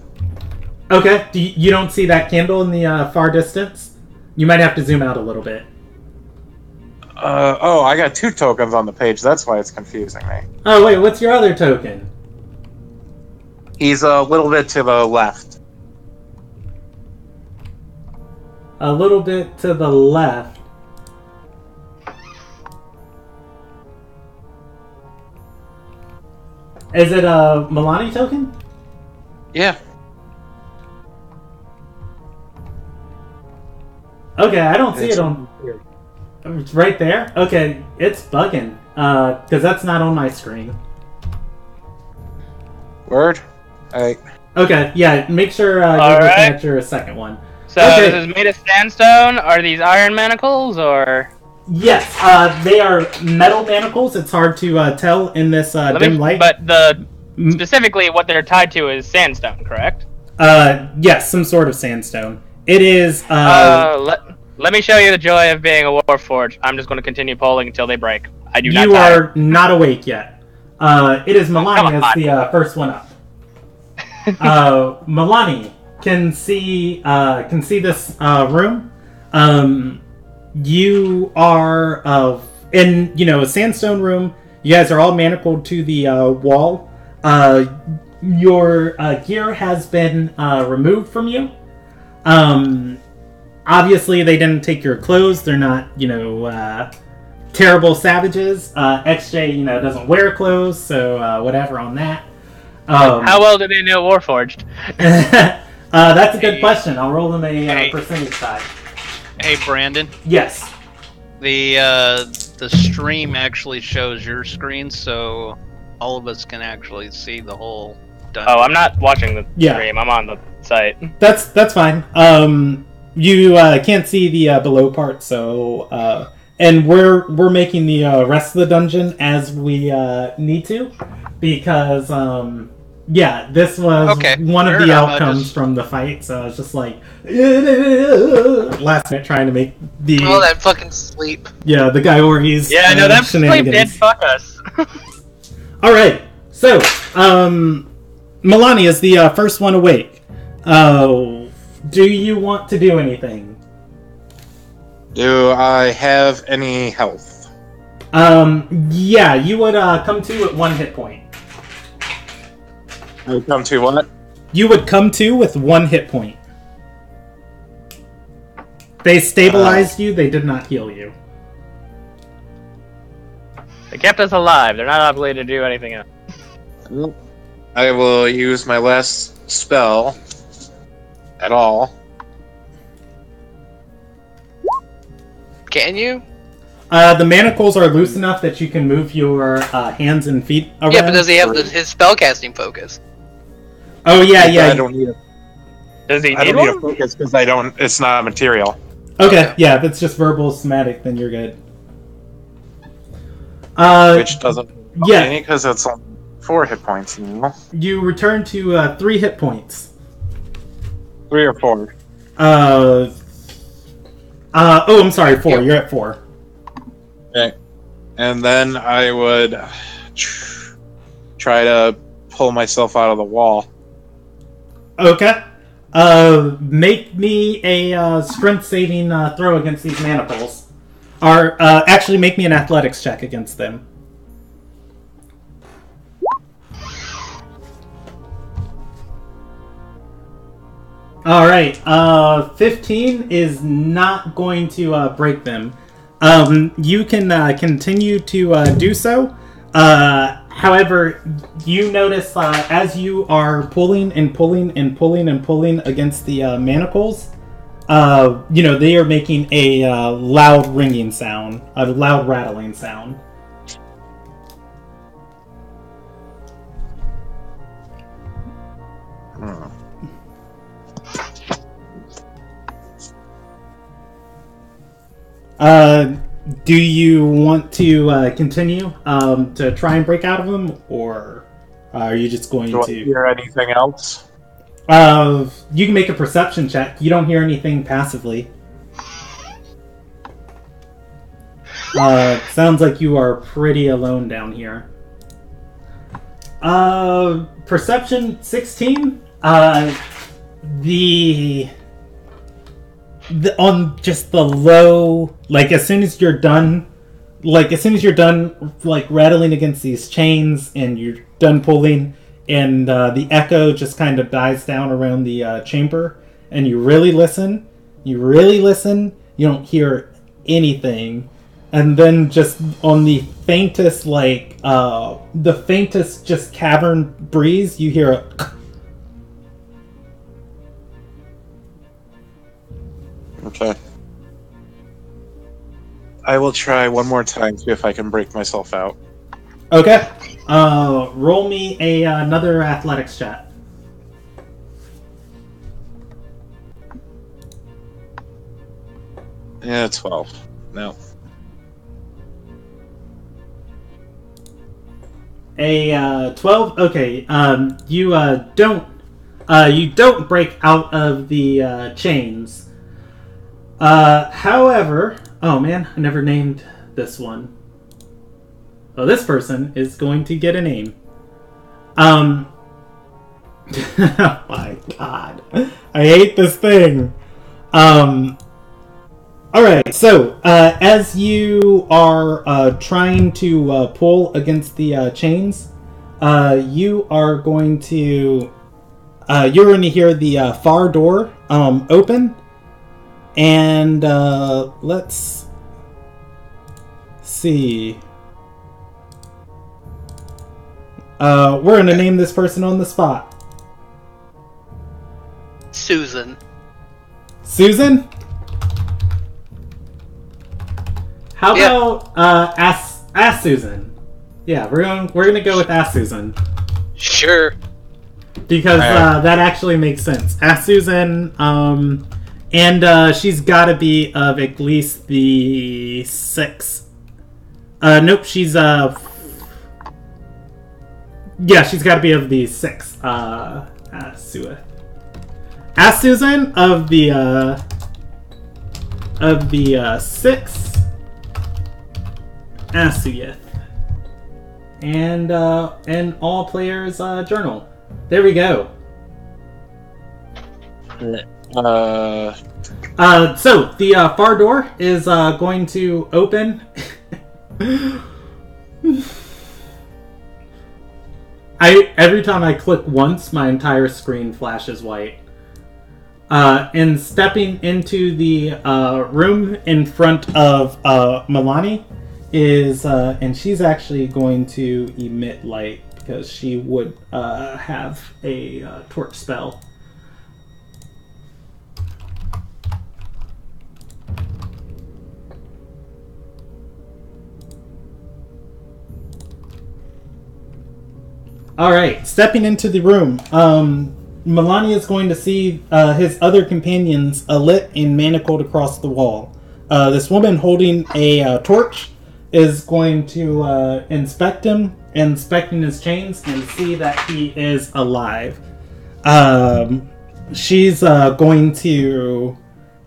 A: Okay, you don't see that candle in the far distance? You might have to zoom out a little bit.
D: Oh, I got 2 tokens on the page. That's why it's confusing me.
A: Oh wait, what's your other token?
D: He's a little bit to the left.
A: A little bit to the left. Is it a Milani token?
D: Yeah.
A: Okay, I don't see it on... It's right there? Okay, it's bugging. Because that's not on my screen.
D: Word? Alright.
A: Okay, yeah, make sure you're
C: All
A: looking
C: right.
A: at your second one.
C: So
A: Okay.
C: this is made of sandstone? Are these iron manacles, or...?
A: Yes, they are metal manacles. It's hard to tell in this dim light.
C: But specifically what they're tied to is sandstone, correct?
A: Yes, some sort of sandstone. It is...
C: Let me show you the joy of being a Warforged. I'm just going to continue polling until they break. I do not
A: You
C: tire.
A: are not awake yet. It is Milani
C: come
A: as
C: on.
A: the first one up. Milani can see this room. You are in a sandstone room. You guys are all manacled to the wall. Your gear has been removed from you. Obviously, they didn't take your clothes. They're not, terrible savages. XJ, doesn't wear clothes, so whatever on that.
C: How well do they know Warforged?
A: That's a good question. I'll roll them a percentage die.
E: Hey, Brandon.
A: Yes.
E: The stream actually shows your screen, so all of us can actually see the whole dungeon.
C: Oh, I'm not watching the
A: Yeah.
C: stream. I'm on the site.
A: That's fine. You can't see the below part, so and we're making the rest of the dungeon as we need to, because this was one of
E: fair
A: the
E: enough.
A: outcomes from the fight. So I was just like last minute trying to make the
B: All that fucking sleep.
A: the guy Orgies.
C: Yeah, no, that sleep did fuck us.
A: All right, so Milani is the first one awake. Do you want to do anything?
D: Do I have any health?
A: Yeah, you would come to at 1 hit point.
D: I come to what?
A: You would come to with 1 hit point. They stabilized you, they did not heal you.
C: They kept us alive. They're not obligated to do anything else.
D: I will use my last spell at all.
B: Can you?
A: The manacles are loose enough that you can move your hands and feet around.
B: Yeah, but does he have his spellcasting focus?
A: Oh yeah.
D: I don't need it.
C: Does he
D: I
C: need
D: don't need a
C: one?
D: focus because I don't. It's not a material.
A: Okay, yeah, if it's just verbal somatic, then you're good.
D: Which doesn't.
A: Yeah.
D: Because it's on 4 hit points.
A: You return to 3 hit points.
D: 3 or 4.
A: I'm sorry, 4. You're at 4.
D: Okay. And then I would try to pull myself out of the wall.
A: Okay. Make me a strength saving throw against these manacles. Or actually, make me an athletics check against them. All right. 15 is not going to break them. You can continue to do so. However, you notice as you are pulling and pulling and pulling and pulling against the manacles, they are making a loud ringing sound, a loud rattling sound. Do you want to continue to try and break out of them, or are you just going
D: Do I
A: to
D: hear anything else?
A: You can make a perception check. You don't hear anything passively. Sounds like you are pretty alone down here. Perception 16. The on just the low, like as soon as you're done, like rattling against these chains and you're done pulling, and the echo just kind of dies down around the chamber, and you really listen. You don't hear anything. And then just on the faintest, just cavern breeze, you hear a...
D: Okay. I will try one more time, see if I can break myself out.
A: Okay. Roll me another athletics check.
D: Yeah, 12. No.
A: A 12. Okay. You don't break out of the chains. However, oh man, I never named this one. Oh, this person is going to get a name. Oh my god, I hate this thing. Alright, so, as you are trying to pull against the chains, you are going to... you're going to hear the far door open, and let's see. We're going to name this person on the spot.
B: Susan.
A: Susan? How about ask Susan? Yeah, we're gonna go with ask Susan
B: Sure.
A: because that actually makes sense. Ask Susan, and she's got to be of at least the 6. Nope, she's yeah, she's got to be of the 6. Ask Susan of the 6. Asuyeth. And all players journal. There we go. So the far door is going to open. Every time I click once, my entire screen flashes white. And stepping into the room in front of Milani is, and she's actually going to emit light because she would have a torch spell. Alright, stepping into the room, Milani is going to see his other companions lit and manacled across the wall. This woman holding a torch is going to inspect him, inspecting his chains, and see that he is alive. She's going to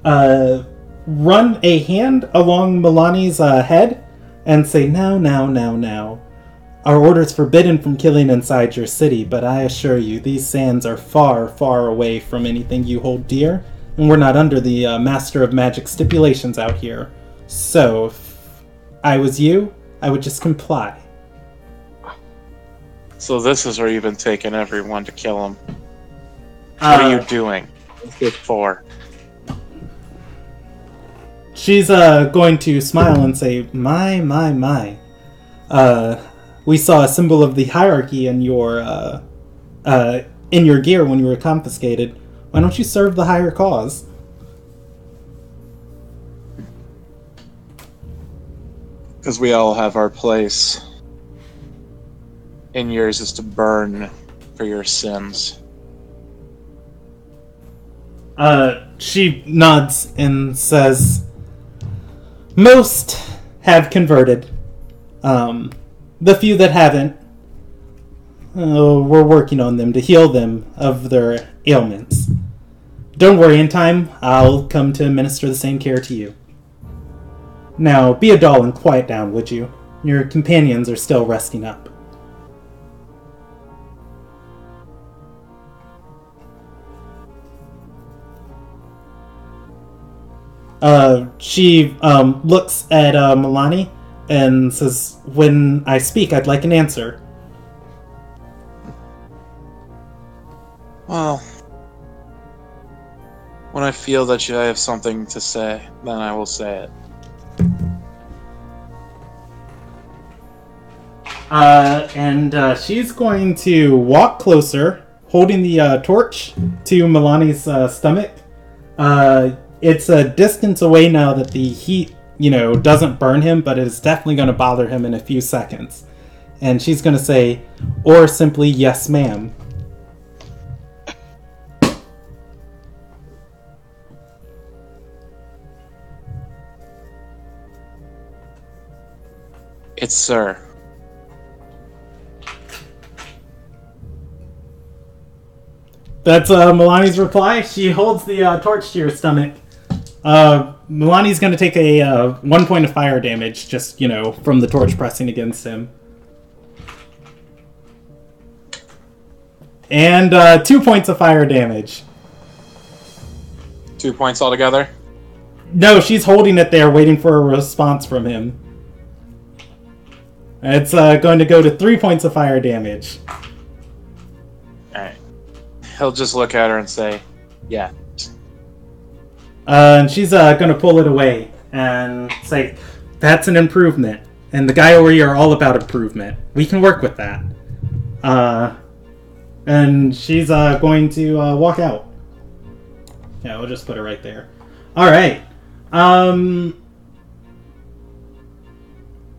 A: run a hand along Milani's head and say, Now. Our order is forbidden from killing inside your city, but I assure you, these sands are far, far away from anything you hold dear, and we're not under the Master of Magic stipulations out here. So, if I was you, I would just comply.
D: So this is where you've been taking everyone to kill him. What are you doing? What's it for?
A: She's going to smile and say, My. We saw a symbol of the hierarchy in your gear when you were confiscated. Why don't you serve the higher cause?
D: Because we all have our place. And yours is to burn for your sins.
A: She nods and says, most have converted. The few that haven't, we're working on them to heal them of their ailments. Don't worry, in time, I'll come to administer the same care to you. Now, be a doll and quiet down, would you? Your companions are still resting up. She looks at Milani and says, when I speak, I'd like an answer.
D: Well, when I feel that I have something to say, then I will say it.
A: And she's going to walk closer, holding the torch to Milani's stomach. It's a distance away now that the heat, doesn't burn him, but it is definitely going to bother him in a few seconds. And she's going to say, or simply, yes, ma'am.
D: It's sir.
A: That's Milani's reply. She holds the torch to your stomach. Milani's going to take a 1 point of fire damage, just, from the torch pressing against him. And 2 points of fire damage.
D: 2 points altogether?
A: No, she's holding it there, waiting for a response from him. It's going to go to 3 points of fire damage.
D: Alright. He'll just look at her and say, yeah.
A: And she's going to pull it away and say, that's an improvement. And the guy over here are all about improvement. We can work with that. And she's going to walk out. Yeah, we'll just put her right there. Alright.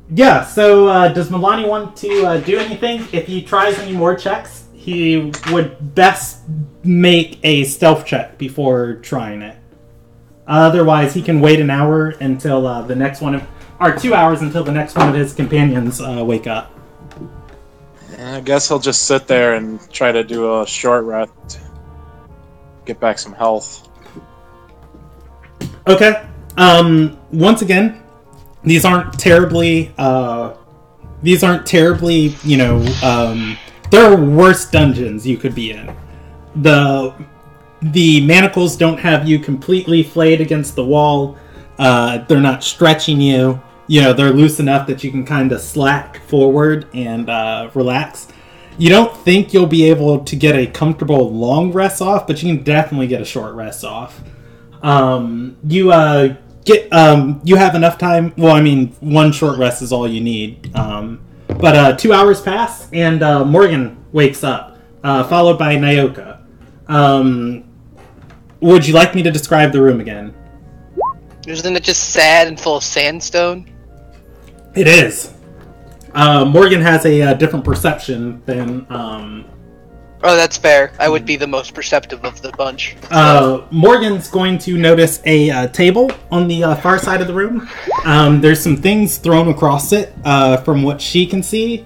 A: Yeah, so does Milani want to do anything? If he tries any more checks, he would best make a stealth check before trying it. Otherwise, he can wait an hour until the next one or 2 hours until the next one of his companions wake up.
D: I guess he'll just sit there and try to do a short rest. Get back some health.
A: Okay. Once again, these aren't terribly, there are worse dungeons you could be in. The manacles don't have you completely flayed against the wall. They're not stretching you. They're loose enough that you can kind of slack forward and relax. You don't think you'll be able to get a comfortable long rest off, but you can definitely get a short rest off. You have enough time. Well, I mean, 1 short rest is all you need. But 2 hours pass, and Morgan wakes up, followed by Nyoka. Would you like me to describe the room again?
B: Isn't it just sad and full of sandstone?
A: It is. Morgan has a different perception than...
B: Oh, that's fair. I would be the most perceptive of the bunch.
A: Morgan's going to notice a table on the far side of the room. There's some things thrown across it from what she can see.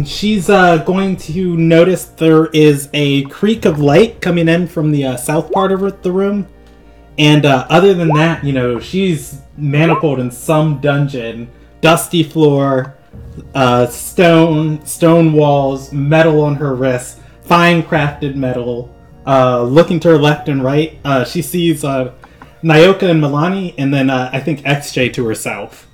A: She's going to notice there is a creak of light coming in from the south part of the room. And other than that, she's manacled in some dungeon. Dusty floor, stone walls, metal on her wrists, fine crafted metal. Looking to her left and right, she sees Nyoka and Milani, and then I think XJ to herself.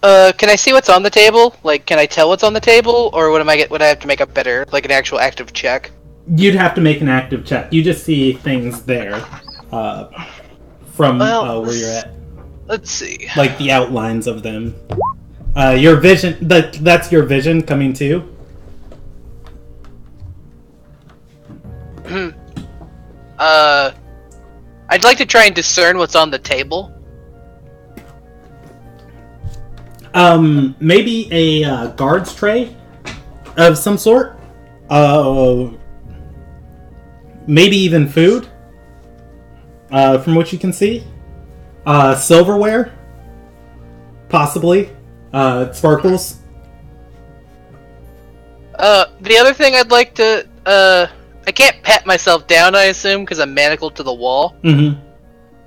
B: Can I see what's on the table? Like, can I tell what's on the table, or would I have to make a better, like an actual active check?
A: You'd have to make an active check. You just see things there from where you're at.
B: Let's see.
A: Like the outlines of them. Your vision, that's your vision coming too.
B: I'd like to try and discern what's on the table.
A: Maybe a guard's tray of some sort. Maybe even food. From what you can see. Silverware. Possibly. Sparkles.
B: The other thing I'd like to, I can't pat myself down, I assume, because I'm manacled to the wall.
A: Mm-hmm.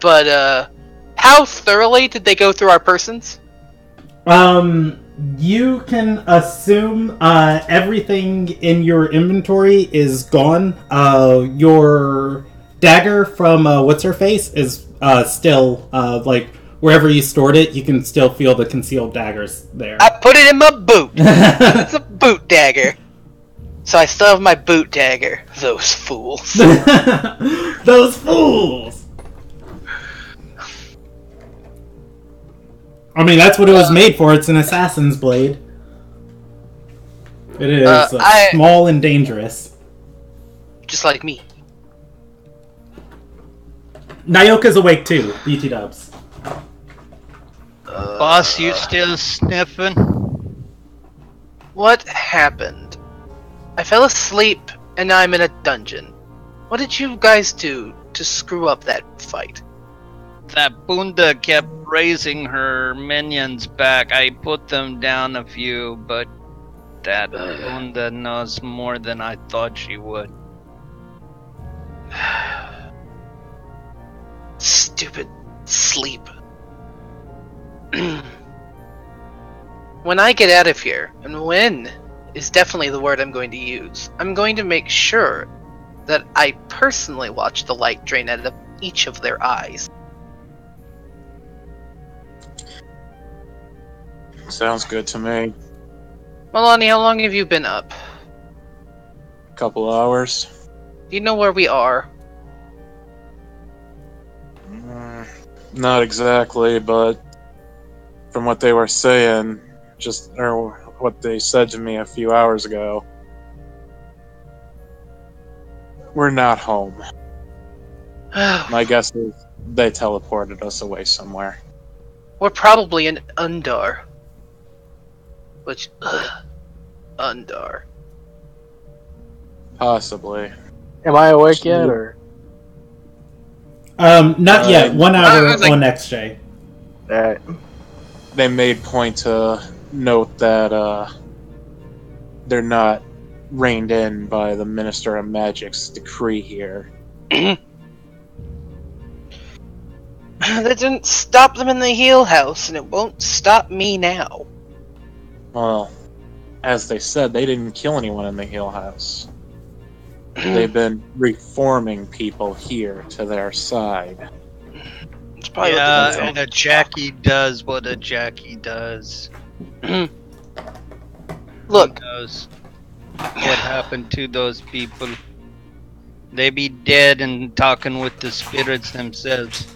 B: But, how thoroughly did they go through our persons?
A: You can assume, everything in your inventory is gone. Your dagger from, What's-Her-Face is, still, like, wherever you stored it, you can still feel the concealed daggers there.
B: I put it in my boot. It's a boot dagger. So I still have my boot dagger. Those fools.
A: Those fools! I mean, that's what it was made for. It's an assassin's blade. It is small and dangerous.
B: Just like me.
A: Nyoka's awake too. BT dubs.
E: Boss, you still sniffing?
B: What happened? I fell asleep and now I'm in a dungeon. What did you guys do to screw up that fight?
E: That Bunda kept raising her minions back. I put them down a few, but that Bunda knows more than I thought she would.
B: Stupid sleep. When I get out of here, and when is definitely the word I'm going to use, I'm going to make sure that I personally watch the light drain out of each of their eyes.
D: Sounds good to me.
B: Malani, how long have you been up?
D: A couple hours.
B: Do you know where we are?
D: Not exactly, but from what they were saying, or what they said to me a few hours ago, we're not home. My guess is they teleported us away somewhere.
B: We're probably in Undar. Which, Undar.
D: Possibly.
C: Am I awake yet, or?
A: Not yet. 1 hour
B: I was like-
A: on XJ.
C: Alright.
D: They made point to note that they're not reined in by the Minister of Magic's decree here.
B: That didn't stop them in the heel house, and it won't stop me now.
D: Well, as they said, they didn't kill anyone in the Hill House. They've been reforming people here to their side.
B: It's probably
E: Yeah,
B: what
E: and a Jackie does what a Jackie does.
B: the Look,
E: Who knows what happened to those people? They be dead and talking with the spirits themselves.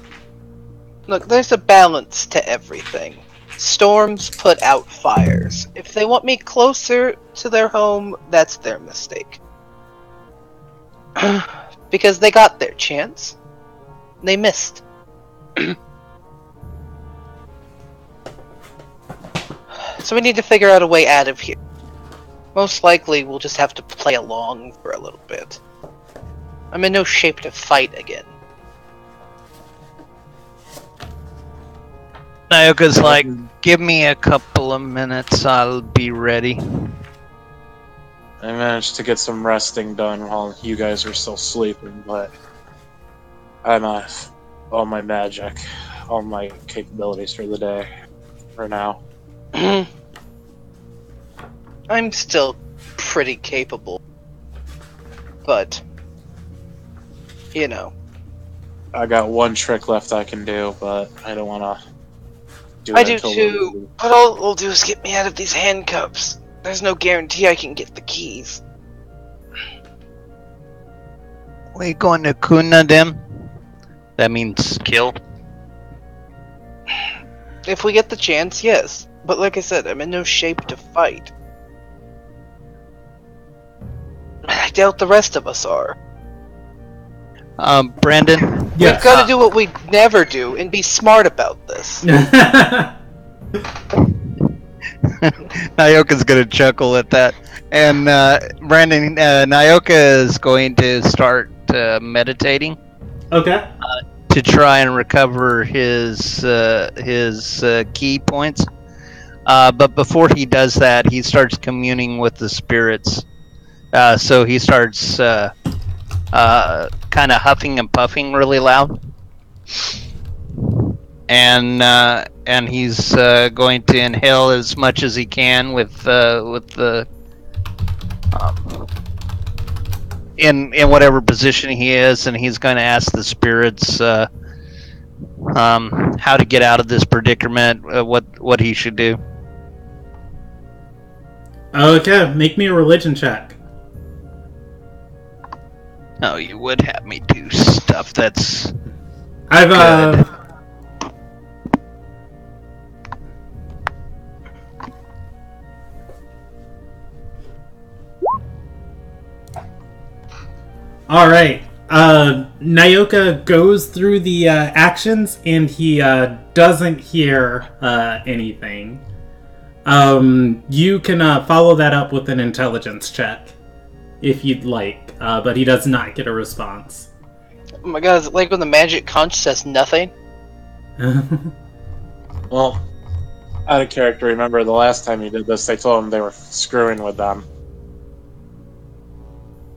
B: look, there's a balance to everything. Storms put out fires. If they want me closer to their home, that's their mistake. Because they got their chance. They missed. So we need to figure out a way out of here. Most likely we'll just have to play along for a little bit. I'm in no shape to fight again.
E: Nyoka's like, give me a couple of minutes, I'll be ready.
D: I managed to get some resting done while you guys were still sleeping, but I'm off all my magic, all my capabilities for the day, for now.
B: I'm still pretty capable. But, you know.
D: I got one trick left I can do, but I don't want to do it
B: I do
D: until
B: too, but all we'll do is get me out of these handcuffs. There's no guarantee I can get the keys.
E: We going to Kuna them? That means kill.
B: If we get the chance, yes. But like I said, I'm in no shape to fight. I doubt the rest of us are.
E: Brandon?
A: Yes.
B: We've got to do what we never do and be smart about this.
E: Nyoka's gonna chuckle at that. And Brandon, Nyoka is going to start meditating
A: Okay.
E: to try and recover his key points. But before he does that, he starts communing with the spirits. So he starts kind of huffing and puffing really loud, and he's going to inhale as much as he can with the in whatever position he is, and he's going to ask the spirits how to get out of this predicament, what he should do.
A: Okay, make me a religion check.
E: Oh, you would have me do stuff that's
A: I've
E: good.
A: All right. Nyoka goes through the actions, and he doesn't hear anything. You can follow that up with an intelligence check, if you'd like, but he does not get a response.
B: Oh my god, is it like when the magic conch says nothing?
D: Well, out of character, remember the last time he did this, they told him they were screwing with them.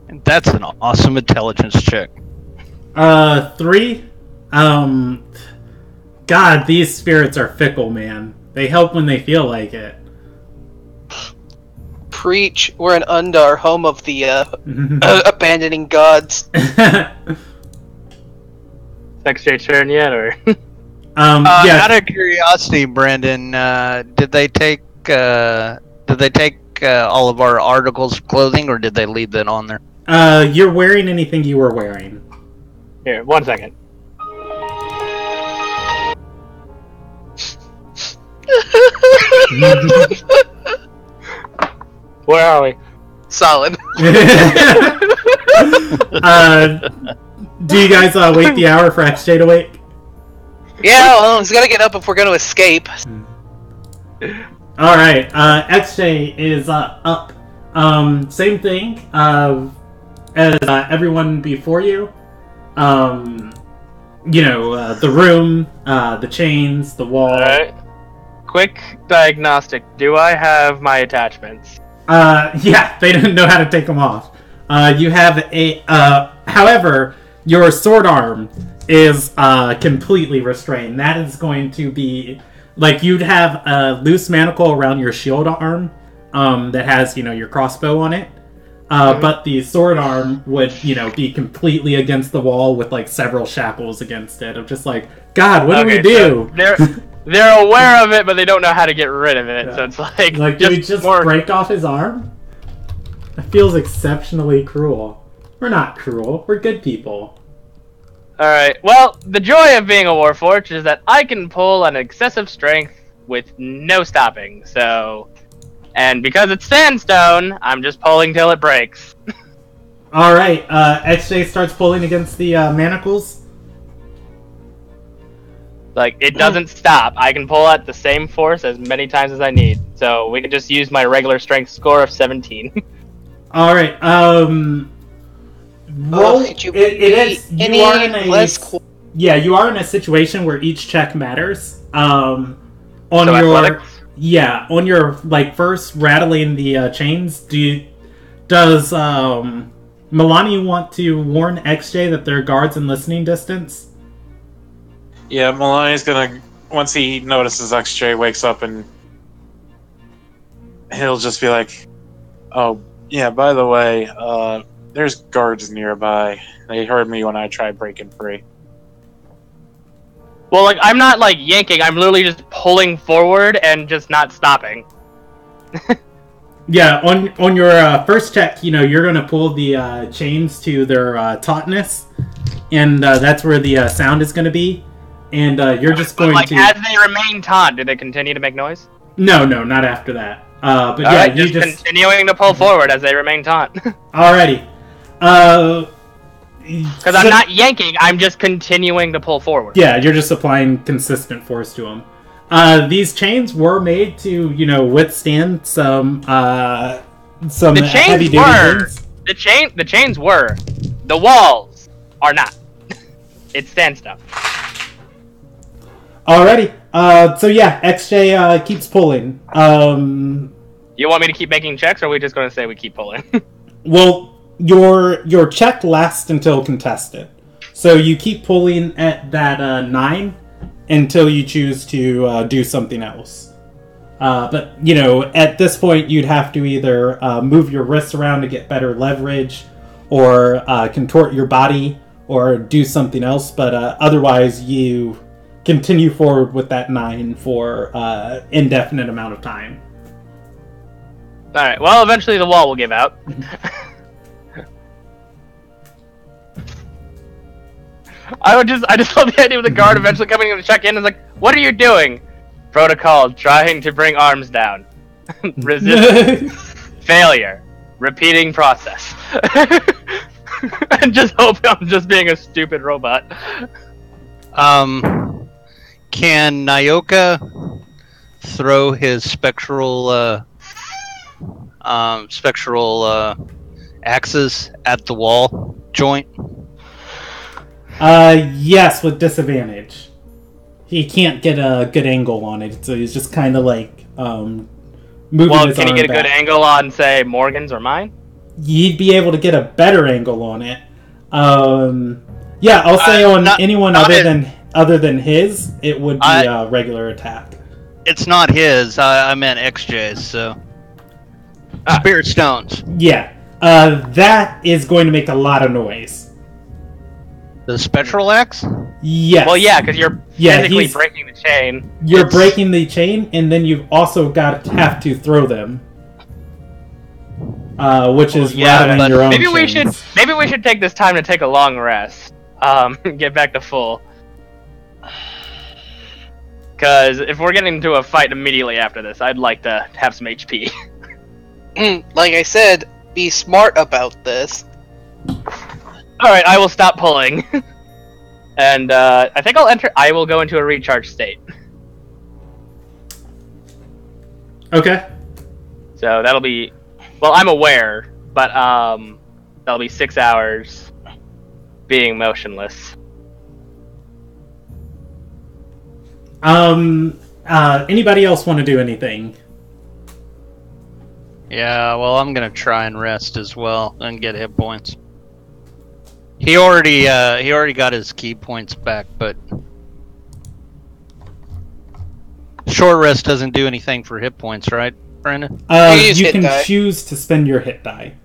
E: And that's an awesome intelligence check.
A: 3. God, these spirits are fickle, man. They help when they feel like it.
B: Preach, we're an Undar, home of the abandoning gods.
C: XJ turn yet, or?
A: Yeah.
E: Out of curiosity, Brandon, did they take all of our articles of clothing, or did they leave that on there?
A: You're wearing anything you were wearing.
C: Here, 1 second. Where are we?
B: Solid.
A: Do you guys wait the hour for XJ to wake?
B: Yeah, well, he's gotta get up if we're gonna escape.
A: Alright, XJ is up. Same thing as everyone before you. The room, the chains, the wall.
C: Alright. Quick diagnostic. Do I have my attachments?
A: Yeah, they didn't know how to take them off. You have a, however, your sword arm is, completely restrained. That is going to be, like, you'd have a loose manacle around your shield arm, that has, your crossbow on it. But the sword arm would, be completely against the wall with, like, several shackles against it. Of just like, God, what do we do?
C: So they're aware of it, but they don't know how to get rid of it. Yeah. So it's like,
A: do we just break off his arm? It feels exceptionally cruel. We're not cruel. We're good people.
C: Alright, well, the joy of being a Warforged is that I can pull an excessive strength with no stopping, so... And because it's sandstone, I'm just pulling till it breaks.
A: Alright, XJ starts pulling against the manacles.
C: Like, it doesn't stop. I can pull at the same force as many times as I need. So we can just use my regular strength score of 17.
A: Alright, roll. You are in a... Yeah, you are in a situation where each check matters. On your first rattling the chains, does Milani want to warn XJ that there are guards in listening distance?
D: Yeah, Milani's gonna, once he notices XJ wakes up, and he'll just be like, oh, yeah, by the way, there's guards nearby. They heard me when I tried breaking free.
C: Well, like, I'm not, like, yanking. I'm literally just pulling forward and just not stopping.
A: Yeah, on your first check, you're going to pull the chains to their tautness, and that's where the sound is going to be. And you're just going to...
C: as they remain taut, do they continue to make noise?
A: No, not after that. But
C: all right, you just continuing to pull forward as they remain taut.
A: Alrighty.
C: Because I'm not yanking, I'm just continuing to pull forward.
A: Yeah, you're just applying consistent force to them. These chains were made to, withstand some heavy duty things.
C: The chains were. The walls are not. It's sandstone.
A: Alrighty. So yeah, XJ keeps pulling.
C: You want me to keep making checks, or are we just going to say we keep pulling?
A: Well, your check lasts until contested. So you keep pulling at that 9 until you choose to do something else. But, at this point, you'd have to either move your wrists around to get better leverage, or contort your body, or do something else. But otherwise, you continue forward with that 9 for indefinite amount of time.
C: Alright, well, eventually the wall will give out. I just love the idea of the guard eventually coming in to check in and like, what are you doing? Protocol, trying to bring arms down. Resistance. Failure. Repeating process. And just hope I'm just being a stupid robot.
E: Can Nyoka throw his spectral axes at the wall joint?
A: Yes, with disadvantage. He can't get a good angle on it, so he's just kind of like moving his
C: Can he
A: arm
C: get a
A: back.
C: good angle on, say, Morgan's or mine?
A: You'd be able to get a better angle on it. Yeah, I'll say on anyone other than his, it would be a regular attack.
E: It's not his. I meant XJ's. So Spirit Stones.
A: Yeah, that is going to make a lot of noise.
E: The spectral axe?
A: Yes.
C: Well, yeah, because you're physically breaking the chain.
A: You're breaking the chain, and then you've also have to throw them, which is rattling your own.
C: Maybe we
A: chains.
C: should take this time to take a long rest. Get back to full. Because if we're getting into a fight immediately after this, I'd like to have some HP.
B: Like I said, be smart about this.
C: Alright, I will stop pulling. And I think I will go into a recharge state.
A: Okay.
C: So that'll be, well, I'm aware, but that'll be 6 hours being motionless.
A: Anybody else want to do anything?
E: Yeah, well, I'm gonna try and rest as well and get hit points. He already got his key points back, but short rest doesn't do anything for hit points, right, Brandon?
A: You can choose to spend your hit die.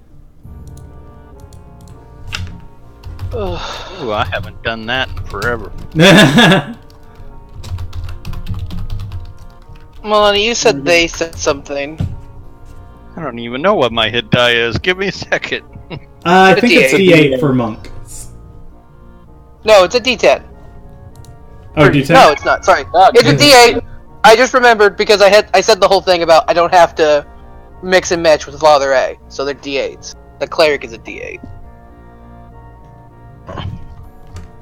E: Ooh, I haven't done that in forever.
B: Melanie, you said they said something.
E: I don't even know what my hit die is. Give me a second.
A: I think it's D8 for monks.
B: No, it's a D10.
A: Oh, D10?
B: No, it's not. Sorry, it's a D8. I just remembered because I said the whole thing about I don't have to mix and match with Father A, so they're D8s. The cleric is a D8.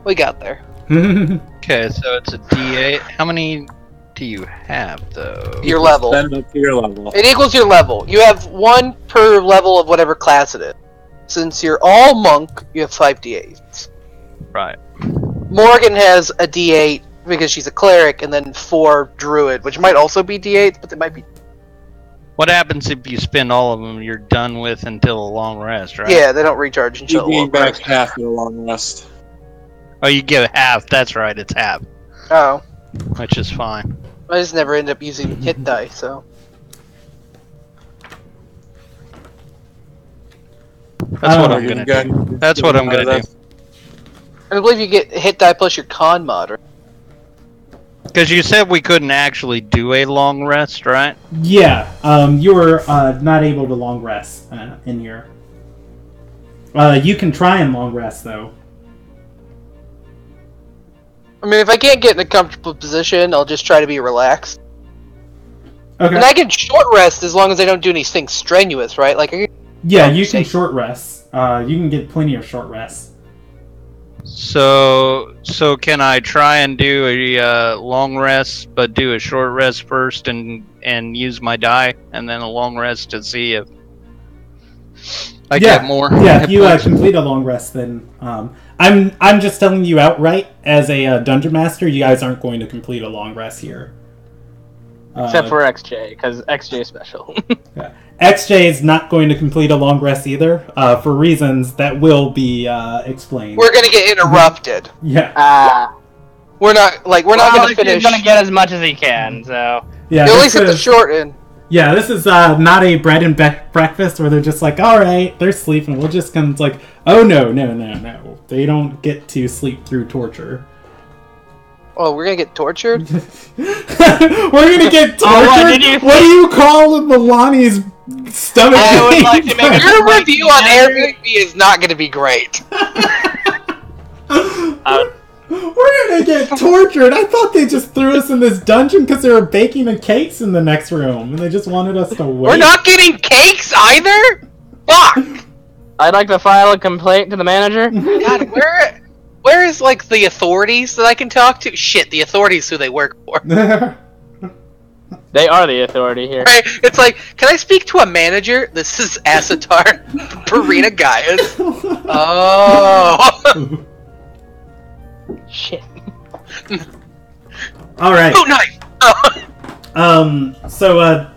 B: We got there.
E: Okay, so it's a D8. How many do you have, though?
B: Your level.
D: Spend up to your level.
B: It equals your level. You have 1 per level of whatever class it is. Since you're all monk, you have 5 D8s.
E: Right.
B: Morgan has a D8 because she's a cleric, and then 4 druid, which might also be D8s, but they might be.
E: What happens if you spend all of them? You're done with until a long rest, right?
B: Yeah, they don't recharge until
D: You
B: a long
D: gain back
B: rest.
D: half of the long rest.
E: Oh, you give half. That's right. It's half,
B: Oh,
E: which is fine.
B: I just never end up using hit die, so.
E: That's what I'm gonna do. That's what I'm gonna do.
B: I believe you get hit die plus your con mod, right?
E: Because you said we couldn't actually do a long rest, right?
A: Yeah, you were not able to long rest in here. You can try and long rest, though.
B: I mean, if I can't get in a comfortable position, I'll just try to be relaxed.
A: Okay.
B: And I can short rest as long as I don't do anything strenuous, right? Like,
A: Yeah, you can short rest. You can get plenty of short rests.
E: So can I try and do a long rest, but do a short rest first and use my die, and then a long rest to see if I get more?
A: Yeah,
E: hit
A: if you
E: points?
A: complete a long rest, then I'm just telling you outright, as a dungeon master, you guys aren't going to complete a long rest here.
C: Except for XJ, because XJ is special.
A: Yeah. XJ is not going to complete a long rest either, for reasons that will be explained.
B: We're gonna get interrupted.
A: Yeah.
B: We're not gonna finish.
C: He's gonna get as much as he can, so.
A: Yeah.
B: At least at the short end.
A: Yeah, this is not a bread and breakfast where they're just like, all right, they're sleeping. We'll just come. It's like, oh no. They don't get to sleep through torture.
B: Oh, we're gonna get tortured?
A: We're gonna get tortured? What do you call Milani's stomach?
C: I would like to make
B: Your review on Airbnb is not gonna be great.
A: We're gonna get tortured. I thought they just threw us in this dungeon because they were baking the cakes in the next room, and they just wanted us to wait.
B: We're not getting cakes either? Fuck!
C: I'd like to file a complaint to the manager.
B: God, where is, like, the authorities that I can talk to? Shit, the authorities who they work for.
C: They are the authority here.
B: Right? It's like, can I speak to a manager? This is Asatar Purina Gaius. Oh.
C: Shit.
A: Alright.
B: Oh, nice!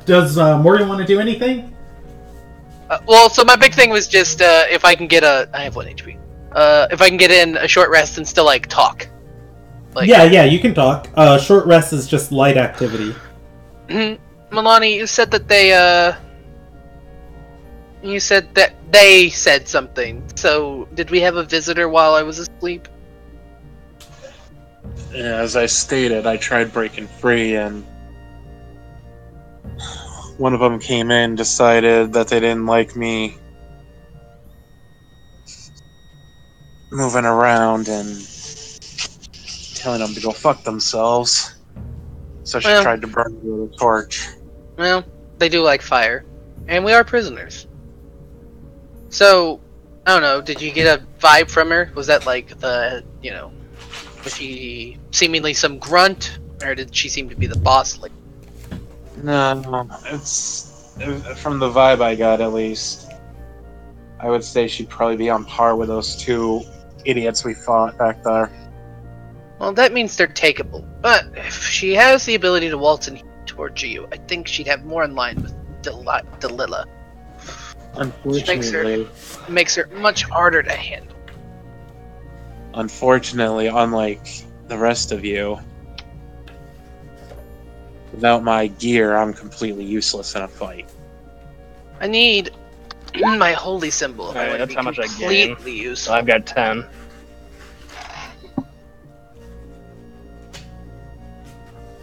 A: Does Morgan want to do anything?
B: Well, so my big thing was just, if I can get I have 1 HP. If I can get in a short rest and still, like, talk. Like,
A: yeah, you can talk. Short rest is just light activity.
B: Milani, you said that they said something. So, did we have a visitor while I was asleep?
D: Yeah, as I stated, I tried breaking free, and one of them came in, decided that they didn't like me moving around and telling them to go fuck themselves. So she tried to burn me with a torch.
B: Well, they do like fire. And we are prisoners. So, I don't know, did you get a vibe from her? Was that like was she seemingly some grunt? Or did she seem to be the boss? Like,
D: No, it's from the vibe I got, at least. I would say she'd probably be on par with those two idiots we fought back there.
B: well, that means they're takeable. But if she has the ability to waltz in towards you, I think she'd have more in line with Delilah.
D: Unfortunately,
B: Makes her much harder to handle.
D: Unfortunately, unlike the rest of you, without my gear, I'm completely useless in a fight.
B: I need my holy symbol. If I want to
C: That's
B: be
C: how much I gain.
B: completely useful.
C: So I've got 10.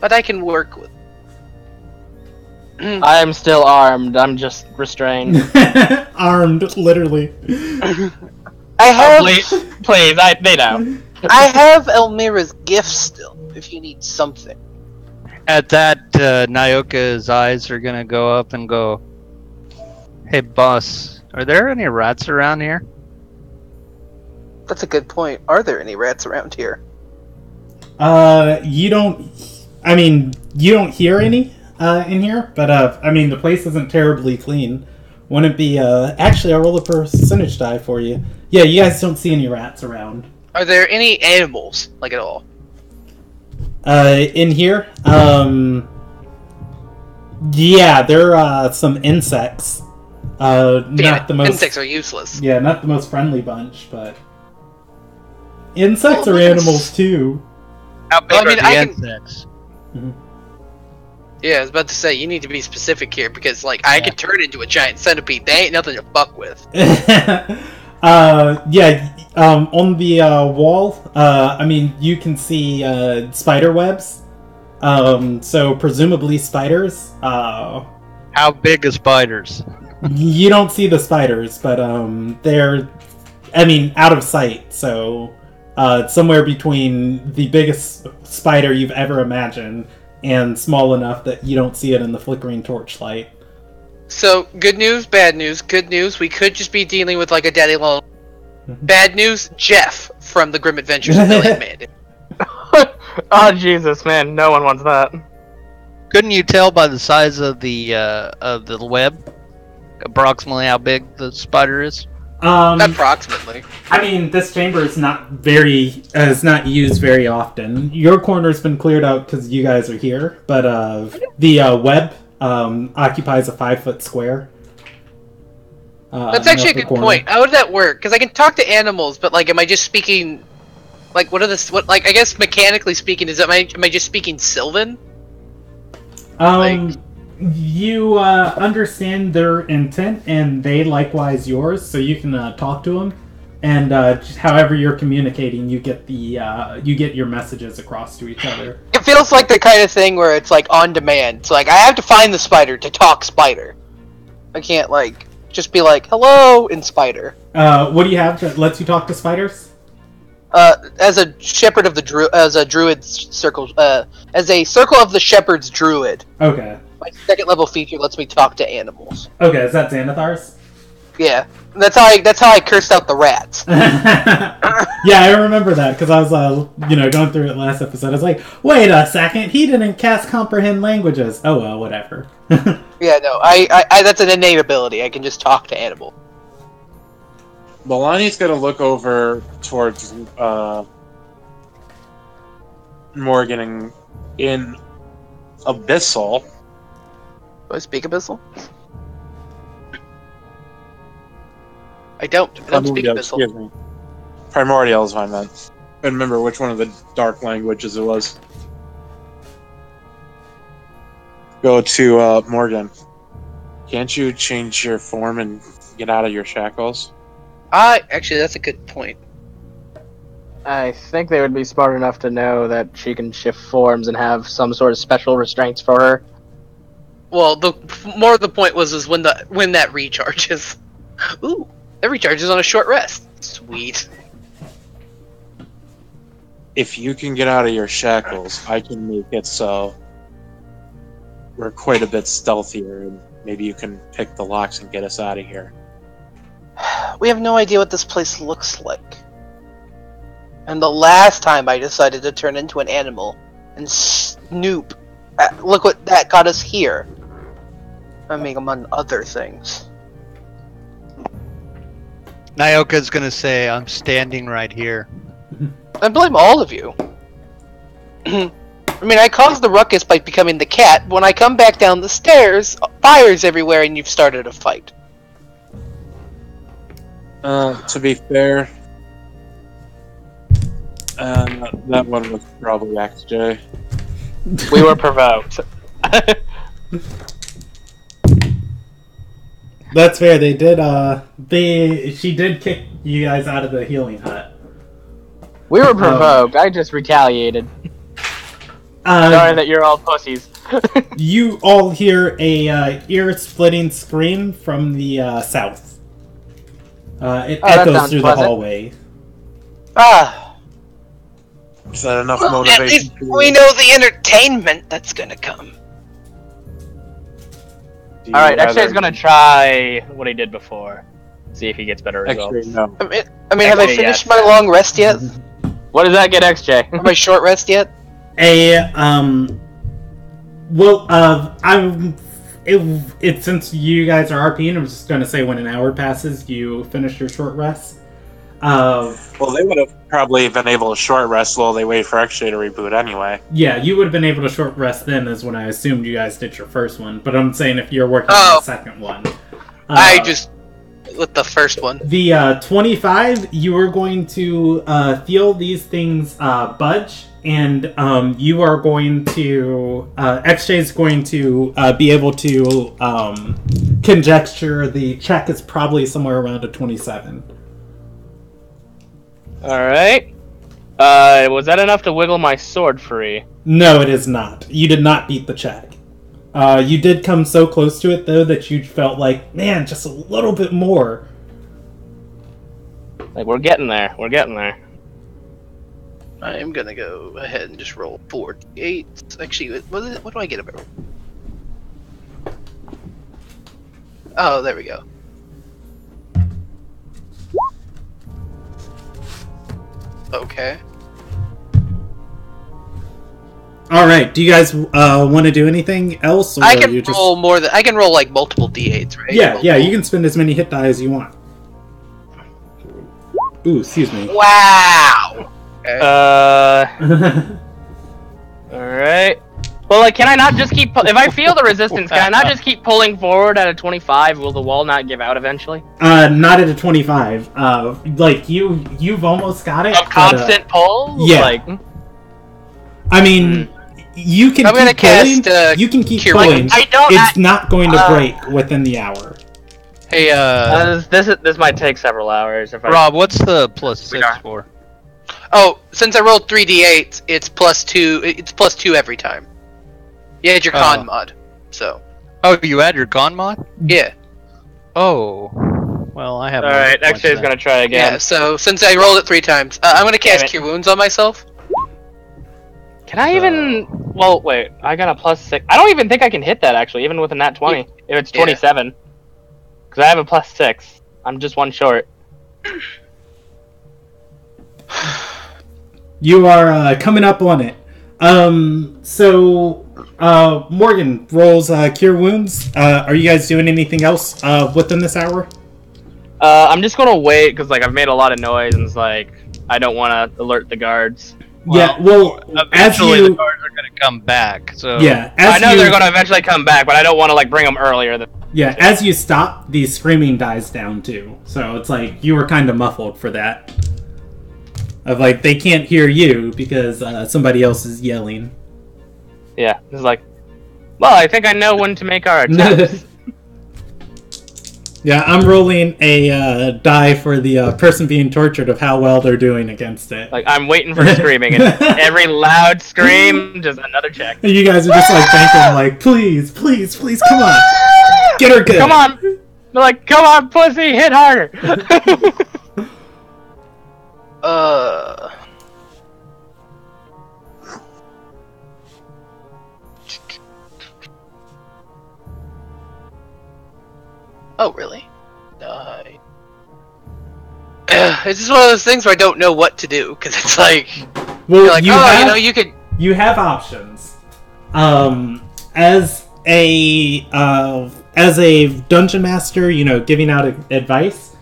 B: But I can work with.
C: I am still armed. I'm just restrained.
A: Armed, literally.
B: I have.
C: Please, they know.
B: I have Elmira's gift still. If you need something.
E: At that, Nyoka's eyes are gonna go up and go, "Hey, boss, are there any rats around here?"
B: That's a good point. Are there any rats around here?
A: You don't hear any in here, but the place isn't terribly clean. Wouldn't be actually, I'll roll a percentage die for you. Yeah, you guys don't see any rats around.
B: Are there any animals, like, at all?
A: In here, yeah, there are some insects. Not the most.
B: Insects are useless.
A: Yeah, not the most friendly bunch, but insects are animals too.
E: How big
B: Well, I mean,
E: are the
B: I can-
E: insects?
B: Yeah, I was about to say, you need to be specific here, because, like, I could turn into a giant centipede. They ain't nothing to fuck with.
A: On the wall, you can see spider webs. So presumably spiders.
E: How big are spiders?
A: You don't see the spiders, but they're, out of sight. So somewhere between the biggest spider you've ever imagined and small enough that you don't see it in the flickering torchlight.
B: So, good news, bad news. Good news, we could just be dealing with, like, a daddy long. Bad news, Jeff from the Grim Adventures of Billy and Mandy.
C: Oh, Jesus, man. No one wants that.
E: Couldn't you tell by the size of the web approximately how big the spider is?
B: Approximately.
A: I mean, this chamber is not used very often. Your corner's been cleared out because you guys are here, but the web occupies a 5-foot square.
B: That's actually a good point. How would that work? Because I can talk to animals, but like, am I just speaking? Like, I guess mechanically speaking, am I just speaking Sylvan?
A: You understand their intent, and they likewise yours, so you can talk to them. And however you're communicating, you get your messages across to each other.
B: It feels like the kind of thing where it's like on demand. So like, I have to find the spider to talk spider. I can't like just be like hello in spider.
A: What do you have that lets you talk to spiders?
B: As a shepherd of the as a druid circle, as a circle of the shepherds druid.
A: Okay.
B: My 2nd level feature lets me talk to animals.
A: Okay, is that Xanathar's?
B: Yeah, that's how I cursed out the rats.
A: Yeah, I remember that because I was going through it last episode. I was like, wait a second, he didn't cast comprehend languages. Oh well, whatever.
B: Yeah, no, I that's an innate ability. I can just talk to animal.
D: Milani's gonna look over towards Morgan in Abyssal.
B: Do I speak Abyssal? I don't speak Abyssal.
D: Excuse me. Primordial is what I meant. I couldn't remember which one of the dark languages it was. Go to Morgan. Can't you change your form and get out of your shackles?
B: Actually, that's a good point.
C: I think they would be smart enough to know that she can shift forms and have some sort of special restraints for her.
B: Well, more of the point was when that recharges. Ooh, that recharges on a short rest. Sweet.
D: If you can get out of your shackles, I can make it so we're quite a bit stealthier, and maybe you can pick the locks and get us out of here.
B: We have no idea what this place looks like. And the last time I decided to turn into an animal and snoop, look what that got us here. I mean, among other things.
E: Nyoka's gonna say, I'm standing right here.
B: I blame all of you. I mean, I caused the ruckus by becoming the cat. When I come back down the stairs, fire's everywhere and you've started a fight.
D: To be fair, that one was probably XJ.
C: We were provoked.
A: That's fair. They did. She did kick you guys out of the healing hut.
C: We were provoked. I just retaliated. Sorry that you're all pussies.
A: You all hear a ear-splitting scream from the south. It echoes through the hallway.
D: Is that enough
B: Well,
D: motivation?
B: at least we know the entertainment that's gonna come.
C: Alright, XJ's gonna try what he did before. See if he gets better results.
D: Actually, no.
B: I mean, have I finished my long rest yet?
C: What does that get, XJ?
B: Or my short rest yet?
A: Since you guys are RPing, I'm just gonna say when an hour passes, you finish your short rest.
D: Well, they would have probably been able to short rest while they wait for XJ to reboot anyway.
A: Yeah, you would have been able to short rest then, is when I assumed you guys did your first one. But I'm saying if you're working on the second one.
B: I just... with the first one.
A: The 25, you are going to feel these things budge, and you are going to... XJ is going to be able to conjecture the check is probably somewhere around a 27.
C: Alright. Was that enough to wiggle my sword free?
A: No, it is not. You did not beat the check. You did come so close to it, though, that you felt like, man, just a little bit more.
C: Like, we're getting there. We're getting there.
B: I am gonna go ahead and just roll 48. Actually, what do I get about? Oh, there we go. Okay.
A: Alright, do you guys want to do anything else? Or
B: I can
A: you just...
B: roll more than... I can roll, like, multiple d8s, right?
A: Yeah, you can spend as many hit die as you want. Ooh, excuse me.
B: Wow.
C: Alright. Well, like, can I not just keep... If I feel the resistance, can I not just keep pulling forward at a 25? Will the wall not give out eventually?
A: Not at a 25. Like, you've almost got it.
C: A constant pull?
A: Yeah.
C: Like,
A: I mean, you can
B: I'm gonna
A: keep pulling.
B: cast,
A: You can keep
B: Cure
A: pulling.
B: Wounds.
A: It's not going to break within the hour.
E: Hey,
C: this might take several hours. If
E: Rob, what's the +6 for?
B: Oh, since I rolled 3d8, it's +2. It's +2 every time. You had your con mod, so.
E: Oh, you add your con mod?
B: Yeah.
E: Oh. Well, I have.
C: Alright, X-Ray's gonna try again.
B: Yeah, so since I rolled it 3 times, I'm gonna cast Cure Wounds on myself.
C: Can I even... Well, wait, I got a +6. I don't even think I can hit that, actually, even with a nat 20. If it's 27. Because I have a +6. I'm just one short.
A: You are coming up on it. So Morgan rolls Cure Wounds. Are you guys doing anything else within this hour?
C: I'm just gonna wait, because, like, I've made a lot of noise, and it's like, I don't want to alert the guards.
A: Well,
E: eventually the guards are going to come back. So
A: yeah,
C: I know they're going to eventually come back, but I don't want to, like, bring them earlier.
A: Yeah, as you stop, the screaming dies down too. So it's like you were kind of muffled for that. Of like they can't hear you because somebody else is yelling.
C: Yeah, it's like, well, I think I know when to make our attacks.
A: Yeah, I'm rolling a die for the person being tortured of how well they're doing against it.
C: Like, I'm waiting for screaming, and every loud scream, just another check.
A: And you guys are just like thinking, like, please, please, please, come on. Get her good.
C: Come on. They're like, come on, pussy, hit harder.
B: Oh, really? Die. It's just one of those things where I don't know what to do, because it's like...
A: Well,
B: you're like, you could...
A: You have options. As a dungeon master, giving out advice,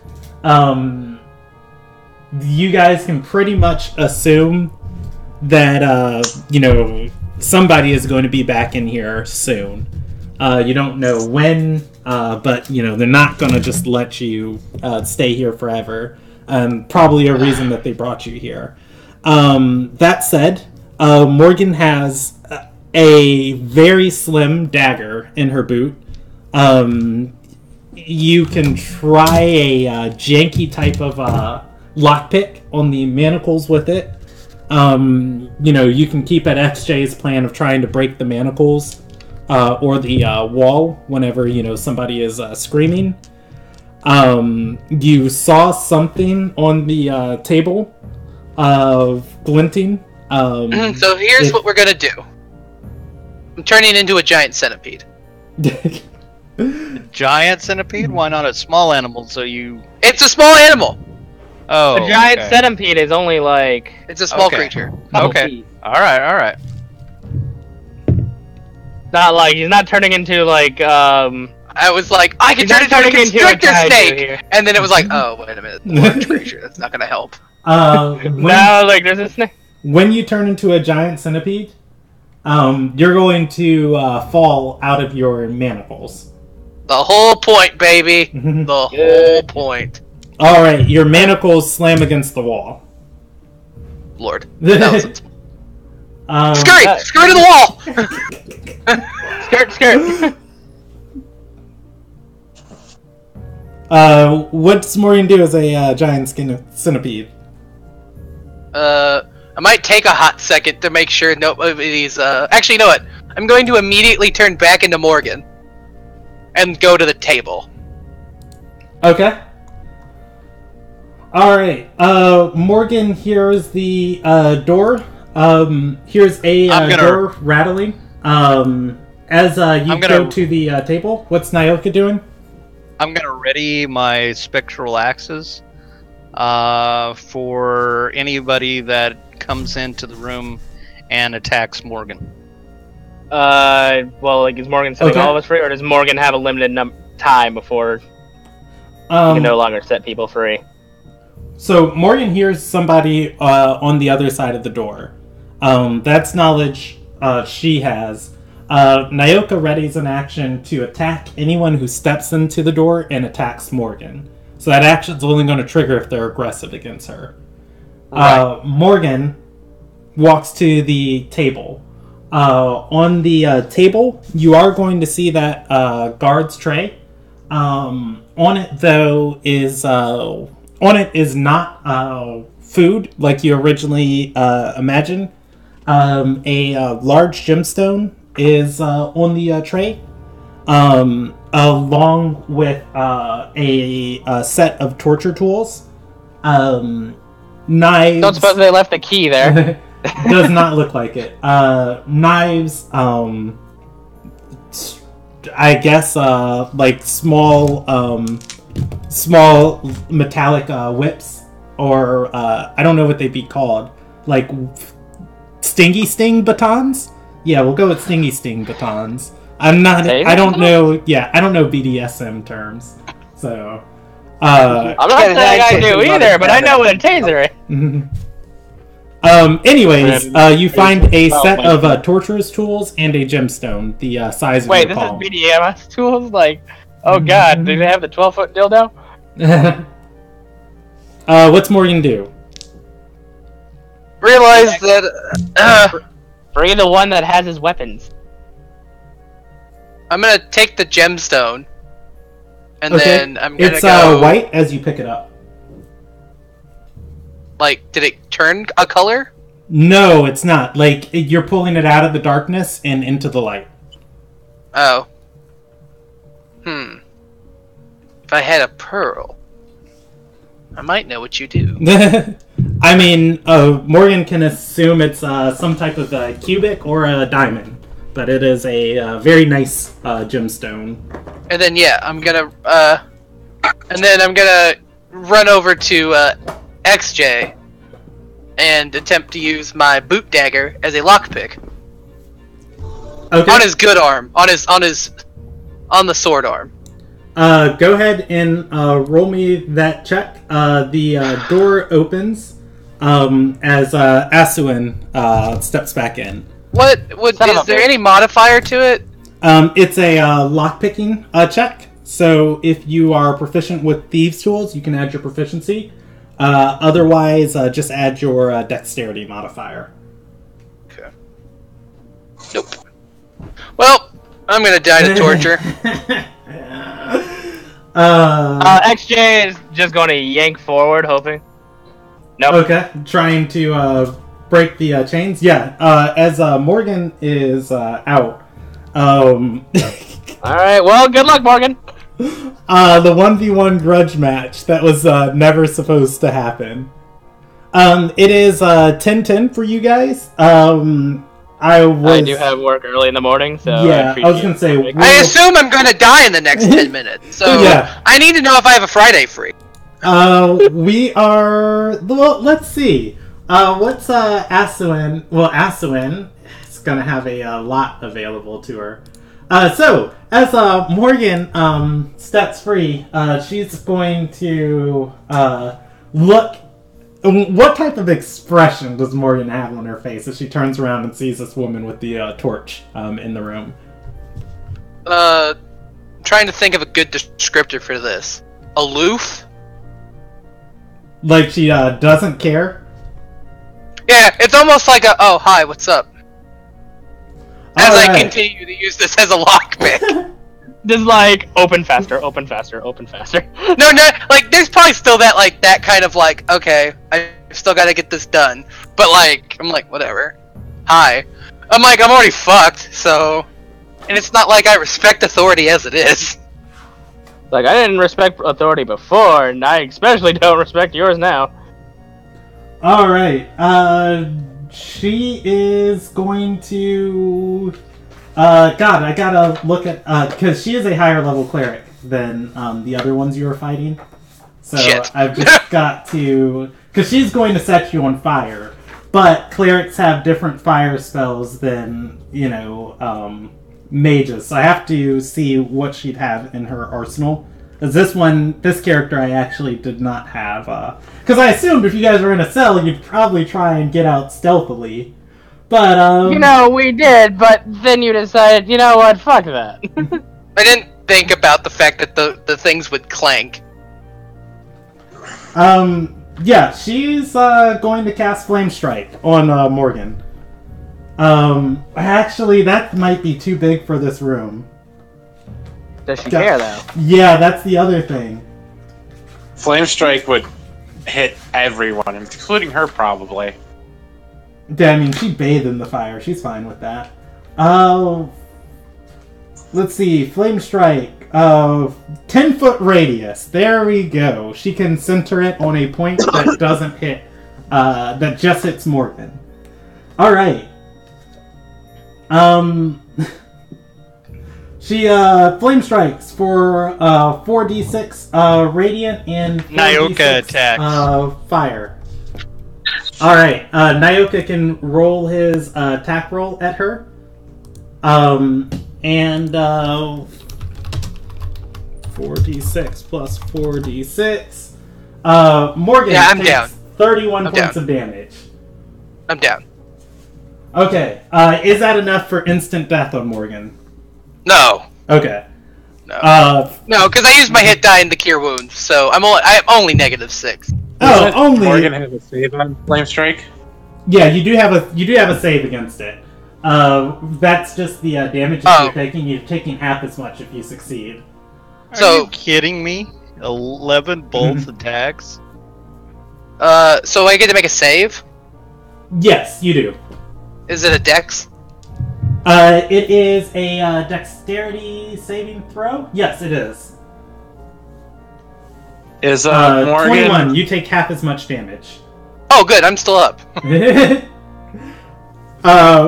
A: you guys can pretty much assume that, somebody is going to be back in here soon. You don't know when, but, they're not going to just let you stay here forever. Probably a reason that they brought you here. That said, Morgan has a very slim dagger in her boot. You can try a janky type of lockpick on the manacles with it. You can keep at XJ's plan of trying to break the manacles or the wall whenever somebody is screaming. You saw something on the table glinting.
B: So here's what we're gonna do. I'm turning into a giant centipede.
E: Giant centipede? Why not a small animal? So you...
B: It's a small animal!
E: Oh,
C: a giant centipede is only like...
B: It's a small creature.
E: Okay. Alright.
C: Not like, he's not turning into like,
B: I was like, I can turn into a constrictor snake! And then it was like, oh, wait a minute. Large creature, that's not gonna help.
C: Now, like, there's a snake.
A: When you turn into a giant centipede, you're going to fall out of your manacles.
B: The whole point, baby. The whole point.
A: Alright, your manacles slam against the wall.
B: Lord.
A: Scurry!
B: Scurry to the wall!
C: Skirt.
A: What's Morgan do as a giant centipede?
B: I might take a hot second to make sure nobody's, actually, you know what? I'm going to immediately turn back into Morgan. And go to the table.
A: Okay. Alright, Morgan hears the, door. Here's a door rattling. As you go to the table, what's Nyoka doing?
E: I'm gonna ready my spectral axes for anybody that comes into the room and attacks Morgan.
C: Well, like, is Morgan setting all of us free, or does Morgan have a limited time before he can no longer set people free?
A: So Morgan hears somebody on the other side of the door. That's knowledge she has. Nyoka readies an action to attack anyone who steps into the door and attacks Morgan. So that action's only going to trigger if they're aggressive against her. Right. Morgan walks to the table. On the table, you are going to see that guard's tray. On it, though, is not food like you originally imagined. A large gemstone is on the tray, along with a set of torture tools. Knives.
C: Don't suppose they left the key there.
A: Does not look like it. Knives, I guess, like small metallic whips, or I don't know what they'd be called, like stingy sting batons. Yeah, we'll go with stingy sting batons. I don't know. Yeah, I don't know BDSM terms, so.
C: I'm not saying I do either, but I know what a taser is.
A: Anyways, you find a set of torturer's tools and a gemstone, the size of your palm.
C: Wait, this is BDMS tools? Like, oh god, do they have the 12-foot dildo?
A: What's Morgan do?
B: Realize that...
C: Bring the one that has his weapons.
B: I'm gonna take the gemstone. And then I'm gonna
A: It's
B: go...
A: white as you pick it up.
B: Like, did it turn a color?
A: No, it's not. Like, you're pulling it out of the darkness and into the light.
B: Oh. If I had a pearl, I might know what you do.
A: I mean, Morgan can assume it's some type of cubic or a diamond. But it is a very nice gemstone.
B: And then, yeah, I'm gonna run over to XJ and attempt to use my boot dagger as a lockpick.
A: Okay.
B: On his good arm, on the sword arm.
A: Go ahead and roll me that check. The door opens as Asuin steps back in.
B: Is there any modifier to it?
A: It's a lockpicking check. So if you are proficient with thieves' tools, you can add your proficiency. Otherwise, just add your dexterity modifier.
B: Okay. Nope. Well, I'm gonna die to torture.
C: XJ is just going to yank forward, hoping. Nope.
A: Okay, trying to break the chains. Yeah, as Morgan is out.
C: Alright, well, good luck, Morgan.
A: The 1v1 grudge match that was never supposed to happen. It is 10-10 for you guys. I
C: do have work early in the morning, so
A: yeah, I was gonna say.
B: I assume I'm gonna die in the next 10 minutes, so yeah. I need to know if I have a Friday free.
A: We are. Well, let's see. What's Asuin? Well, Asuin is gonna have a lot available to her. So as Morgan steps free, she's going to look. What type of expression does Morgan have on her face as she turns around and sees this woman with the torch in the room?
B: I'm trying to think of a good descriptor for this. Aloof?
A: Like she doesn't care?
B: Yeah, it's almost like a, oh, hi, what's up? As
A: All right.
B: I continue to use this as a lockpick.
C: Just like, open faster, open faster, open faster.
B: No, like, there's probably still that kind of like, okay, I've still gotta get this done. But like, I'm like, whatever. Hi. I'm like, I'm already fucked, so... And it's not like I respect authority as it is.
C: Like, I didn't respect authority before, and I especially don't respect yours now.
A: Alright, she is going to... God, I gotta look at... because she is a higher level cleric than the other ones you were fighting. So
B: Shit.
A: I've just got to... Because she's going to set you on fire. But clerics have different fire spells than, you know, mages. So I have to see what she'd have in her arsenal. As this character I actually did not have. Because I assumed if you guys were in a cell, you'd probably try and get out stealthily. But,
C: we did, but then you decided, you know what, fuck that.
B: I didn't think about the fact that the things would clank.
A: Yeah, she's going to cast Flame Strike on Morgan. Actually, that might be too big for this room.
C: Does she care, though?
A: Yeah, that's the other thing.
D: Flame Strike would hit everyone, including her, probably.
A: Yeah, I mean, she bathed in the fire. She's fine with that. Let's see. Flame Strike. 10-foot radius. There we go. She can center it on a point that doesn't hit, that just hits Morgan. Alright. She, Flame Strikes for, 4d6, radiant and 4d6,
E: Nyoka attacks.
A: Fire. Alright, Nyoka can roll his, attack roll at her. And, 4d6 plus 4d6. Morgan
B: Yeah, I'm
A: takes
B: down.
A: 31
B: I'm
A: points
B: down.
A: of damage.
B: I'm down.
A: Okay, is that enough for instant death on Morgan?
B: No.
A: Okay.
B: No. No, because I used my hit die in the cure wounds, so I'm only -6.
A: Oh,
D: Doesn't
A: only.
D: Morgan have a save on Flame Strike?
A: Yeah, you do have a save against it. That's just the damage that you're taking. You're taking half as much if you succeed.
E: Are you kidding me? 11 bolt attacks?
B: So I get to make a save?
A: Yes, you do.
B: Is it a dex?
A: It is a dexterity saving throw. Yes, it is.
D: Is Morgan
A: 21. You take half as much damage.
B: Oh, good. I'm still up.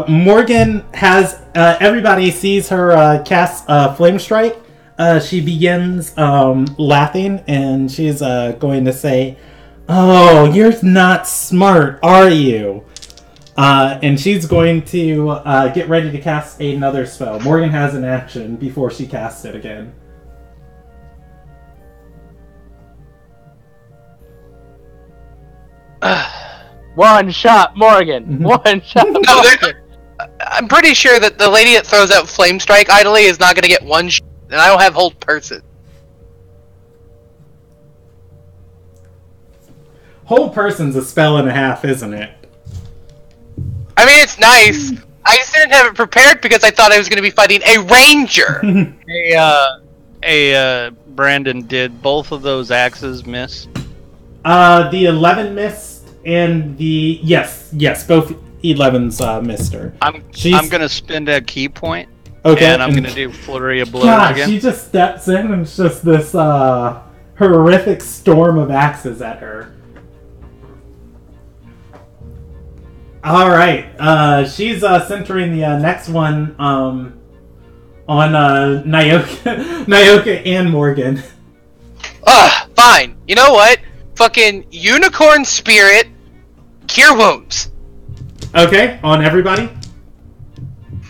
A: Morgan has everybody sees her cast Flame Strike. She begins laughing, and she's going to say, "Oh, you're not smart, are you?" And she's going to get ready to cast another spell. Morgan has an action before she casts it again.
C: One shot, Morgan. One shot, Morgan.
B: I'm pretty sure that the lady that throws out Flame Strike idly is not going to get one shot, and I don't have Hold Person.
A: Hold Person's a spell and a half, isn't it?
B: I mean, it's nice. I just didn't have it prepared because I thought I was going to be fighting a ranger.
E: Brandon, did both of those axes miss?
A: The 11 missed, and the... Yes, both 11s missed her.
E: I'm going to spend a key point,
A: okay,
E: and I'm going to do Flurry of Blows
A: God,
E: again.
A: she just steps in, and it's just this horrific storm of axes at her. Alright, she's centering the next one on Nyoka and Morgan.
B: Fine. You know what? Fucking Unicorn Spirit, Cure Wounds.
A: Okay, on everybody?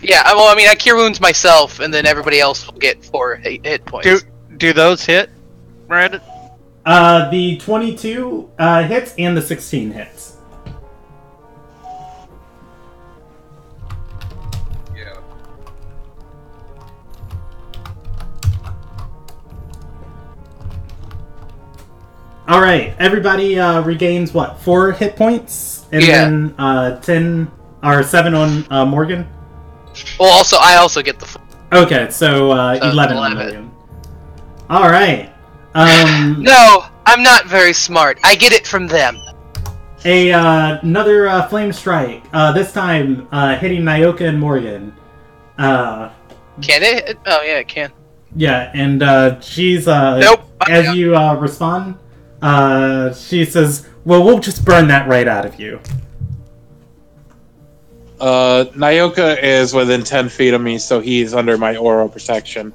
B: Yeah, well, I mean, I Cure Wounds myself, and then everybody else will get 4 hit points.
E: Do those hit, Brandon?
A: The 22 hits and the 16 hits. Alright, everybody regains, 4 hit points? And then 10, or 7 on Morgan?
B: Well, I also get the...
A: Okay, so 11 on Morgan. Alright.
B: No, I'm not very smart. I get it from them.
A: Another Flame Strike, this time hitting Nyoka and Morgan.
B: Can it? Oh, yeah, it can.
A: Yeah, and she's...
B: Nope.
A: As you respond... she says, "Well, we'll just burn that right out of you."
D: Nyoka is within 10 feet of me, so he's under my aura protection.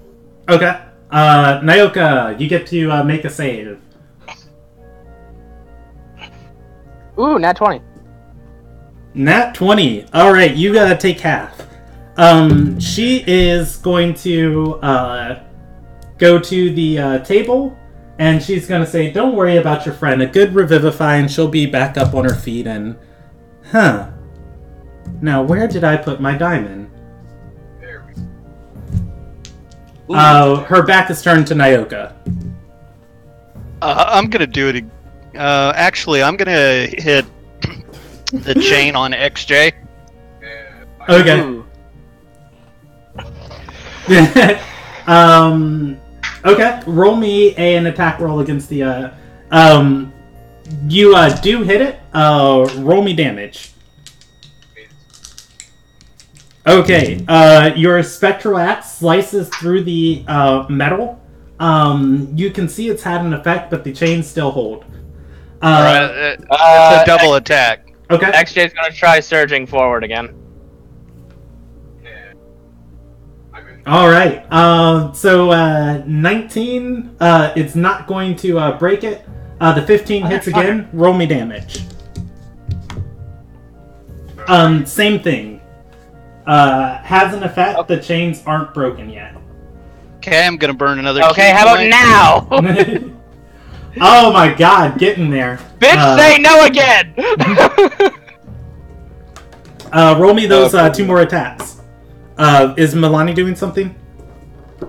A: Okay. Nyoka, you get to make a save.
C: Ooh, nat 20.
A: Nat 20. Alright, you gotta take half. She is going to, go to the table, and she's going to say, "Don't worry about your friend. A good revivify, and she'll be back up on her feet." And, now where did I put my diamond? Her back is turned to Nyoka.
E: I'm gonna do it. Actually, I'm gonna hit the chain on XJ.
A: Okay. Okay. Roll me an attack roll against the. You do hit it. Roll me damage. Okay. Your spectral axe slices through the metal. You can see it's had an effect, but the chains still hold.
E: It's a double attack.
A: Okay.
C: XJ's gonna try surging forward again.
A: All right. So 19. It's not going to break it. The 15 hits again. Roll me damage. Same thing. Has an effect. The chains aren't broken yet.
E: Okay, I'm gonna burn another.
C: Okay, how about now?
A: Oh my God! Get in there.
C: Bitch, say no again.
A: Roll me those 2 more attacks. Is Milani doing something?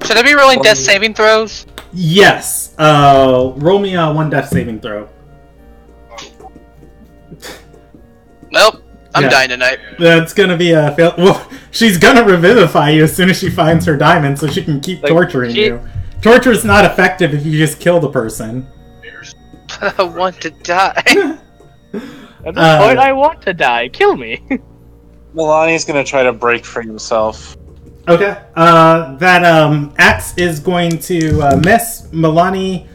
B: Should I be rolling death saving throws?
A: Yes. Roll me 1 death saving throw.
B: Nope. I'm
A: Yeah.
B: dying tonight.
A: That's gonna be a fail. Well, she's gonna revivify you as soon as she finds her diamond, so she can keep torturing you. Torture is not effective if you just kill the person.
B: I want to die.
C: At this point, I want to die. Kill me.
D: Milani's gonna try to break free himself.
A: Okay. That axe is going to miss. Milani.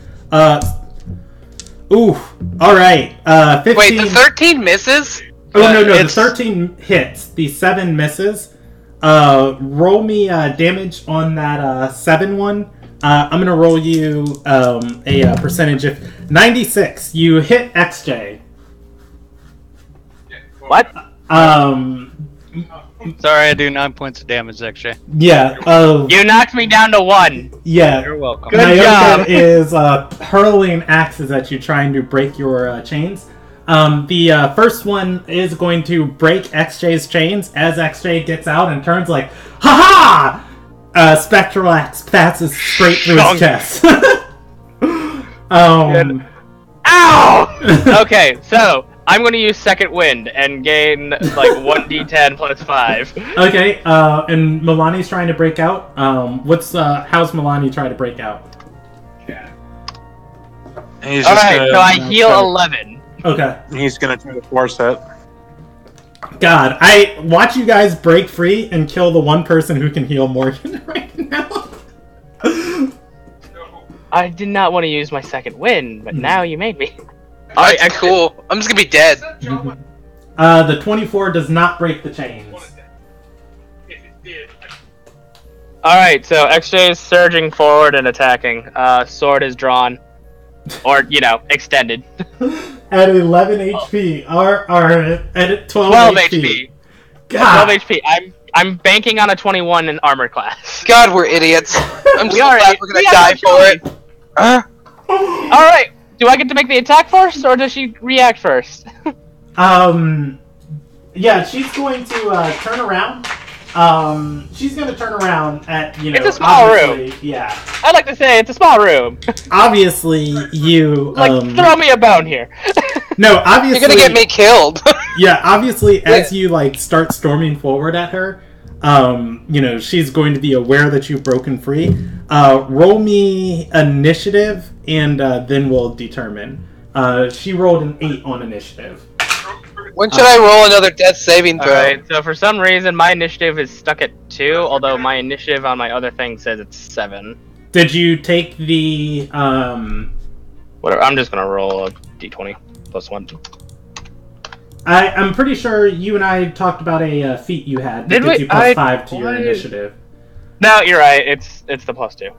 A: Ooh. All right. 15.
B: Wait, the 13 misses?
A: Oh no, the 13 hits. The 7 misses. Roll me damage on that 7 one. I'm gonna roll you a percentage of 96. You hit XJ.
C: What?
E: Sorry, I do 9 points of damage, XJ.
A: Yeah.
C: You knocked me down to 1.
A: Yeah.
E: You're welcome.
C: Good
A: Nyoka
C: job.
A: is hurling axes at you, trying to break your chains. The first one is going to break XJ's chains as XJ gets out and turns like, "Ha ha!" Spectral axe passes straight through his chest.
C: Ow! Okay, so I'm going to use second wind and gain like 1d10 plus 5.
A: Okay, and Milani's trying to break out. How's Milani trying to break out?
D: He's
C: All
D: just
C: right,
D: gonna,
C: so I heal 11.
A: Okay.
D: He's gonna try to force it.
A: God, I watch you guys break free and kill the one person who can heal Morgan right now.
C: I did not want to use my second wind, but now you made me.
B: Alright, cool. I'm just gonna be dead.
A: The 24 does not break the chains.
C: Alright, so XJ is surging forward and attacking. Sword is drawn. Or, extended.
A: At 11 HP. Or at 12
C: 12
A: HP.
C: HP.
A: God.
C: 12 HP. I'm banking on a 21 in armor class.
B: God, we're idiots. I'm so glad we're gonna
C: we have
B: die
C: no
B: for it.
C: Alright, do I get to make the attack first, or does she react first?
A: Yeah, she's going to turn around. She's going to turn around at,
C: It's a small room.
A: Yeah.
C: I'd like to say it's a small room.
A: Obviously, you...
C: throw me a bone here.
A: No, obviously...
B: You're gonna get me killed.
A: Yeah, obviously, as you, start storming forward at her, she's going to be aware that you've broken free. Roll me initiative, and then we'll determine. She rolled an 8 on initiative.
B: When should I roll another death saving throw?
C: Alright, so for some reason my initiative is stuck at 2, although my initiative on my other thing says it's 7.
A: Did you take the,
C: Whatever, I'm just gonna roll a d20 plus 1.
A: I'm pretty sure you and I talked about a feat you had that
C: Did
A: gives
C: we?
A: you plus 5 to your initiative.
C: No, you're right, it's the plus 2.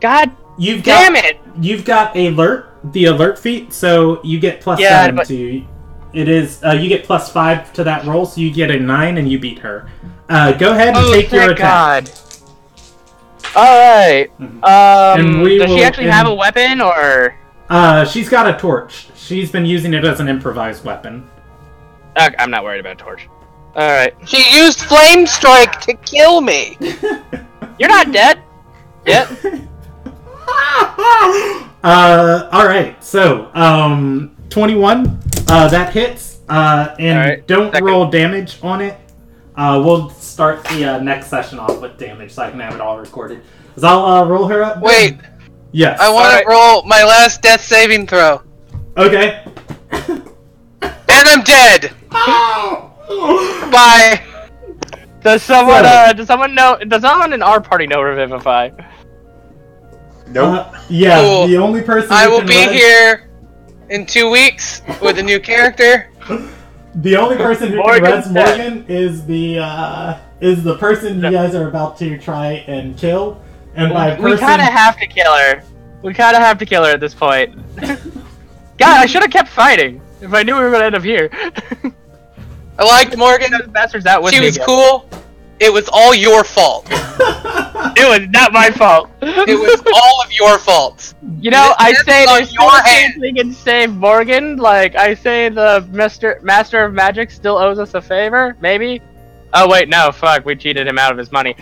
C: God damn it!
A: You've got the alert feat, so you get plus 7 to... It is. You get +5 to that roll, so you get a 9, and you beat her. Go ahead and take your attack.
C: God. All right.
A: And
C: Does she actually have a weapon, or?
A: She's got a torch. She's been using it as an improvised weapon.
C: Okay, I'm not worried about a torch. All right.
B: She used flame strike to kill me.
C: You're not dead yet.
A: All right. So, 21. That hits. And
C: right,
A: don't
C: second.
A: roll damage on it. We'll start the next session off with damage, so I can have it all recorded. So I'll roll her up.
B: Wait.
A: Yes.
B: I want to roll my last death saving throw.
A: Okay.
B: And I'm dead. Bye.
C: Does someone know? Does someone in our party know Revivify?
F: Nope.
A: Yeah.
B: Cool.
A: The only person
B: I
A: who
B: will
A: can
B: be
A: res-
B: here in 2 weeks with a new character.
A: The only person who
C: Morgan's
A: can res Morgan is the person you guys are about to try and kill. And by person,
C: We kind of have to kill her. We kind of have to kill her at this point. God, I should have kept fighting if I knew we were gonna end up here.
B: I liked Morgan.
C: The bastards out with
B: She
C: me
B: was
C: again.
B: cool. It was all your fault.
C: It was not my fault.
B: It was all of your fault.
C: You know, I
B: It's
C: say
B: on
C: there's
B: your
C: still a
B: hand.
C: chance we can save Morgan. Like, I say the Master of Magic still owes us a favor, maybe? Oh, wait, no, fuck, we cheated him out of his money.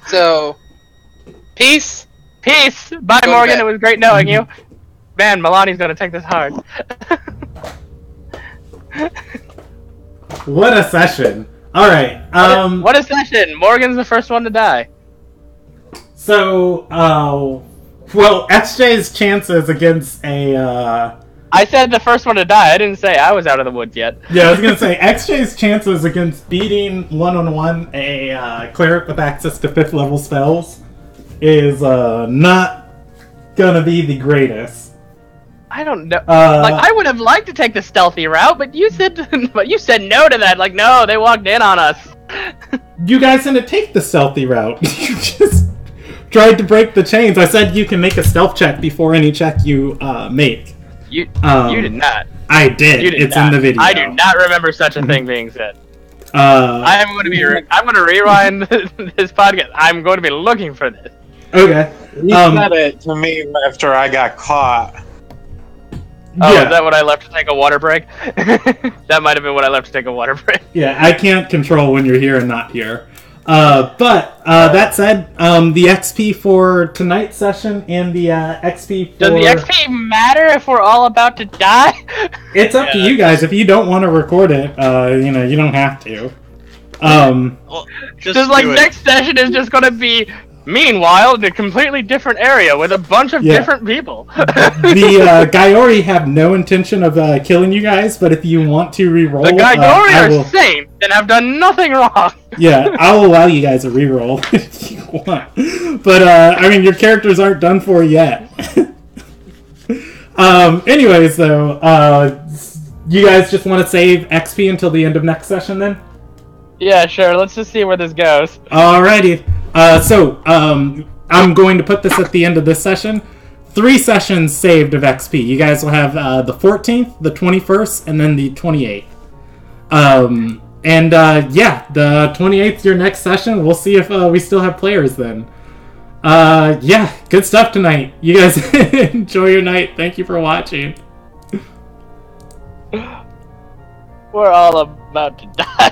B: So, peace.
C: Peace! Bye,
B: Go to
C: Morgan,
B: bed.
C: it was great knowing you. Man, Milani's gonna take this hard.
A: what a session! All right.
C: What a session! Morgan's the first one to die.
A: So, well, XJ's chances against a
C: I said the first one to die, I didn't say I was out of the woods yet.
A: yeah, I was gonna say XJ's chances against beating one-on-one a cleric with access to 5th level spells is not gonna be the greatest.
C: I don't know. Like, I would have liked to take the stealthy route, but you said no to that. Like, no, they walked in on us.
A: You guys didn't take the stealthy route. You just tried to break the chains. I said you can make a stealth check before any check you make.
C: You did not.
A: I did.
C: You did
A: It's
C: not.
A: in the video.
C: I do not remember such a thing being said. I'm going to rewind this podcast. I'm going to be looking for this.
A: Okay.
F: You said it to me after I got caught.
C: Oh,
A: yeah.
C: is that what I left to take a water break? That might have been what I left to take a water break.
A: Yeah, I can't control when you're here and not here. But that said, the XP for tonight's session and the XP for...
C: Does the XP matter if we're all about to die?
A: It's up to you guys. If you don't want to record it, you don't have to.
E: Well, just
C: Because, like,
E: do it.
C: next session is just going to be, meanwhile, in a completely different area with a bunch of different people.
A: The Gaiori have no intention of killing you guys, but if you want to re-roll...
C: The Gaidori
A: I
C: are
A: will...
C: sane and have done nothing wrong.
A: Yeah, I'll allow you guys a re-roll if you want. But, your characters aren't done for yet. Anyways, though, you guys just want to save XP until the end of next session, then?
C: Yeah, sure. Let's just see where this goes.
A: Alrighty. I'm going to put this at the end of this session. 3 sessions saved of XP. You guys will have the 14th, the 21st, and then the 28th. The 28th is your next session. We'll see if we still have players then. Good stuff tonight. You guys enjoy your night. Thank you for watching.
C: We're all about to die.